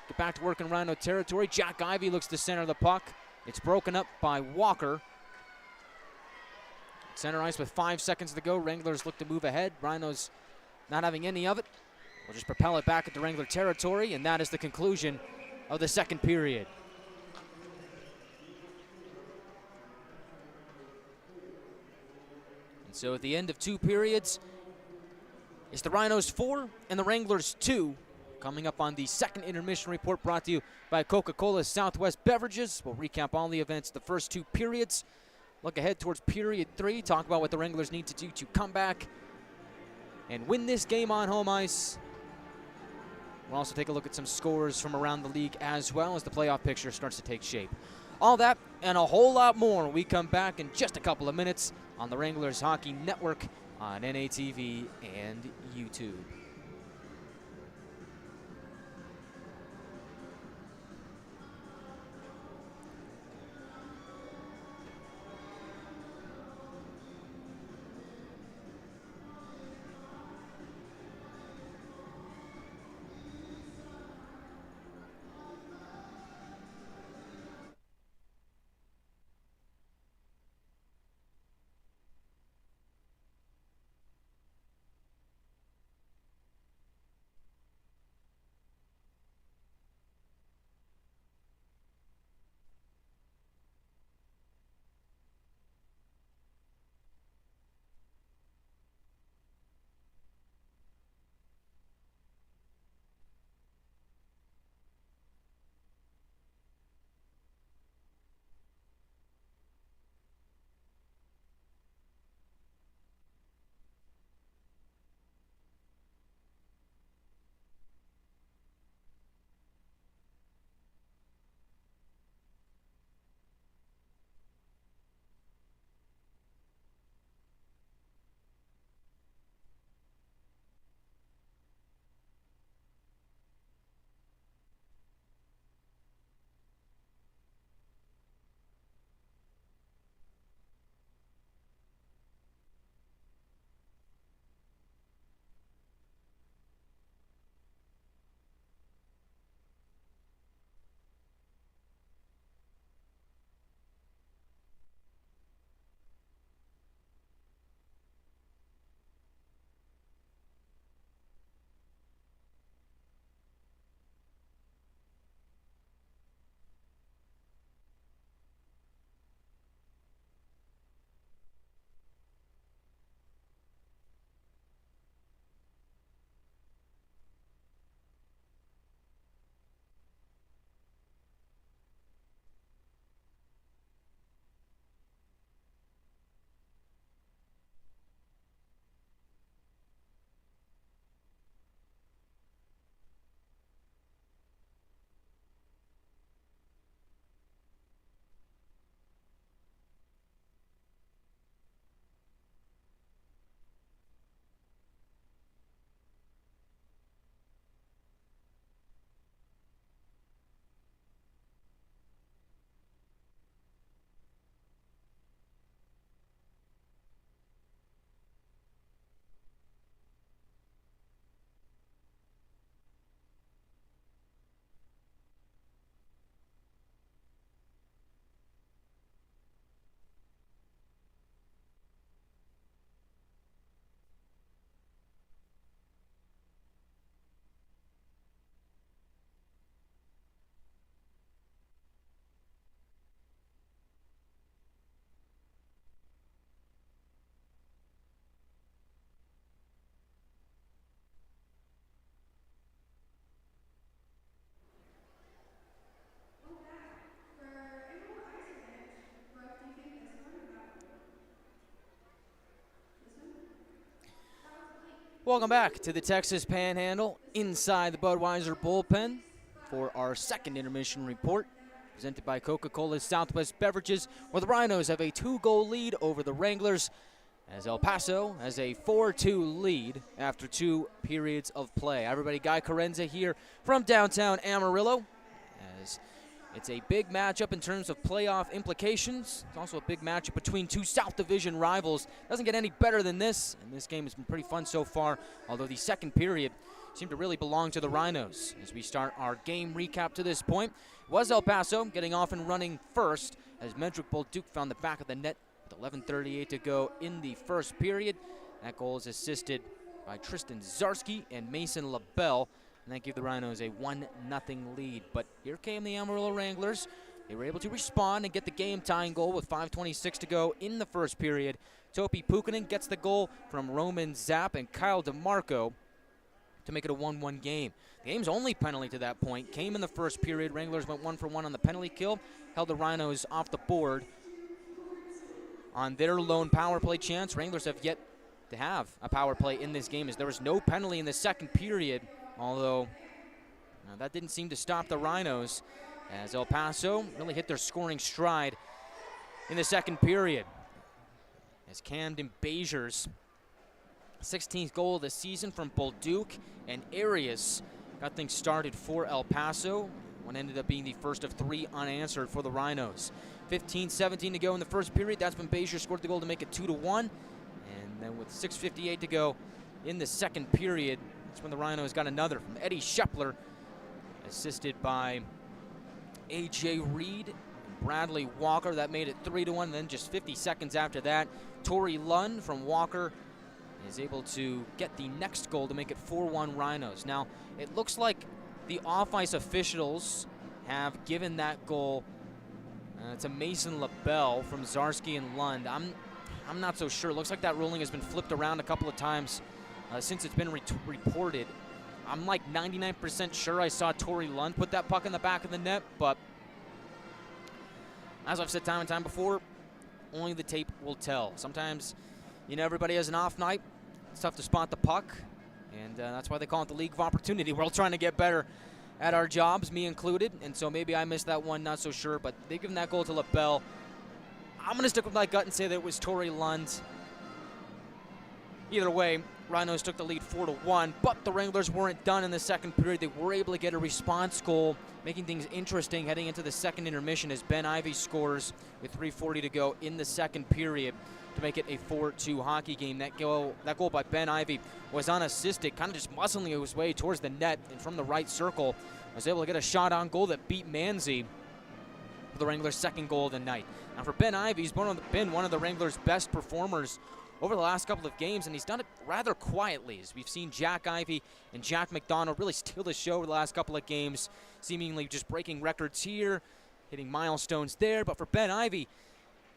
Get back to work in Rhino territory. Jack Ivy looks to center the puck. It's broken up by Walker. Center ice with 5 seconds to go. Wranglers look to move ahead. Rhinos not having any of it. We'll just propel it back into Wrangler territory, and that is the conclusion of the second period. And so at the end of 2 periods, it's the Rhinos 4 and the Wranglers 2. Coming up on the second intermission report brought to you by Coca-Cola Southwest Beverages. We'll recap all the events the first 2 periods. Look ahead towards period 3. Talk about what the Wranglers need to do to come back and win this game on home ice. We'll also take a look at some scores from around the league as well as the playoff picture starts to take shape. All that and a whole lot more when we come back in just a couple of minutes on the Wranglers Hockey Network on NATV and YouTube. Welcome back to the Texas Panhandle inside the Budweiser Bull Pen for our second intermission report presented by Coca-Cola Southwest Beverages, where the Rhinos have a 2-goal lead over the Wranglers as El Paso has a 4-2 lead after 2 periods of play. Everybody, Guy Chiarenza here from downtown Amarillo, as it's a big matchup in terms of playoff implications. It's also a big matchup between 2 South Division rivals. Doesn't get any better than this, and this game has been pretty fun so far, although the second period seemed to really belong to the Rhinos. As we start our game recap to this point, it was El Paso getting off and running first as Medrick Bolduc found the back of the net with 11:38 to go in the first period. That goal is assisted by Tristan Zarski and Mason LaBelle, and that gave the Rhinos a 1-0 lead. But here came the Amarillo Wranglers. They were able to respond and get the game-tying goal with 5:26 to go in the first period. Topi Pukkanen gets the goal from Roman Zapp and Kyle DeMarco to make it a 1-1 game. The game's only penalty to that point came in the first period. Wranglers went 1 for 1 on the penalty kill, held the Rhinos off the board on their lone power play chance. Wranglers have yet to have a power play in this game, as there was no penalty in the second period, although that didn't seem to stop the Rhinos, as El Paso really hit their scoring stride in the second period, as Camden Bazier's 16th goal of the season from Bolduc and Arias got things started for El Paso. One ended up being the first of 3 unanswered for the Rhinos. 15-17 to go in the first period. That's when Bazier scored the goal to make it 2-1. And then with 6:58 to go in the second period, that's when the Rhinos got another from Eddie Shepler, assisted by A.J. Reed and Bradley Walker. That made it 3-1. And then just 50 seconds after that, Torrey Lund from Walker is able to get the next goal to make it 4-1 Rhinos. Now, it looks like the off-ice officials have given that goal to Mason LaBelle from Zarski and Lund. I'm not so sure. It looks like that ruling has been flipped around a couple of times since it's been reported. I'm like 99% sure I saw Torrey Lund put that puck in the back of the net, but as I've said time and time before, only the tape will tell. Sometimes, everybody has an off night. It's tough to spot the puck, and that's why they call it the League of Opportunity. We're all trying to get better at our jobs, me included, and so maybe I missed that one, not so sure, but they've given that goal to LaBelle. I'm going to stick with my gut and say that it was Torrey Lund. Either way, Rhinos took the lead 4-1, but the Wranglers weren't done in the second period. They were able to get a response goal, making things interesting heading into the second intermission as Ben Ivey scores with 3:40 to go in the second period to make it a 4-2 hockey game. That goal by Ben Ivey was unassisted, kind of just muscling his way towards the net, and from the right circle was able to get a shot on goal that beat Manzi for the Wranglers' second goal of the night. Now for Ben Ivey, he's been one of the Wranglers' best performers over the last couple of games, and he's done it rather quietly, as we've seen Jack Ivey and Jack McDonald really steal the show over the last couple of games, seemingly just breaking records here, hitting milestones there. But for Ben Ivey,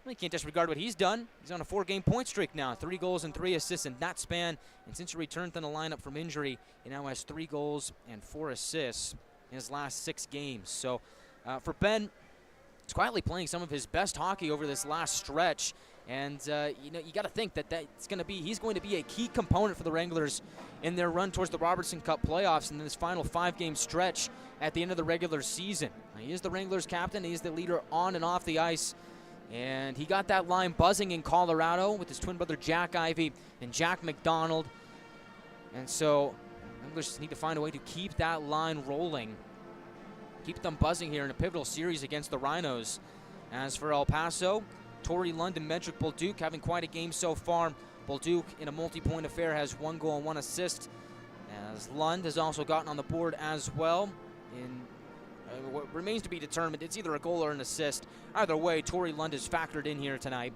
you can't disregard what he's done. He's on a 4-game point streak now, 3 goals and 3 assists in that span. And since he returned from the lineup from injury, he now has 3 goals and 4 assists in his last 6 games. So for Ben, he's quietly playing some of his best hockey over this last stretch. And you got to think that he's going to be a key component for the Wranglers in their run towards the Robertson Cup playoffs in this final 5-game stretch at the end of the regular season. He is the Wranglers captain. He's the leader on and off the ice. And he got that line buzzing in Colorado with his twin brother Jack Ivey and Jack McDonald. And so Wranglers just need to find a way to keep that line rolling, keep them buzzing here in a pivotal series against the Rhinos. As for El Paso, Torrey Lund and Medrick Bolduc having quite a game so far. Bolduc, in a multi-point affair, has 1 goal and 1 assist, as Lund has also gotten on the board as well. In what remains to be determined, it's either a goal or an assist. Either way, Torrey Lund is factored in here tonight,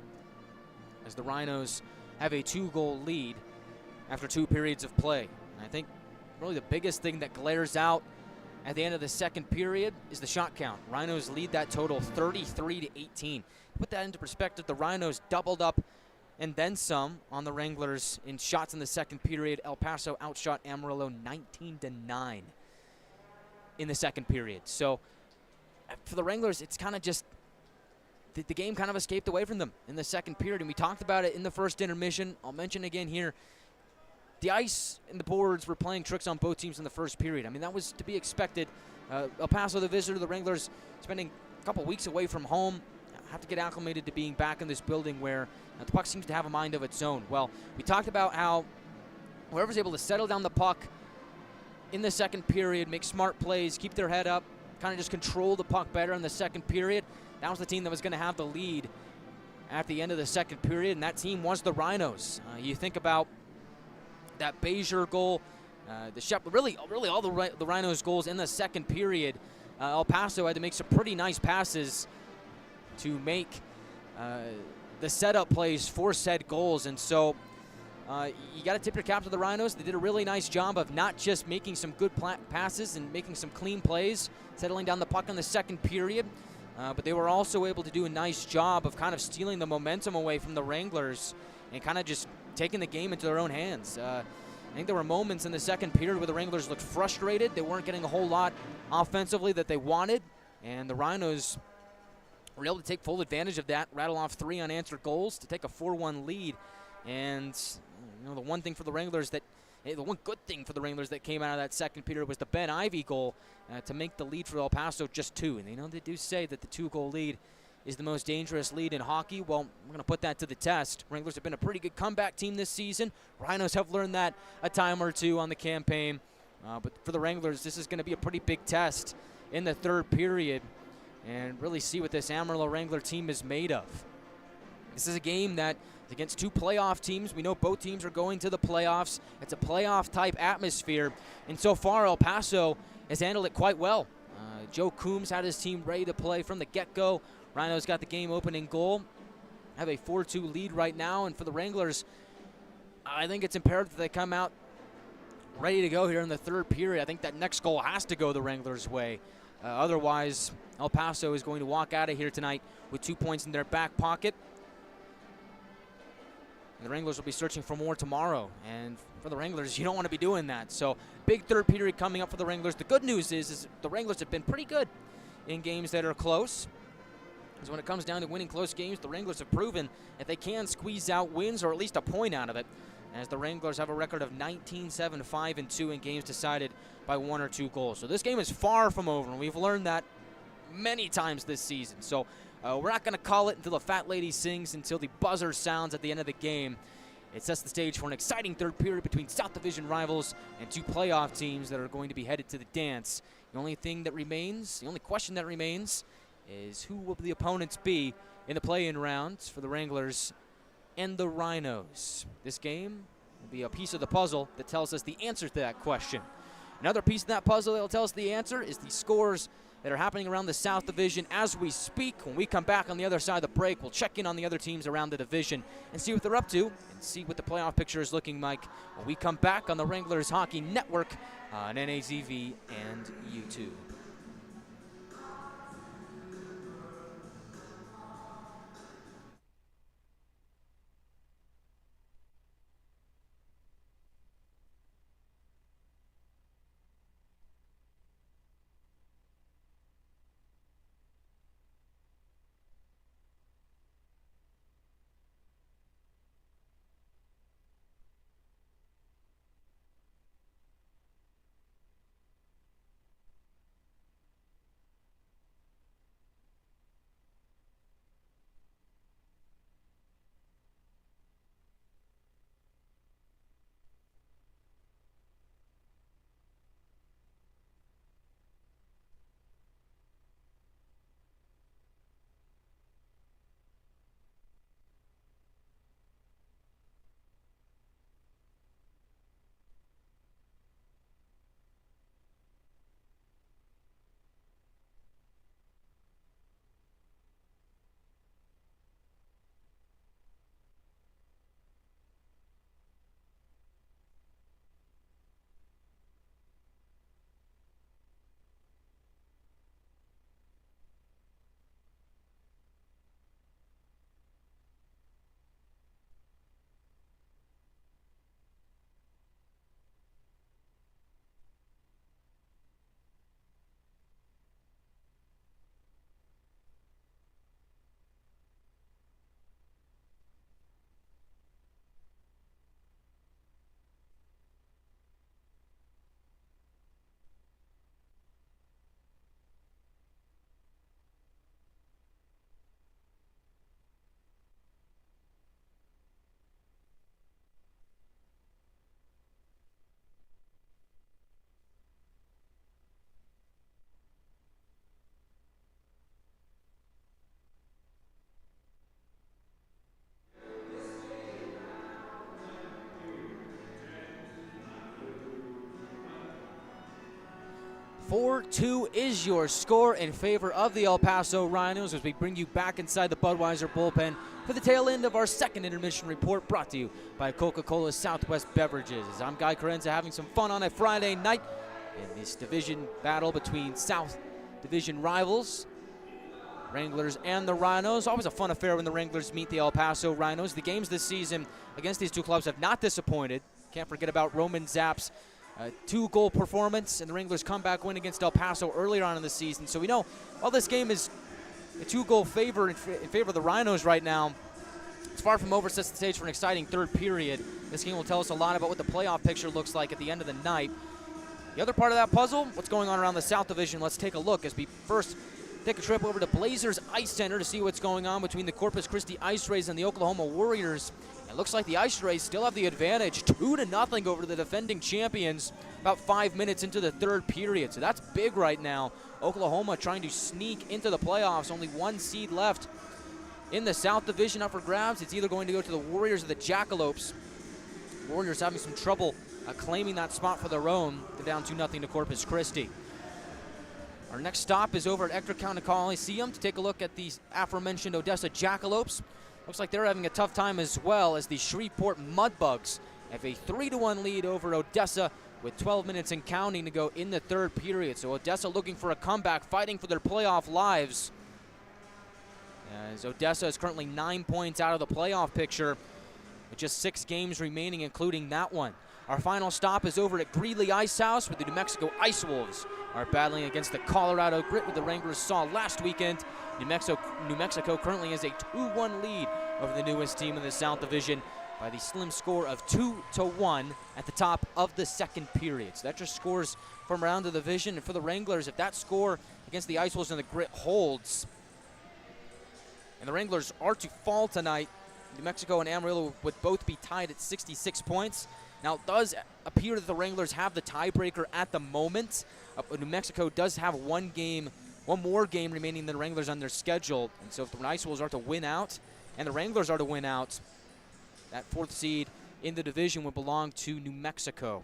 as the Rhinos have a 2-goal lead after 2 periods of play. And I think really the biggest thing that glares out at the end of the second period is the shot count. Rhinos lead that total 33-18. To put that into perspective, the Rhinos doubled up and then some on the Wranglers in shots in the second period. El Paso outshot Amarillo 19-9 in the second period. So for the Wranglers, it's kind of just the game kind of escaped away from them in the second period, and we talked about it in the first intermission. I'll mention again here, the ice and the boards were playing tricks on both teams in the first period. I mean, that was to be expected. El Paso, the visitor, the Wranglers spending a couple weeks away from home, have to get acclimated to being back in this building where the puck seems to have a mind of its own. Well, we talked about how whoever's able to settle down the puck in the second period, make smart plays, keep their head up, kind of just control the puck better in the second period, that was the team that was going to have the lead at the end of the second period, and that team was the Rhinos. You think about that Bazier goal, really all the Rhinos' goals in the second period. El Paso had to make some pretty nice passes to make the setup plays for said goals. And so you got to tip your cap to the Rhinos. They did a really nice job of not just making some good passes and making some clean plays, settling down the puck in the second period, but they were also able to do a nice job of kind of stealing the momentum away from the Wranglers and kind of just taking the game into their own hands. I think there were moments in the second period where the Wranglers looked frustrated. They weren't getting a whole lot offensively that they wanted, and the Rhinos were able to take full advantage of that, rattle off 3 unanswered goals to take a 4-1 lead. And the one thing for the Wranglers the one good thing for the Wranglers that came out of that second period was the Ben Ivy goal to make the lead for El Paso just 2. And they do say that the 2-goal lead is the most dangerous lead in hockey. Well, we're going to put that to the test. Wranglers have been a pretty good comeback team this season. Rhinos have learned that a time or two on the campaign. But for the Wranglers, this is going to be a pretty big test in the third period and really see what this Amarillo Wrangler team is made of. This is a game that is against 2 playoff teams. We know both teams are going to the playoffs. It's a playoff-type atmosphere. And so far, El Paso has handled it quite well. Joe Coombs had his team ready to play from the get-go. Rhinos got the game opening goal. Have a 4-2 lead right now. And for the Wranglers, I think it's imperative that they come out ready to go here in the third period. I think that next goal has to go the Wranglers' way. Otherwise, El Paso is going to walk out of here tonight with 2 points in their back pocket. And the Wranglers will be searching for more tomorrow. And for the Wranglers, you don't want to be doing that. So big third period coming up for the Wranglers. The good news is the Wranglers have been pretty good in games that are close. Because when it comes down to winning close games, the Wranglers have proven that they can squeeze out wins or at least a point out of it, as the Wranglers have a record of 19-7-5-2 in games decided by 1 or 2 goals. So this game is far from over, and we've learned that many times this season. So we're not going to call it until the Fat Lady sings, until the buzzer sounds at the end of the game. It sets the stage for an exciting third period between South Division rivals and 2 playoff teams that are going to be headed to the dance. The only question that remains is who will the opponents be in the play-in rounds for the Wranglers and the Rhinos. This game will be a piece of the puzzle that tells us the answer to that question. Another piece of that puzzle that will tell us the answer is the scores that are happening around the South Division as we speak. When we come back on the other side of the break, we'll check in on the other teams around the division and see what they're up to and see what the playoff picture is looking like when we come back on the Wranglers Hockey Network on NAZV and YouTube. 4-2 is your score in favor of the El Paso Rhinos as we bring you back inside the Budweiser Bull Pen for the tail end of our second intermission report, brought to you by Coca-Cola Southwest Beverages. I'm Guy Chiarenza, having some fun on a Friday night in this division battle between South Division rivals, Wranglers and the Rhinos. Always a fun affair when the Wranglers meet the El Paso Rhinos. The games this season against these two clubs have not disappointed. Can't forget about Roman Zapp's two-goal performance and the Wranglers' comeback win against El Paso earlier on in the season. So we know while this game is a two-goal favor in favor of the Rhinos right now, it's far from over, sets the stage for an exciting third period. This game will tell us a lot about what the playoff picture looks like at the end of the night. The other part of that puzzle, what's going on around the South Division, let's take a look as we first take a trip over to Blazers Ice Center to see what's going on between the Corpus Christi Ice Rays and the Oklahoma Warriors. It looks like the Ice Rays still have the advantage, 2-0 over the defending champions about 5 minutes into the third period. So that's big right now. Oklahoma trying to sneak into the playoffs, only one seed left in the South Division up for grabs. It's either going to go to the Warriors or the Jackalopes. Warriors having some trouble claiming that spot for their own. They're down 2-0 to Corpus Christi. Our next stop is over at Ector County Coliseum to take a look at the aforementioned Odessa Jackalopes. Looks like they're having a tough time as well as the Shreveport Mudbugs have a 3-1 lead over Odessa with 12 minutes and counting to go in the third period. So Odessa looking for a comeback, fighting for their playoff lives. As Odessa is currently 9 points out of the playoff picture with just 6 games remaining, including that one. Our final stop is over at Greeley Ice House, where the New Mexico Ice Wolves are battling against the Colorado Grit, what the Wranglers saw last weekend. New Mexico currently has a 2-1 lead over the newest team in the South Division by the slim score of 2-1 at the top of the second period. So that just scores from around the division. And for the Wranglers, if that score against the Ice Wolves and the Grit holds, and the Wranglers are to fall tonight, New Mexico and Amarillo would both be tied at 66 points. Now, it does appear that the Wranglers have the tiebreaker at the moment. New Mexico does have one more game remaining than the Wranglers on their schedule. And so if the Ice Wolves are to win out and the Wranglers are to win out, that 4th seed in the division would belong to New Mexico.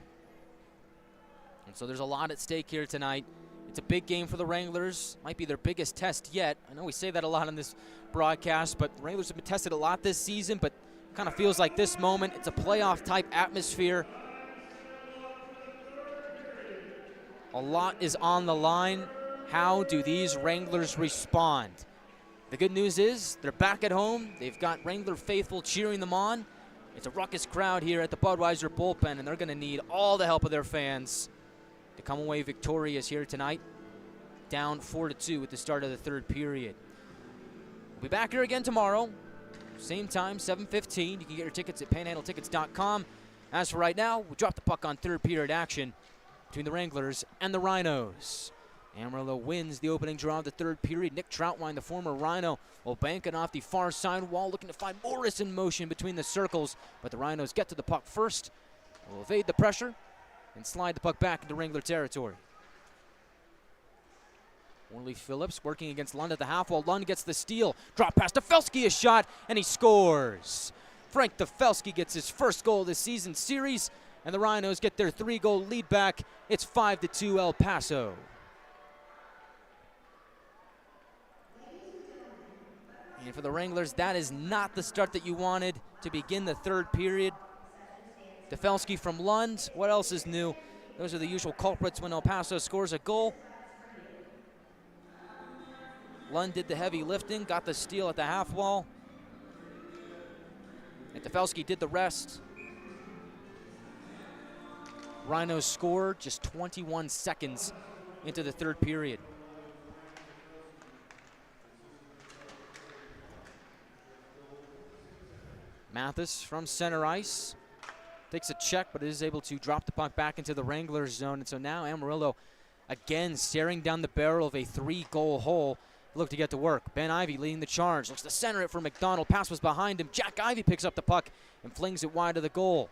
And so there's a lot at stake here tonight. It's a big game for the Wranglers. Might be their biggest test yet. I know we say that a lot on this broadcast, but the Wranglers have been tested a lot this season, but kind of feels like this moment, it's a playoff-type atmosphere. A lot is on the line. How do these Wranglers respond? The good news is they're back at home. They've got Wrangler faithful cheering them on. It's a ruckus crowd here at the Budweiser Bull Pen, and they're going to need all the help of their fans to come away victorious here tonight. Down 4-2 at the start of the third period. We'll be back here again tomorrow. Same time, 7:15. You can get your tickets at panhandletickets.com. As for right now, we'll drop the puck on third period action between the Wranglers and the Rhinos. Amarillo wins the opening draw of the third period. Nick Troutwine, the former Rhino, will bank it off the far side wall, looking to find Morris in motion between the circles. But the Rhinos get to the puck first, will evade the pressure, and slide the puck back into Wrangler territory. Orly Phillips working against Lund at the half wall. Lund gets the steal. Drop pass to Felski, a shot, and he scores. Frank Felski gets his first goal of the season series, and the Rhinos get their 3-goal lead back. It's 5-2 El Paso. And for the Wranglers, that is not the start that you wanted to begin the third period. Felski from Lund. What else is new? Those are the usual culprits when El Paso scores a goal. Lund did the heavy lifting, got the steal at the half wall. And Felski did the rest. Rhinos scored just 21 seconds into the third period. Mathis from center ice takes a check, but is able to drop the puck back into the Wranglers zone. And so now Amarillo again staring down the barrel of a 3-goal hole. Look to get to work. Ben Ivy leading the charge. Looks to center it for McDonald. Pass was behind him. Jack Ivy picks up the puck and flings it wide of the goal.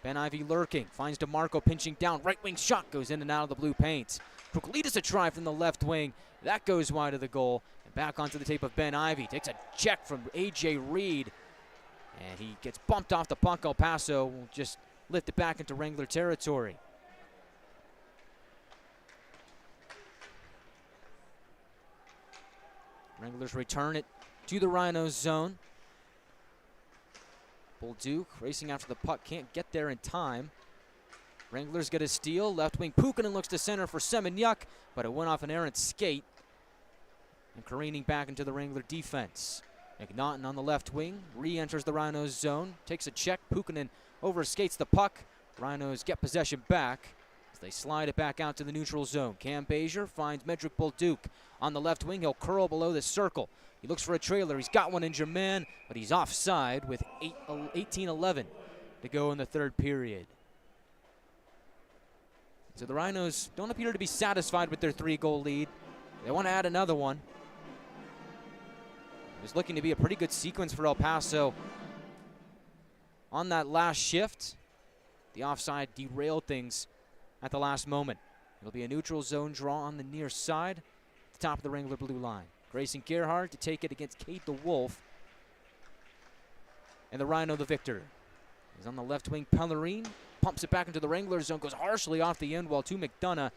Ben Ivy lurking. Finds DeMarco pinching down. Right wing shot goes in and out of the blue paint. Kruklitas a try from the left wing. That goes wide of the goal. And back onto the tape of Ben Ivy. Takes a check from A.J. Reed. And he gets bumped off the puck. El Paso will just lift it back into Wrangler territory. Wranglers return it to the Rhinos zone. Bolduc racing after the puck, can't get there in time. Wranglers get a steal. Left wing Puukkonen looks to center for Semeniuk, but it went off an errant skate. And careening back into the Wrangler defense. McNaughton on the left wing, re-enters the Rhinos zone, takes a check. Puukkonen overskates the puck. Rhinos get possession back as they slide it back out to the neutral zone. Cam Bezier finds Medrick Bolduc on the left wing. He'll curl below the circle. He looks for a trailer. He's got one in Germain, but he's offside with 18-11 to go in the third period. So the Rhinos don't appear to be satisfied with their 3-goal lead. They want to add another one. It was looking to be a pretty good sequence for El Paso. On that last shift, the offside derailed things at the last moment. It'll be a neutral zone draw on the near side, at the top of the Wrangler blue line. Grayson Gerhardt to take it against Cade the Wolf. And the Rhino the victor. He's on the left wing. Pellerine pumps it back into the Wrangler zone, goes harshly off the end wall to McDonough.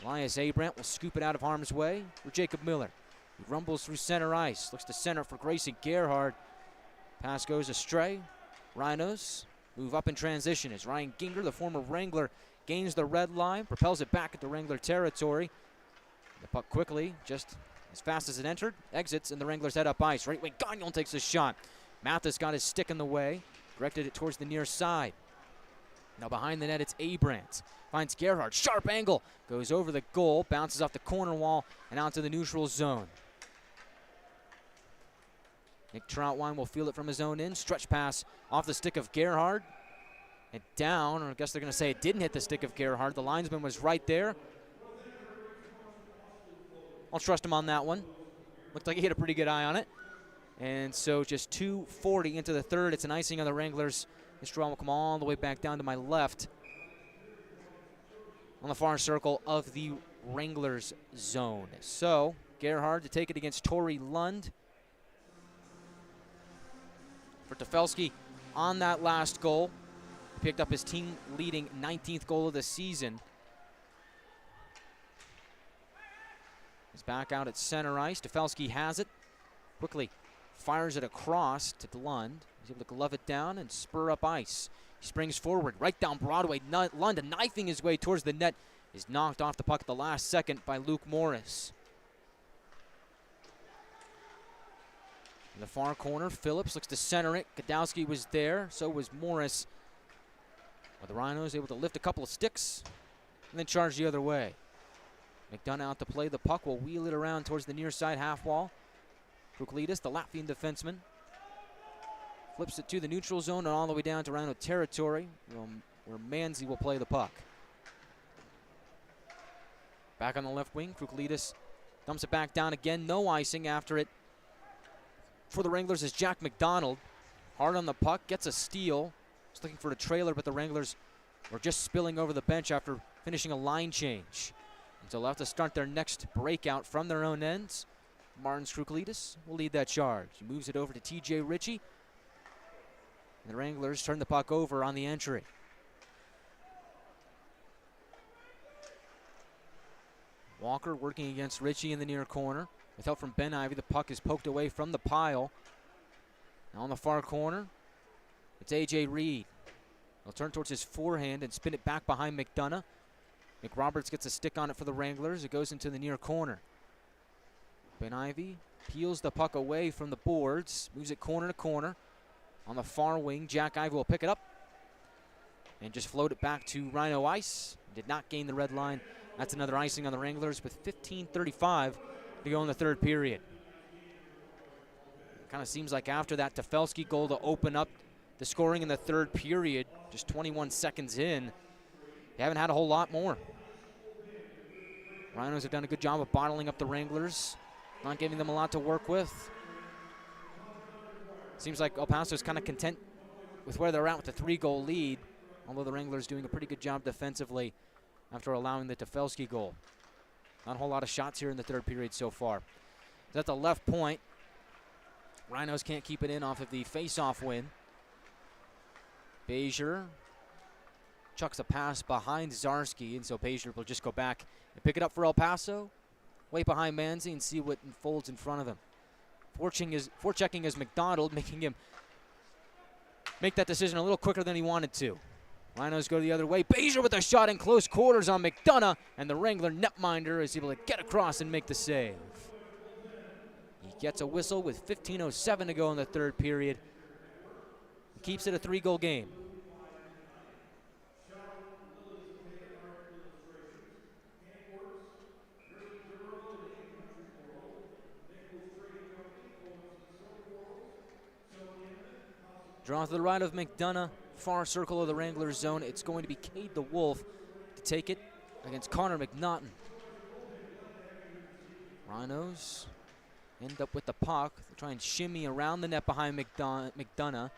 Elias Abrant will scoop it out of harm's way for Jacob Miller. He rumbles through center ice, looks to center for Grayson Gerhardt. Pass goes astray. Rhinos move up in transition as Ryan Ginger, the former Wrangler, gains the red line, propels it back into Wrangler territory. The puck quickly, just as fast as it entered, exits, and the Wranglers head up ice. Right wing Gagnon takes a shot. Mathis got his stick in the way, directed it towards the near side. Now behind the net, it's Abrant. Finds Gerhardt, sharp angle, goes over the goal, bounces off the corner wall, and out to the neutral zone. Nick Troutwine will feel it from his own end. Stretch pass off the stick of Gerhardt. And down, or I guess they're going to say it didn't hit the stick of Gerhardt. The linesman was right there. I'll trust him on that one. Looked like he had a pretty good eye on it. And so just 2:40 into the third. It's an icing on the Wranglers. This draw will come all the way back down to my left on the far circle of the Wranglers zone. So Gerhardt to take it against Torrey Lund. For Tefelsky on that last goal. He picked up his team-leading 19th goal of the season. He's back out at center ice. Tefelsky has it. Quickly fires it across to Lund. He's able to glove it down and spur up ice. He springs forward, right down Broadway. Lund, knifing his way towards the net, is knocked off the puck at the last second by Luke Morris. In the far corner, Phillips looks to center it. Godowski was there, so was Morris. But the Rhinos able to lift a couple of sticks and then charge the other way. McDonough out to play the puck, will wheel it around towards the near side half wall. Kruklidis, the Latvian defenseman, flips it to the neutral zone and all the way down to Rhino territory, where Manzi will play the puck. Back on the left wing, Kruklidis dumps it back down again. No icing after it. For the Wranglers is Jack McDonald. Hard on the puck, gets a steal. He's looking for a trailer, but the Wranglers were just spilling over the bench after finishing a line change. And so they'll have to start their next breakout from their own ends. Martin Kruklidis will lead that charge. He moves it over to TJ Ritchie. And the Wranglers turn the puck over on the entry. Walker working against Ritchie in the near corner. With help from Ben Ivy, the puck is poked away from the pile. Now on the far corner, it's A.J. Reed. He'll turn towards his forehand and spin it back behind McDonough. McRoberts gets a stick on it for the Wranglers. It goes into the near corner. Ben Ivy peels the puck away from the boards, moves it corner to corner. On the far wing, Jack Ivy will pick it up and just float it back to Rhino ice. Did not gain the red line. That's another icing on the Wranglers with 15:35 to go in the third period. Kind of seems like after that Tefelsky goal to open up the scoring in the third period, just 21 seconds in, they haven't had a whole lot more. Rhinos have done a good job of bottling up the Wranglers, not giving them a lot to work with. Seems like El Paso's kind of content with where they're at with the 3-goal lead, although the Wranglers doing a pretty good job defensively after allowing the Tefelsky goal. Not a whole lot of shots here in the third period so far. It's at the left point. Rhinos can't keep it in off of the face-off win. Bezier chucks a pass behind Zarski, and so Bezier will just go back and pick it up for El Paso. wait behind Manzi and see what unfolds in front of him. Forechecking is McDonald, making him make that decision a little quicker than he wanted to. Rhinos go the other way. Bezier with a shot in close quarters on McDonough, and the Wrangler netminder is able to get across and make the save. He gets a whistle with 15:07 to go in the third period. He keeps it a 3-goal game. Draw to the right of McDonough, far circle of the Wranglers zone. It's going to be Cade the Wolf to take it against Connor McNaughton. Rhinos end up with the puck. They try and shimmy around the net behind McDonough.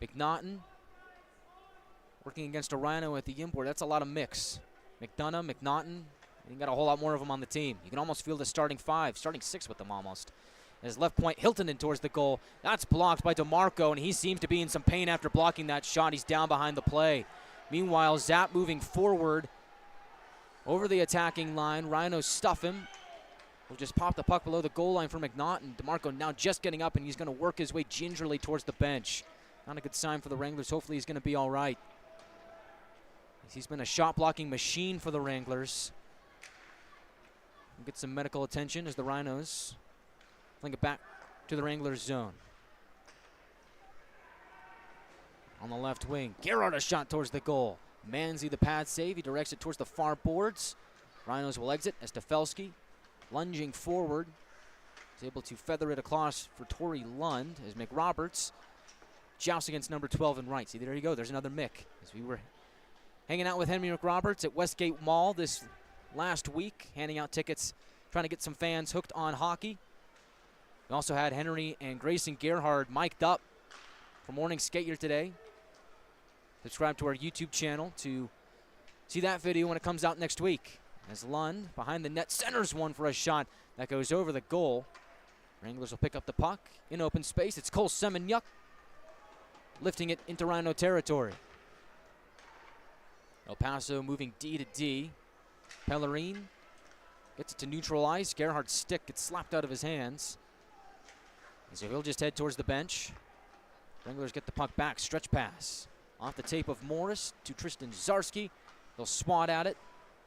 McNaughton working against a Rhino at the import. That's a lot of mix. McDonough, McNaughton, you got a whole lot more of them on the team. You can almost feel the starting 5, starting 6 with them almost. His left point, Hilton in towards the goal. That's blocked by DeMarco, and he seems to be in some pain after blocking that shot. He's down behind the play. Meanwhile, Zapp moving forward over the attacking line. Rhinos stuff him. Will just pop the puck below the goal line for McNaughton. DeMarco now just getting up, and he's going to work his way gingerly towards the bench. Not a good sign for the Wranglers. Hopefully he's going to be all right. He's been a shot-blocking machine for the Wranglers. We'll get some medical attention as the Rhinos fling it back to the Wranglers zone. On the left wing, Gerard a shot towards the goal. Manzi the pad save. He directs it towards the far boards. Rhinos will exit as Stefelski, lunging forward, is able to feather it across for Torrey Lund as McRoberts jousts against number 12 in right. See, there you go. There's another Mick. As we were hanging out with Henry McRoberts at Westgate Mall this last week, handing out tickets, trying to get some fans hooked on hockey. We also had Henry and Grayson Gerhard mic'd up for morning skate here today. Subscribe to our YouTube channel to see that video when it comes out next week. As Lund behind the net centers one for a shot that goes over the goal. Wranglers will pick up the puck in open space. It's Cole Semenyuk lifting it into Rhino territory. El Paso moving D to D. Pellerine gets it to neutral ice. Gerhard's stick gets slapped out of his hands. And so he'll just head towards the bench. Wranglers get the puck back. Stretch pass. Off the tape of Morris to Tristan Zarski. They'll swat at it.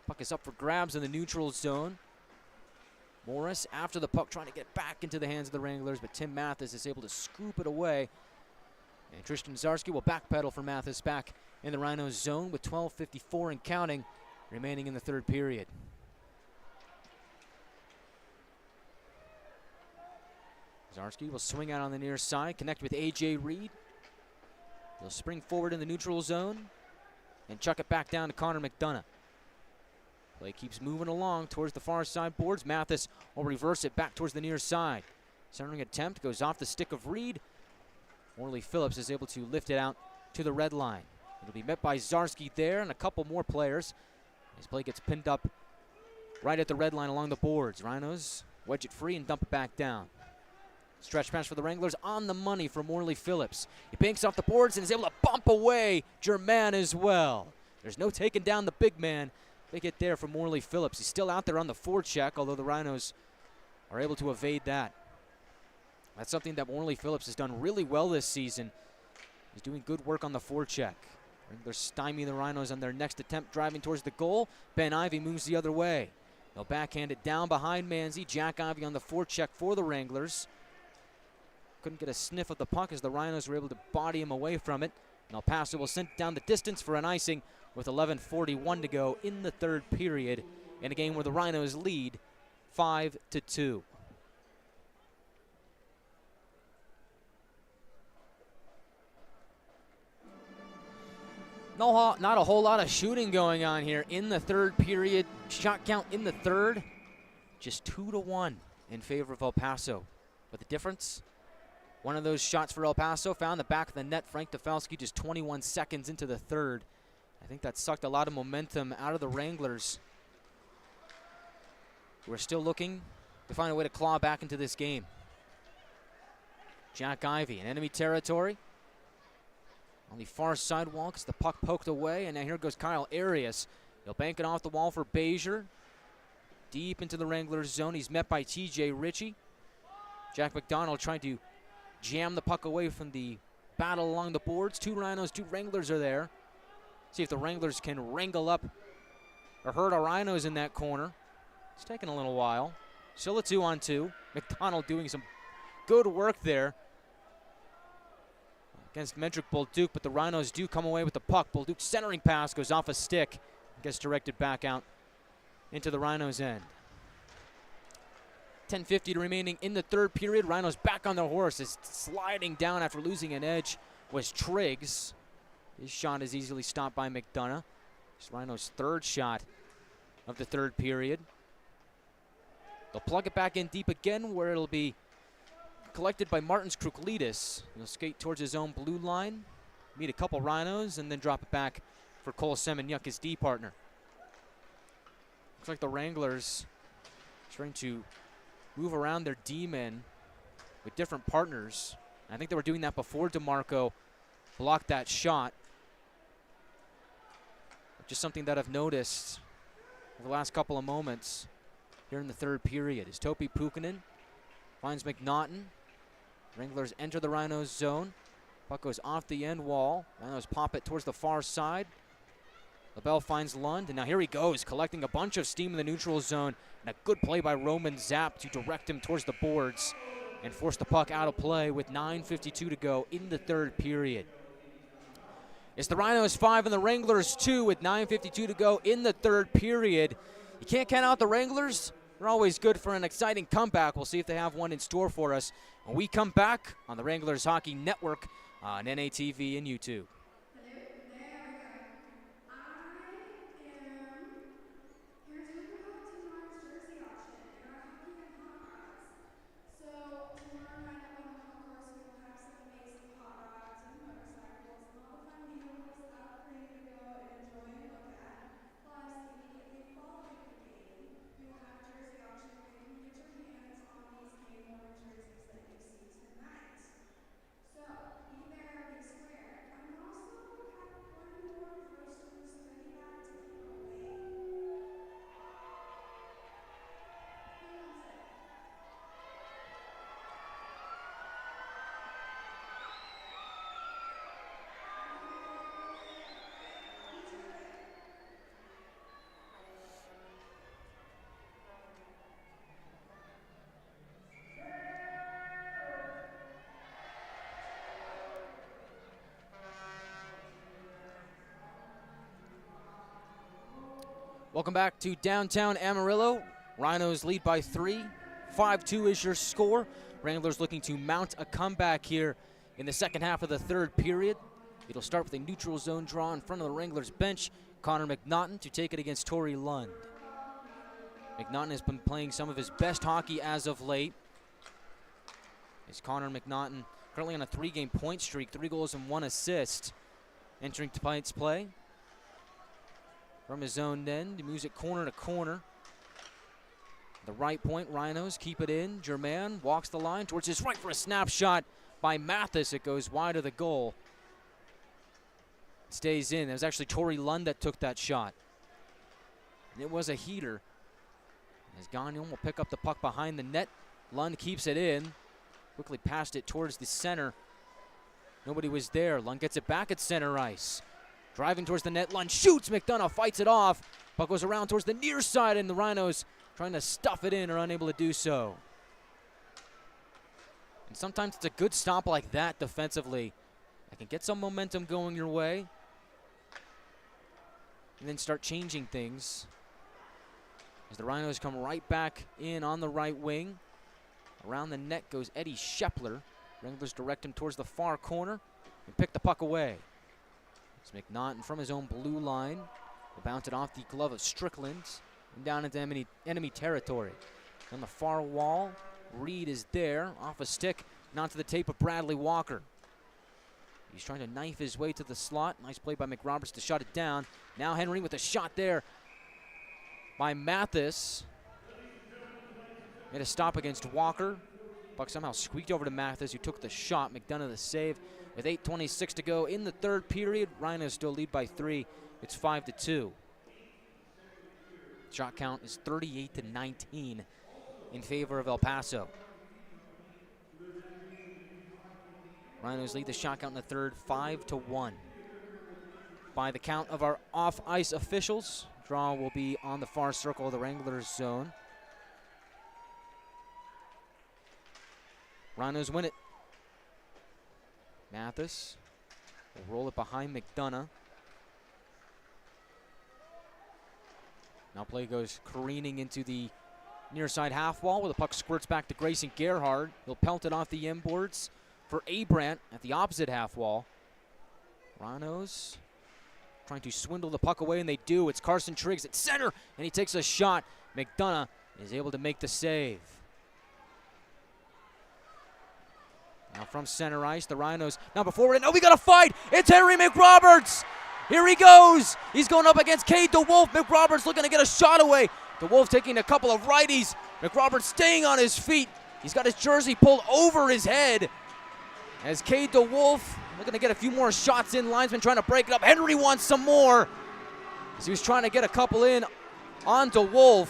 Puck is up for grabs in the neutral zone. Morris after the puck trying to get back into the hands of the Wranglers, but Tim Mathis is able to scoop it away. And Tristan Zarski will backpedal for Mathis back in the Rhinos zone with 12:54 and counting remaining in the third period. Zarski will swing out on the near side, connect with A.J. Reed. He'll spring forward in the neutral zone and chuck it back down to Connor McDonough. Play keeps moving along towards the far side boards. Mathis will reverse it back towards the near side. Centering attempt goes off the stick of Reed. Morley Phillips is able to lift it out to the red line. It'll be met by Zarski there and a couple more players. His play gets pinned up right at the red line along the boards. Rhinos wedge it free and dump it back down. Stretch pass for the Wranglers on the money for Morley Phillips. He banks off the boards and is able to bump away Germain as well. There's no taking down the big man. Big hit there for Morley Phillips. He's still out there on the forecheck, although the Rhinos are able to evade that. That's something that Morley Phillips has done really well this season. He's doing good work on the forecheck. They're stymie the Rhinos on their next attempt, driving towards the goal. Ben Ivey moves the other way. They'll backhand it down behind Manzi. Jack Ivey on the forecheck for the Wranglers. Couldn't get a sniff of the puck as the Rhinos were able to body him away from it. And El Paso will send down the distance for an icing with 11:41 to go in the third period in a game where the Rhinos lead 5-2. Not a whole lot of shooting going on here in the third period. Shot count in the third, just 2-1 in favor of El Paso. But the difference, one of those shots for El Paso found the back of the net. Frank Stefelski just 21 seconds into the third. I think that sucked a lot of momentum out of the Wranglers, who are still looking to find a way to claw back into this game. Jack Ivey in enemy territory. On the far sidewall, gets the puck poked away, and now here goes Kyle Arias. He'll bank it off the wall for Bezier. deep into the Wranglers zone. He's met by TJ Ritchie. Jack McDonald trying to jam the puck away from the battle along the boards. 2 Rhinos, 2 Wranglers are there. See if the Wranglers can wrangle up or hurt our Rhinos in that corner. It's taking a little while. Still a 2-on-2. McDonald doing some good work there against Medrick Bolduc, but the Rhinos do come away with the puck. Bolduc's centering pass goes off a stick, gets directed back out into the Rhinos' end. 10:50 remaining in the third period. Rhinos back on their horse. Is sliding down after losing an edge was Triggs. His shot is easily stopped by McDonough. It's Rhinos' third shot of the third period. They'll plug it back in deep again, where it'll be collected by Martins Kruklidis. He'll skate towards his own blue line, meet a couple Rhinos, and then drop it back for Cole Semenyuk, his D partner. Looks like the Wranglers trying to move around their D-men with different partners. I think they were doing that before DeMarco blocked that shot. Just something that I've noticed over the last couple of moments here in the third period is Topi Pukkanen finds McNaughton. Wranglers enter the Rhinos zone. Puck goes off the end wall. Rhinos pop it towards the far side. LaBelle finds Lund, and now here he goes, collecting a bunch of steam in the neutral zone. And a good play by Roman Zapp to direct him towards the boards and force the puck out of play with 9:52 to go in the third period. It's the Rhinos 5 and the Wranglers 2 with 9:52 to go in the third period. You can't count out the Wranglers. They're always good for an exciting comeback. We'll see if they have one in store for us when we come back on the Wranglers Hockey Network on NATV and YouTube. Welcome back to downtown Amarillo. Rhinos lead by 3. 5-2 is your score. Wranglers looking to mount a comeback here in the second half of the third period. It'll start with a neutral zone draw in front of the Wranglers bench. Connor McNaughton to take it against Torrey Lund. McNaughton has been playing some of his best hockey as of late. As Connor McNaughton currently on a 3-game point streak, 3 goals and 1 assist. Entering tonight's play. From his own end, he moves it corner to corner. The right point, Rhinos keep it in. Germain walks the line towards his right for a snapshot by Mathis. It goes wide of the goal. Stays in. It was actually Torrey Lund that took that shot. And it was a heater. As Gagnon will pick up the puck behind the net. Lund keeps it in. Quickly passed it towards the center. Nobody was there. Lund gets it back at center ice. Driving towards the net, Lund shoots, McDonough fights it off. Puck goes around towards the near side, and the Rhinos trying to stuff it in are unable to do so. And sometimes it's a good stop like that defensively that can get some momentum going your way and then start changing things. As the Rhinos come right back in on the right wing. Around the net goes Eddie Shepler. Wranglers direct him towards the far corner and pick the puck away. It's McNaughton from his own blue line. Will bounce it off the glove of Strickland and down into enemy territory. On the far wall, Reed is there, off a stick, and onto the tape of Bradley Walker. He's trying to knife his way to the slot. Nice play by McRoberts to shut it down. Now Henry with a shot there by Mathis. Made a stop against Walker. Puck somehow squeaked over to Mathis, who took the shot. McDonough the save. With 8:26 to go in the third period, Rhinos still lead by 3. It's 5-2. Shot count is 38-19 in favor of El Paso. Rhinos lead the shot count in the third 5-1. By the count of our off-ice officials, draw will be on the far circle of the Wranglers zone. Rhinos win it. Mathis will roll it behind McDonough. Now play goes careening into the near side half wall where the puck squirts back to Grayson Gerhard. He'll pelt it off the inboards for Abrant at the opposite half wall. Rhinos trying to swindle the puck away, and they do. It's Carson Triggs at center, and he takes a shot. McDonough is able to make the save. Now from center ice, the Rhinos. Now before we're in, we got a fight. It's Henry McRoberts. Here he goes. He's going up against Cade DeWolf. McRoberts looking to get a shot away. DeWolf taking a couple of righties. McRoberts staying on his feet. He's got his jersey pulled over his head. As Cade DeWolf looking to get a few more shots in. Linesman trying to break it up. Henry wants some more. As he was trying to get a couple in on DeWolf.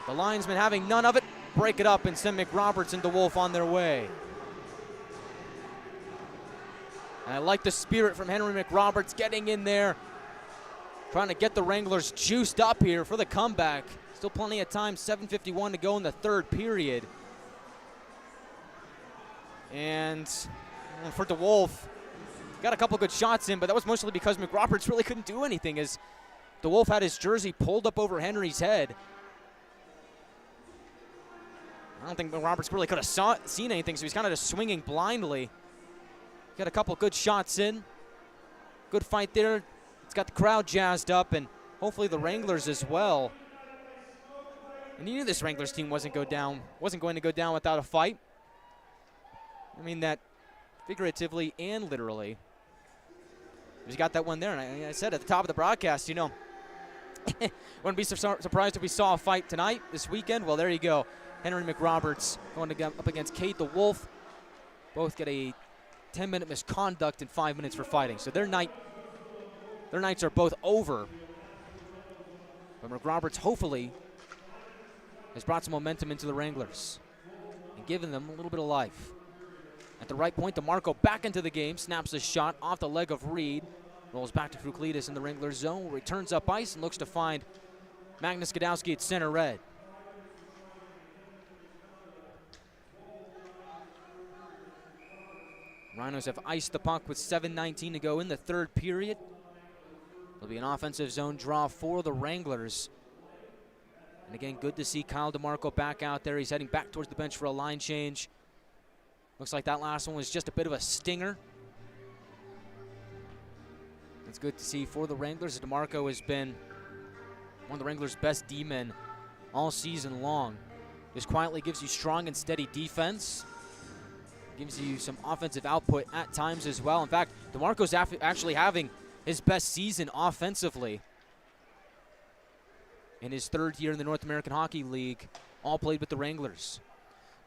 The linesman having none of it. Break it up and send McRoberts and DeWolf on their way. And I like the spirit from Henry McRoberts getting in there, trying to get the Wranglers juiced up here for the comeback. Still plenty of time, 7:51 to go in the third period. And for DeWolf, got a couple good shots in, but that was mostly because McRoberts really couldn't do anything as DeWolf had his jersey pulled up over Henry's head. I don't think McRoberts really could have seen anything, so he's kind of just swinging blindly. Got a couple good shots in. Good fight there. It's got the crowd jazzed up, and hopefully the Wranglers as well. And you knew this Wranglers team wasn't going to go down without a fight. I mean that figuratively and literally. He's got that one there, and I said at the top of the broadcast, you know, wouldn't be surprised if we saw a fight tonight, this weekend. Well, there you go. Henry McRoberts going to go up against Cade DeWolf. Both get a 10-minute misconduct and 5 minutes for fighting. So their nights are both over. But McRoberts hopefully has brought some momentum into the Wranglers and given them a little bit of life. At the right point, DeMarco back into the game, snaps a shot off the leg of Reed, rolls back to Fruklidis in the Wranglers zone, where he turns up ice and looks to find Magnus Godowski at center red. Rhinos have iced the puck with 7:19 to go in the third period. It'll be an offensive zone draw for the Wranglers. And again, good to see Kyle DeMarco back out there. He's heading back towards the bench for a line change. Looks like that last one was just a bit of a stinger. It's good to see for the Wranglers. DeMarco has been one of the Wranglers' best D-men all season long. Just quietly gives you strong and steady defense. Gives you some offensive output at times as well. In fact, DeMarco's actually having his best season offensively in his third year in the North American Hockey League, all played with the Wranglers.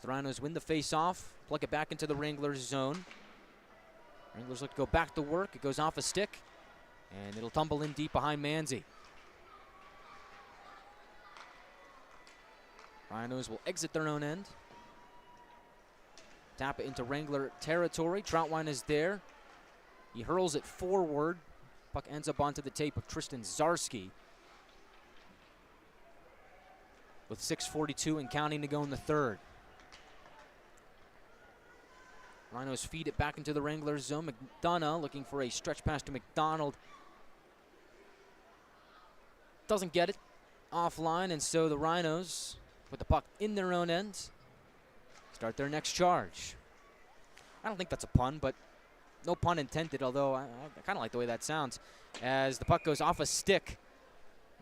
The Rhinos win the face-off, plug it back into the Wranglers zone. Wranglers look to go back to work. It goes off a stick, and it'll tumble in deep behind Manzi. Rhinos will exit their own end. Tap it into Wrangler territory. Troutwine is there. He hurls it forward. Puck ends up onto the tape of Tristan Zarski. With 6:42 and counting to go in the third. Rhinos feed it back into the Wranglers zone. McDonough looking for a stretch pass to McDonald. Doesn't get it. Offline, and so the Rhinos, with the puck in their own end, start their next charge. I don't think that's a pun, but no pun intended, although I kind of like the way that sounds. As the puck goes off a stick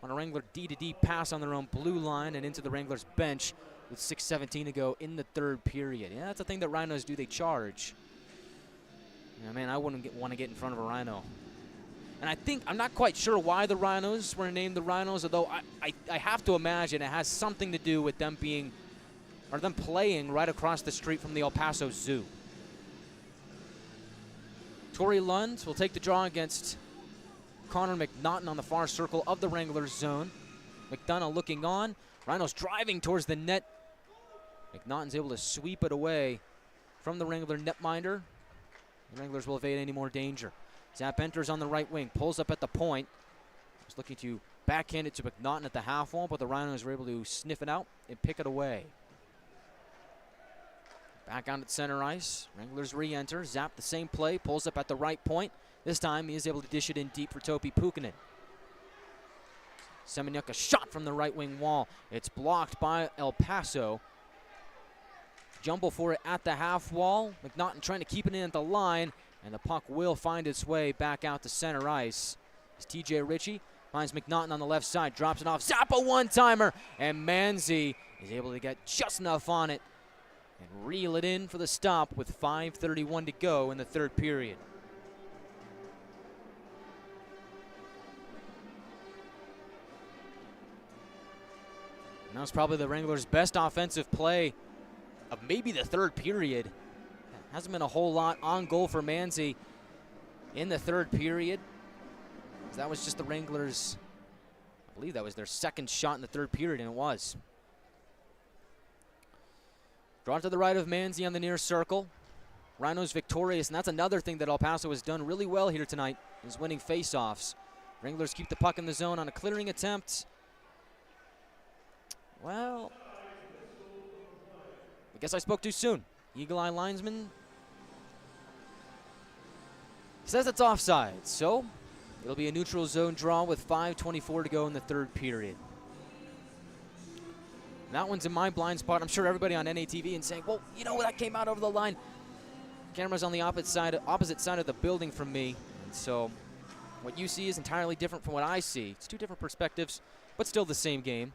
on a Wrangler D-to-D pass on their own blue line and into the Wranglers bench with 6:17 to go in the third period. Yeah, that's the thing that Rhinos do. They charge. Yeah, man, I wouldn't want to get in front of a Rhino. And I'm not quite sure why the Rhinos were named the Rhinos, although I have to imagine it has something to do with them playing right across the street from the El Paso Zoo. Torrey Lund will take the draw against Connor McNaughton on the far circle of the Wranglers zone. McDonough looking on. Rhinos driving towards the net. McNaughton's able to sweep it away from the Wrangler netminder. The Wranglers will evade any more danger. Zap enters on the right wing, pulls up at the point. Just looking to backhand it to McNaughton at the half wall, but the Rhinos were able to sniff it out and pick it away. Back out at center ice. Wranglers re-enter. Zap the same play, pulls up at the right point. This time he is able to dish it in deep for Topi Pukkanen. Semeniuk, a shot from the right wing wall. It's blocked by El Paso. Jumble for it at the half wall. McNaughton trying to keep it in at the line, and the puck will find its way back out to center ice. As TJ Ritchie finds McNaughton on the left side, drops it off. Zap a one-timer, and Manzi is able to get just enough on it and reel it in for the stop with 5:31 to go in the third period. And that was probably the Wranglers' best offensive play of maybe the third period. Hasn't been a whole lot on goal for Manzi in the third period. That was just the Wranglers, I believe that was their second shot in the third period, and it was. Draw to the right of Manzi on the near circle. Rhinos victorious, and that's another thing that El Paso has done really well here tonight, is winning faceoffs. Wranglers keep the puck in the zone on a clearing attempt. Well, I guess I spoke too soon. Eagle Eye linesman says it's offside, so it'll be a neutral zone draw with 5:24 to go in the third period. That one's in my blind spot. I'm sure everybody on NATV and saying, well, you know, that came out over the line. Camera's on the opposite side of the building from me, and so what you see is entirely different from what I see. It's two different perspectives, but still the same game.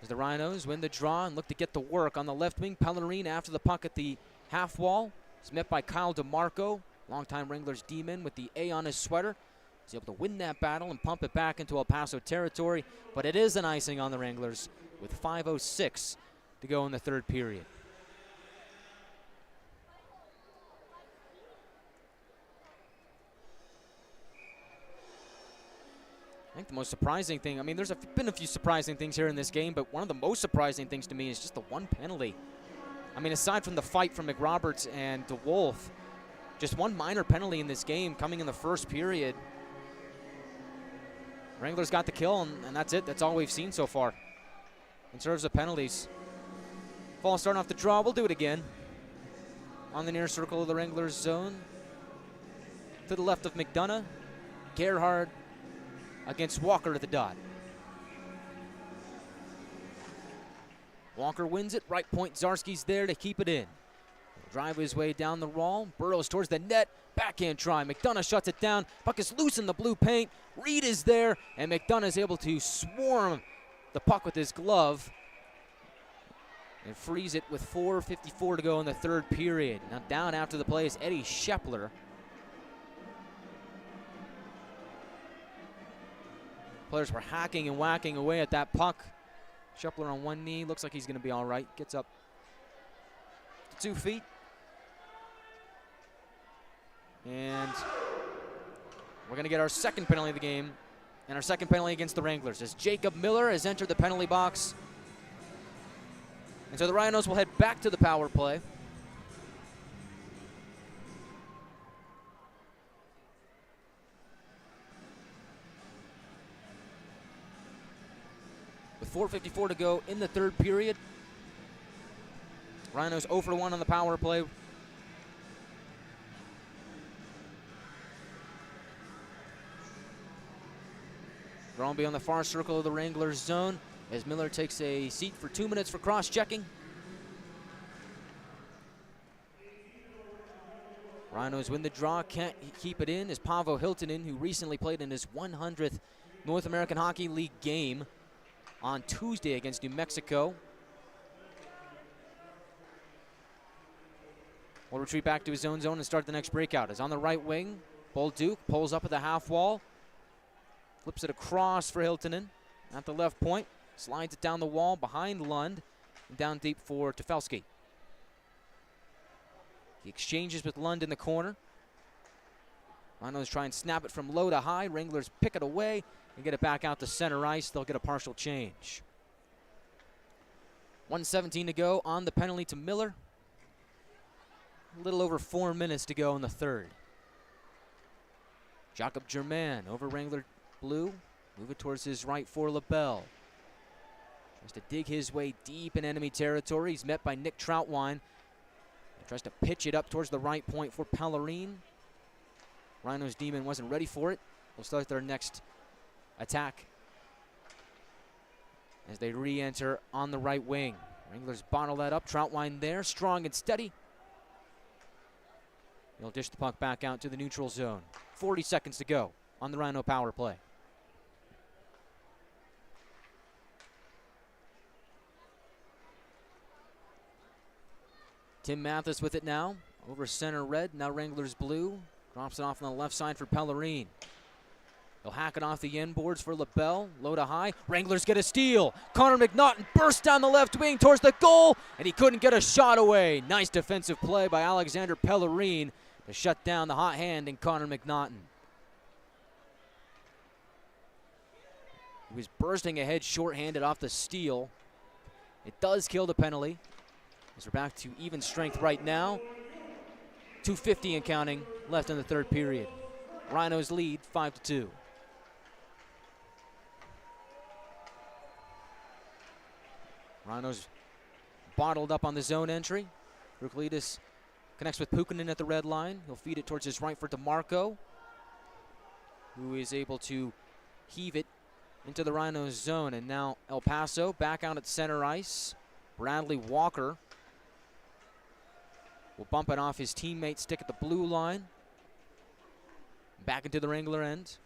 As the Rhinos win the draw and look to get the work on the left wing, Pellerine after the puck at the half wall. He's met by Kyle DeMarco, longtime Wranglers D-man with the A on his sweater. He's able to win that battle and pump it back into El Paso territory, but it is an icing on the Wranglers with 5:06 to go in the third period. I think the most surprising thing, I mean, there's been a few surprising things here in this game, but one of the most surprising things to me is just the one penalty. I mean, aside from the fight from McRoberts and DeWolf, just one minor penalty in this game coming in the first period. Wranglers got the kill, and that's it. That's all we've seen so far in terms of penalties. Fall starting off the draw. We'll do it again. On the near circle of the Wranglers zone. To the left of McDonough. Gerhard against Walker at the dot. Walker wins it. Right point, Zarski's there to keep it in. Drive his way down the wall. Burrows towards the net. Backhand try. McDonough shuts it down. Puck is loose in the blue paint. Reed is there, and McDonough is able to swarm the puck with his glove and freeze it with 4:54 to go in the third period. Now down after the play is Eddie Schepler. Players were hacking and whacking away at that puck. Schepler on one knee. Looks like he's going to be all right. Gets up to 2 feet. And we're going to get our second penalty of the game, and our second penalty against the Wranglers as Jacob Miller has entered the penalty box. And so the Rhinos will head back to the power play. With 4:54 to go in the third period. Rhinos 0 for 1 on the power play. Gromby on the far circle of the Wranglers zone as Miller takes a seat for 2 minutes for cross-checking. Rhinos win the draw, can't keep it in as Paavo Hiltunen, who recently played in his 100th North American Hockey League game on Tuesday against New Mexico. Will retreat back to his own zone and start the next breakout. Is on the right wing. Bolduc pulls up at the half wall. Flips it across for Hiltunen at the left point. Slides it down the wall behind Lund and down deep for Tefelsky. He exchanges with Lund in the corner. Rhinos try and snap it from low to high. Wranglers pick it away and get it back out to center ice. They'll get a partial change. 1:17 to go on the penalty to Miller. A little over 4 minutes to go in the third. Jacob Germain over Wrangler blue. Move it towards his right for LaBelle. Tries to dig his way deep in enemy territory. He's met by Nick Troutwine. He tries to pitch it up towards the right point for Pellerine. Rhinos Demon wasn't ready for it. They'll start their next attack as they re-enter on the right wing. Wranglers bottle that up. Troutwine there, strong and steady. He'll dish the puck back out to the neutral zone. 40 seconds to go on the Rhino power play. Tim Mathis with it now. Over center red, now Wranglers blue. Drops it off on the left side for Pellerine. They'll hack it off the end boards for LaBelle. Low to high. Wranglers get a steal. Connor McNaughton bursts down the left wing towards the goal, and he couldn't get a shot away. Nice defensive play by Alexander Pellerine to shut down the hot hand in Connor McNaughton. He was bursting ahead shorthanded off the steal. It does kill the penalty, as we're back to even strength right now. 2:50 and counting left in the third period. Rhinos lead 5-2. Rhinos bottled up on the zone entry. Ruklidis connects with Pukkanen at the red line. He'll feed it towards his right for DeMarco, who is able to heave it into the Rhinos zone. And now El Paso back out at center ice. Bradley Walker will bump it off his teammate's stick at the blue line. Back into the Wrangler end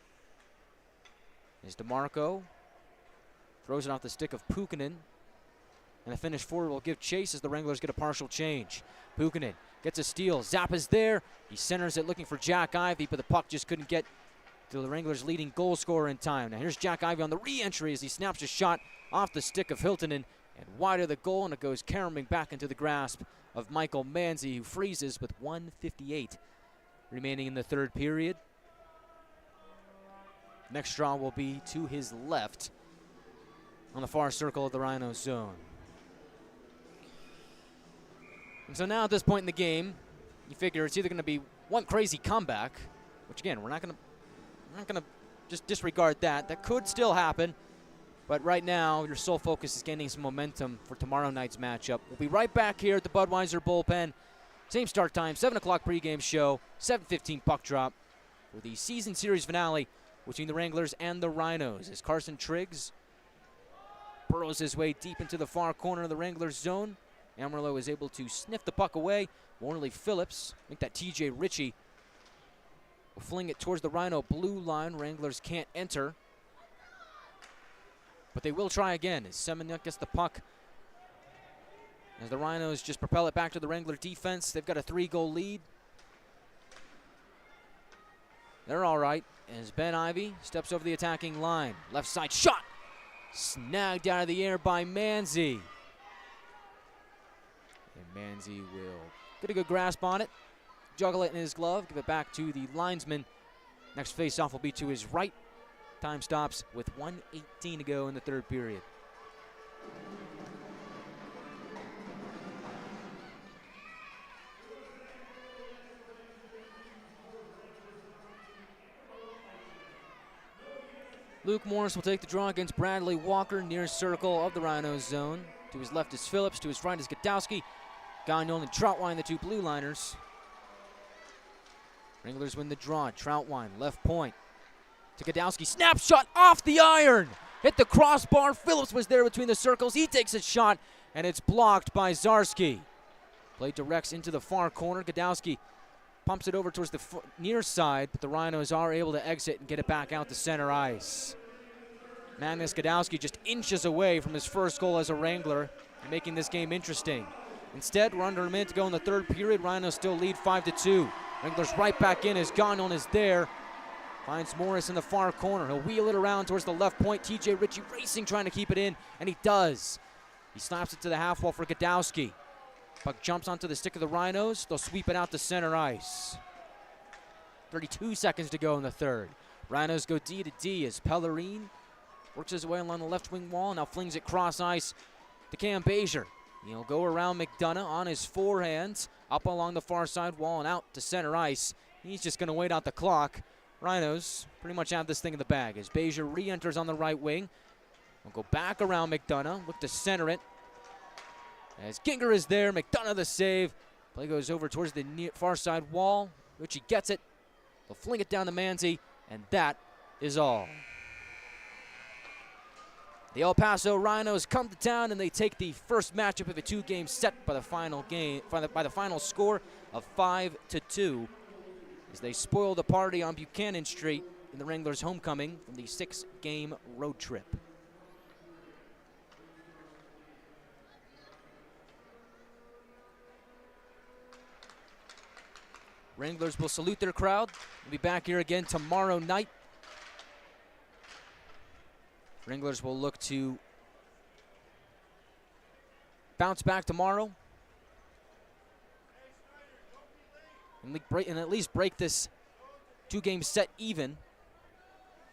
is DeMarco. Throws it off the stick of Pukkanen. And the finish forward will give chase as the Wranglers get a partial change. Pukkanen gets a steal. Zappa's there. He centers it looking for Jack Ivey, but the puck just couldn't get to the Wranglers' leading goal scorer in time. Now here's Jack Ivey on the re-entry as he snaps a shot off the stick of Hiltonen and wide of the goal, and it goes caroming back into the grasp of Michael Manzi, who freezes with 1:58 remaining in the third period. Next draw will be to his left on the far circle of the Rhinos zone. And so now at this point in the game, you figure it's either going to be one crazy comeback, which again, we're not going to just disregard that. That could still happen. But right now, your sole focus is gaining some momentum for tomorrow night's matchup. We'll be right back here at the Budweiser Bull Pen. Same start time, 7 o'clock pregame show, 7:15 puck drop for the season series finale between the Wranglers and the Rhinos. As Carson Triggs burrows his way deep into the far corner of the Wranglers zone, Amarillo is able to sniff the puck away. Warnley Phillips, I think that TJ Ritchie, will fling it towards the Rhino blue line. Wranglers can't enter, but they will try again as Semenuk gets the puck. As the Rhinos just propel it back to the Wrangler defense. They've got a 3-goal lead. They're all right as Ben Ivey steps over the attacking line. Left side shot. Snagged out of the air by Manzi. And Manzi will get a good grasp on it. Juggle it in his glove. Give it back to the linesman. Next face-off will be to his right. Time stops with 1:18 to go in the third period. Luke Morris will take the draw against Bradley Walker, near circle of the Rhinos zone. To his left is Phillips, to his right is Godowski. Gagnon and Troutwine, the two blue liners. Wranglers win the draw. Troutwine, left point. To Godowski, snap shot off the iron. Hit the crossbar. Phillips was there between the circles. He takes a shot, and it's blocked by Zarski. Play directs into the far corner. Godowski pumps it over towards the near side, but the Rhinos are able to exit and get it back out to center ice. Magnus Godowski just inches away from his first goal as a Wrangler, making this game interesting. Instead, we're under a minute to go in the third period. Rhinos still lead 5-2. Wranglers right back in as Gagnon is there. Finds Morris in the far corner. He'll wheel it around towards the left point. TJ Ritchie racing, trying to keep it in, and he does. He slaps it to the half wall for Godowski. Puck jumps onto the stick of the Rhinos. They'll sweep it out to center ice. 32 seconds to go in the third. Rhinos go D to D as Pellerine works his way along the left wing wall. Now flings it cross ice to Cam Bezier. He'll go around McDonough on his forehands, up along the far side wall and out to center ice. He's just going to wait out the clock. Rhinos pretty much have this thing in the bag as Bezier re-enters on the right wing. We'll go back around McDonough, look to center it. As Ginger is there, McDonough the save. Play goes over towards the far side wall. Ritchie gets it. They'll fling it down to Manzi, and that is all. The El Paso Rhinos come to town and they take the first matchup of the two-game set by the final score of 5-2 as they spoil the party on Buchanan Street in the Wranglers' homecoming from the 6-game road trip. Wranglers will salute their crowd. We'll be back here again tomorrow night. Wranglers will look to bounce back tomorrow and at least break this two-game set even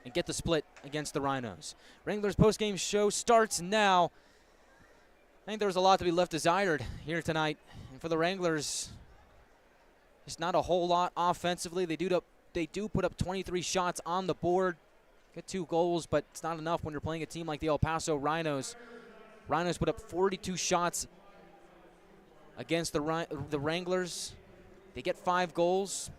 and get the split against the Rhinos. Wranglers post-game show starts now. I think there's a lot to be left desired here tonight. And for the Wranglers, it's not a whole lot offensively. They do put up 23 shots on the board. Get 2 goals, but it's not enough when you're playing a team like the El Paso Rhinos. Rhinos put up 42 shots against the Wranglers. They get 5 goals,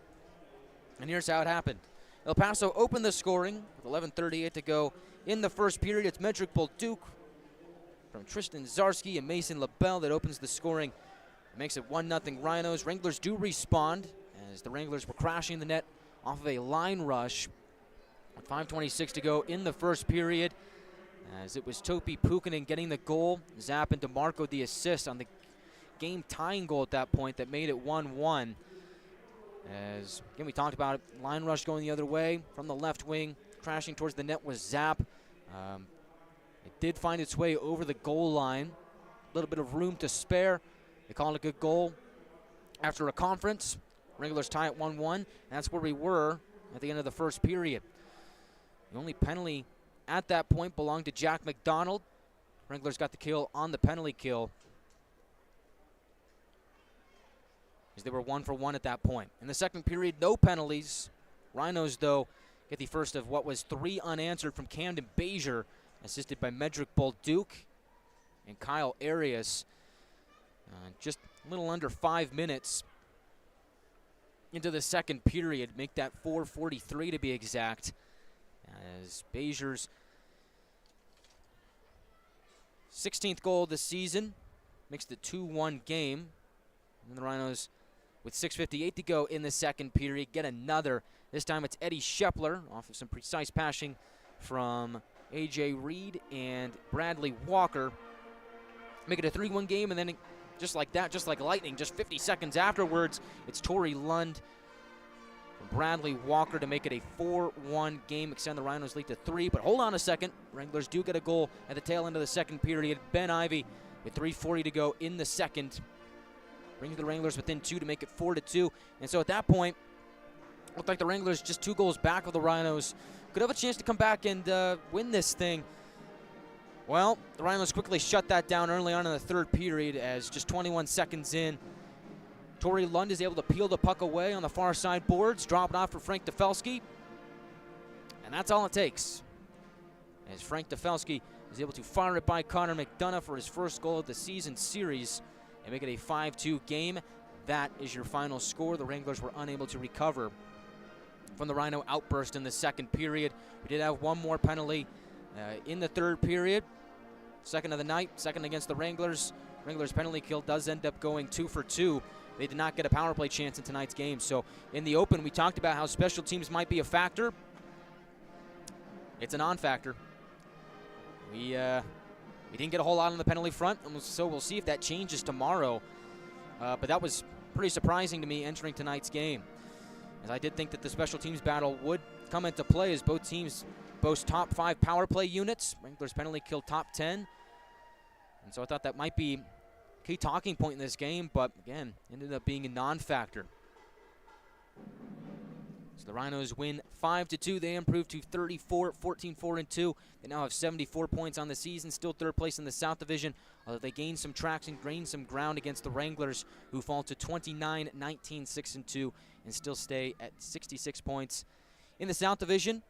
and here's how it happened. El Paso opened the scoring with 11:38 to go in the first period. It's Medrick Bolduc from Tristan Zarski and Mason LaBelle that opens the scoring. It makes it 1-0 Rhinos. Wranglers do respond as the Wranglers were crashing the net off of a line rush. With 5:26 to go in the first period, as it was Topi Pukkanen getting the goal. Zapp and DeMarco the assist on the game-tying goal at that point that made it 1-1. As, again, we talked about it, line rush going the other way from the left wing. Crashing towards the net was Zapp. It did find its way over the goal line. A little bit of room to spare. They called it a good goal. After a conference, Wranglers tie at 1-1. That's where we were at the end of the first period. The only penalty at that point belonged to Jack McDonald. Wranglers got the kill on the penalty kill, as they were 1-for-1 at that point. In the second period, no penalties. Rhinos, though, get the first of what was 3 unanswered from Camden Bezier, assisted by Medrick Bolduc and Kyle Arias. Just a little under 5 minutes into the second period, make that 4:43 to be exact. As Bezier's 16th goal of the season makes the 2-1 game. And the Rhinos, with 6:58 to go in the second period, get another. This time it's Eddie Shepler off of some precise passing from A.J. Reed and Bradley Walker. Make it a 3-1 game, and then just like that, just like lightning, just 50 seconds afterwards, it's Torrey Lund from Bradley Walker to make it a 4-1 game, extend the Rhinos lead to 3. But hold on a second. Wranglers do get a goal at the tail end of the second period. Ben Ivey with 3:40 to go in the second, brings the Wranglers within 2 to make it 4-2. And so at that point, it looked like the Wranglers just 2 goals back of the Rhinos. Could have a chance to come back and win this thing. Well, the Rhinos quickly shut that down early on in the third period, as just 21 seconds in, Torrey Lund is able to peel the puck away on the far side boards, drop it off for Frank Defelski. And that's all it takes, as Frank Defelski is able to fire it by Connor McDonough for his first goal of the season series and make it a 5-2 game. That is your final score. The Wranglers were unable to recover from the Rhino outburst in the second period. We did have one more penalty in the third period. Second of the night, second against the Wranglers. Wranglers' penalty kill does end up going 2 for 2. They did not get a power play chance in tonight's game. So in the open, we talked about how special teams might be a factor. It's a non-factor. We didn't get a whole lot on the penalty front, and so we'll see if that changes tomorrow. But that was pretty surprising to me entering tonight's game, as I did think that the special teams battle would come into play, as both teams boast top 5 power play units. Wranglers' penalty kill top 10. And so I thought that might be a key talking point in this game, but again, ended up being a non-factor. So the Rhinos win 5-2. They improved to 34, 14-4-2. They now have 74 points on the season, still third place in the South Division, although they gained some traction, gained some ground against the Wranglers, who fall to 29, 19, 6-2, and still stay at 66 points in the South Division.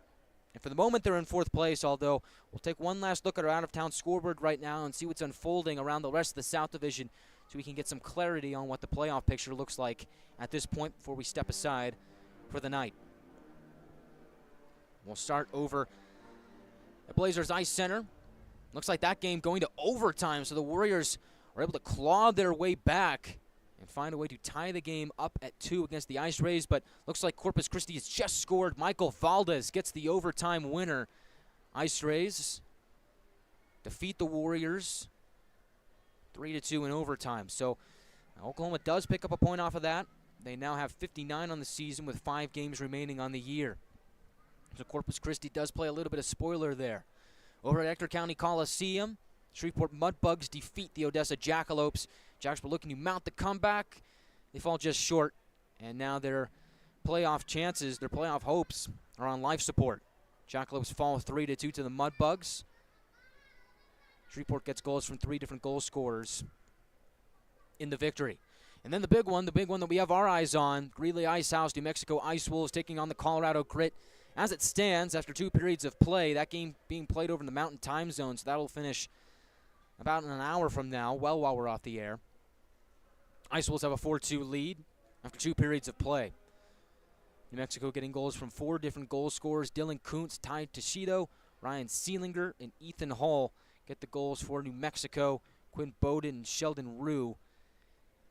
And for the moment, they're in fourth place, although we'll take one last look at our out-of-town scoreboard right now and see what's unfolding around the rest of the South Division so we can get some clarity on what the playoff picture looks like at this point before we step aside for the night. We'll start over at Blazers Ice Center. Looks like that game going to overtime, so the Warriors are able to claw their way back and find a way to tie the game up at 2 against the Ice Rays, but looks like Corpus Christi has just scored. Michael Valdez gets the overtime winner. Ice Rays defeat the Warriors 3-2 in overtime. So Oklahoma does pick up a point off of that. They now have 59 on the season with 5 games remaining on the year. So Corpus Christi does play a little bit of spoiler there. Over at Ector County Coliseum, Shreveport Mudbugs defeat the Odessa Jackalopes. Jacks were looking to mount the comeback. They fall just short, and now their playoff chances, their playoff hopes are on life support. Jackalopes fall 3-2 to the Mudbugs. Shreveport gets goals from 3 different goal scorers in the victory. And then the big one that we have our eyes on, Greeley Icehouse, New Mexico Ice Wolves taking on the Colorado Grit. As it stands, after 2 periods of play, that game being played over in the Mountain Time Zone, so that'll finish about an hour from now, well while we're off the air. Ice Wolves have a 4-2 lead after 2 periods of play. New Mexico getting goals from 4 different goal scorers. Dylan Kuntz, Ty Toshido, Ryan Seelinger, and Ethan Hall get the goals for New Mexico. Quinn Bowden and Sheldon Rue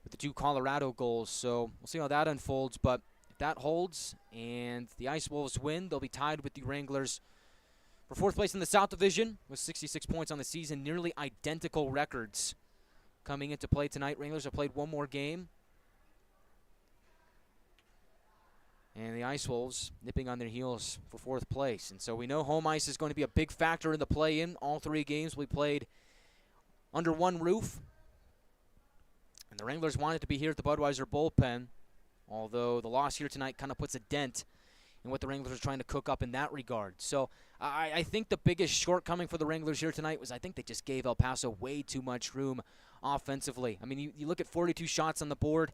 with the 2 Colorado goals. So we'll see how that unfolds, but if that holds and the Ice Wolves win, they'll be tied with the Wranglers for 4th place in the South Division with 66 points on the season, nearly identical records coming into play tonight. Wranglers have played 1 more game, and the Ice Wolves nipping on their heels for 4th place. And so we know home ice is going to be a big factor in the play-in. All 3 games we played under one roof, and the Wranglers wanted to be here at the Budweiser Bull Pen, although the loss here tonight kind of puts a dent in what the Wranglers are trying to cook up in that regard. So I think the biggest shortcoming for the Wranglers here tonight was I think they just gave El Paso way too much room offensively. I mean, you look at 42 shots on the board.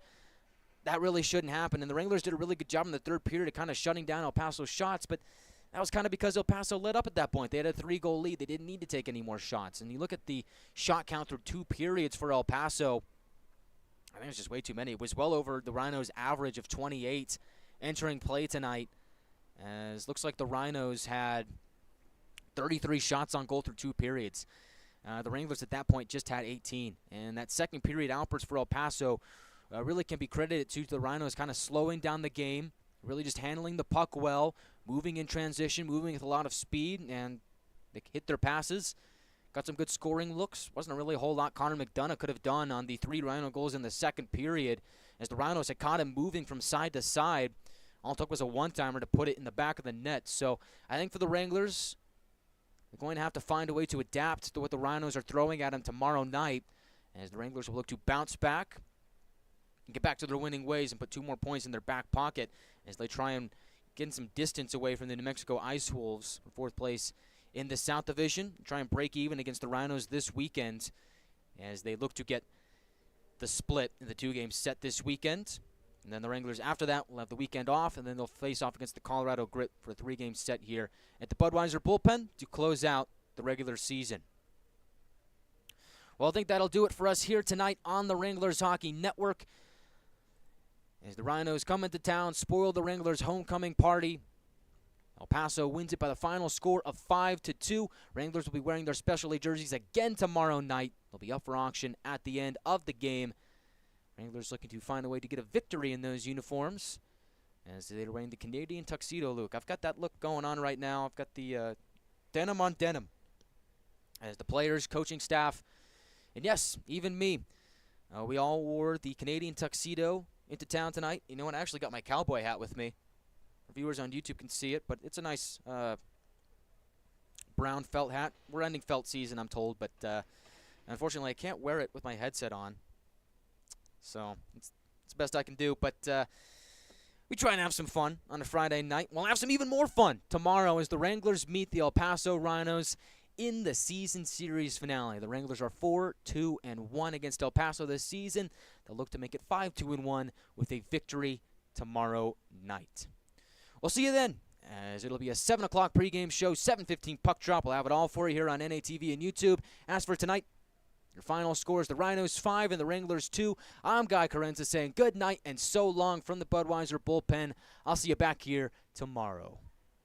That really shouldn't happen, and the Wranglers did a really good job in the 3rd period of kind of shutting down El Paso's shots, but that was kind of because El Paso led up at that point. They had a 3-goal lead. They didn't need to take any more shots. And you look at the shot count through 2 periods for El Paso, I think it's just way too many. It was well over the Rhinos' average of 28 entering play tonight, as looks like the Rhinos had 33 shots on goal through 2 periods. The Wranglers at that point just had 18. And that 2nd period outburst for El Paso really can be credited to the Rhinos kind of slowing down the game, really just handling the puck well, moving in transition, moving with a lot of speed, and they hit their passes. Got some good scoring looks. Wasn't really a whole lot Connor McDonough could have done on the 3 Rhino goals in the 2nd period, as the Rhinos had caught him moving from side to side. All it took was a one-timer to put it in the back of the net. So I think for the Wranglers, they're going to have to find a way to adapt to what the Rhinos are throwing at them tomorrow night, as the Wranglers will look to bounce back and get back to their winning ways and put 2 more points in their back pocket as they try and get some distance away from the New Mexico Ice Wolves for 4th place in the South Division. Try and break even against the Rhinos this weekend as they look to get the split in the 2 games set this weekend. And then the Wranglers after that will have the weekend off, and then they'll face off against the Colorado Grit for a 3-game set here at the Budweiser Bull Pen to close out the regular season. Well, I think that'll do it for us here tonight on the Wranglers Hockey Network, as the Rhinos come into town, spoil the Wranglers' homecoming party. El Paso wins it by the final score of 5-2. Wranglers will be wearing their specialty jerseys again tomorrow night. They'll be up for auction at the end of the game. Wranglers looking to find a way to get a victory in those uniforms as they're wearing the Canadian tuxedo look. I've got that look going on right now. I've got the denim on denim as the players, coaching staff, and yes, even me. We all wore the Canadian tuxedo into town tonight. You know what? I actually got my cowboy hat with me. Our viewers on YouTube can see it, but it's a nice brown felt hat. We're ending felt season, I'm told, but unfortunately I can't wear it with my headset on. So it's the best I can do. But We try and have some fun on a Friday night. We'll have some even more fun tomorrow as the Wranglers meet the El Paso Rhinos in the season series finale. The Wranglers are 4-2-1 against El Paso this season. They'll look to make it 5-2-1 with a victory tomorrow night. We'll see you then, as it'll be a 7 o'clock pregame show, 7:15 puck drop. We'll have it all for you here on NATV and YouTube. As for tonight, your final scores, the Rhinos 5 and the Wranglers 2. I'm Guy Chiarenza saying good night and so long from the Budweiser Bull Pen. I'll see you back here tomorrow.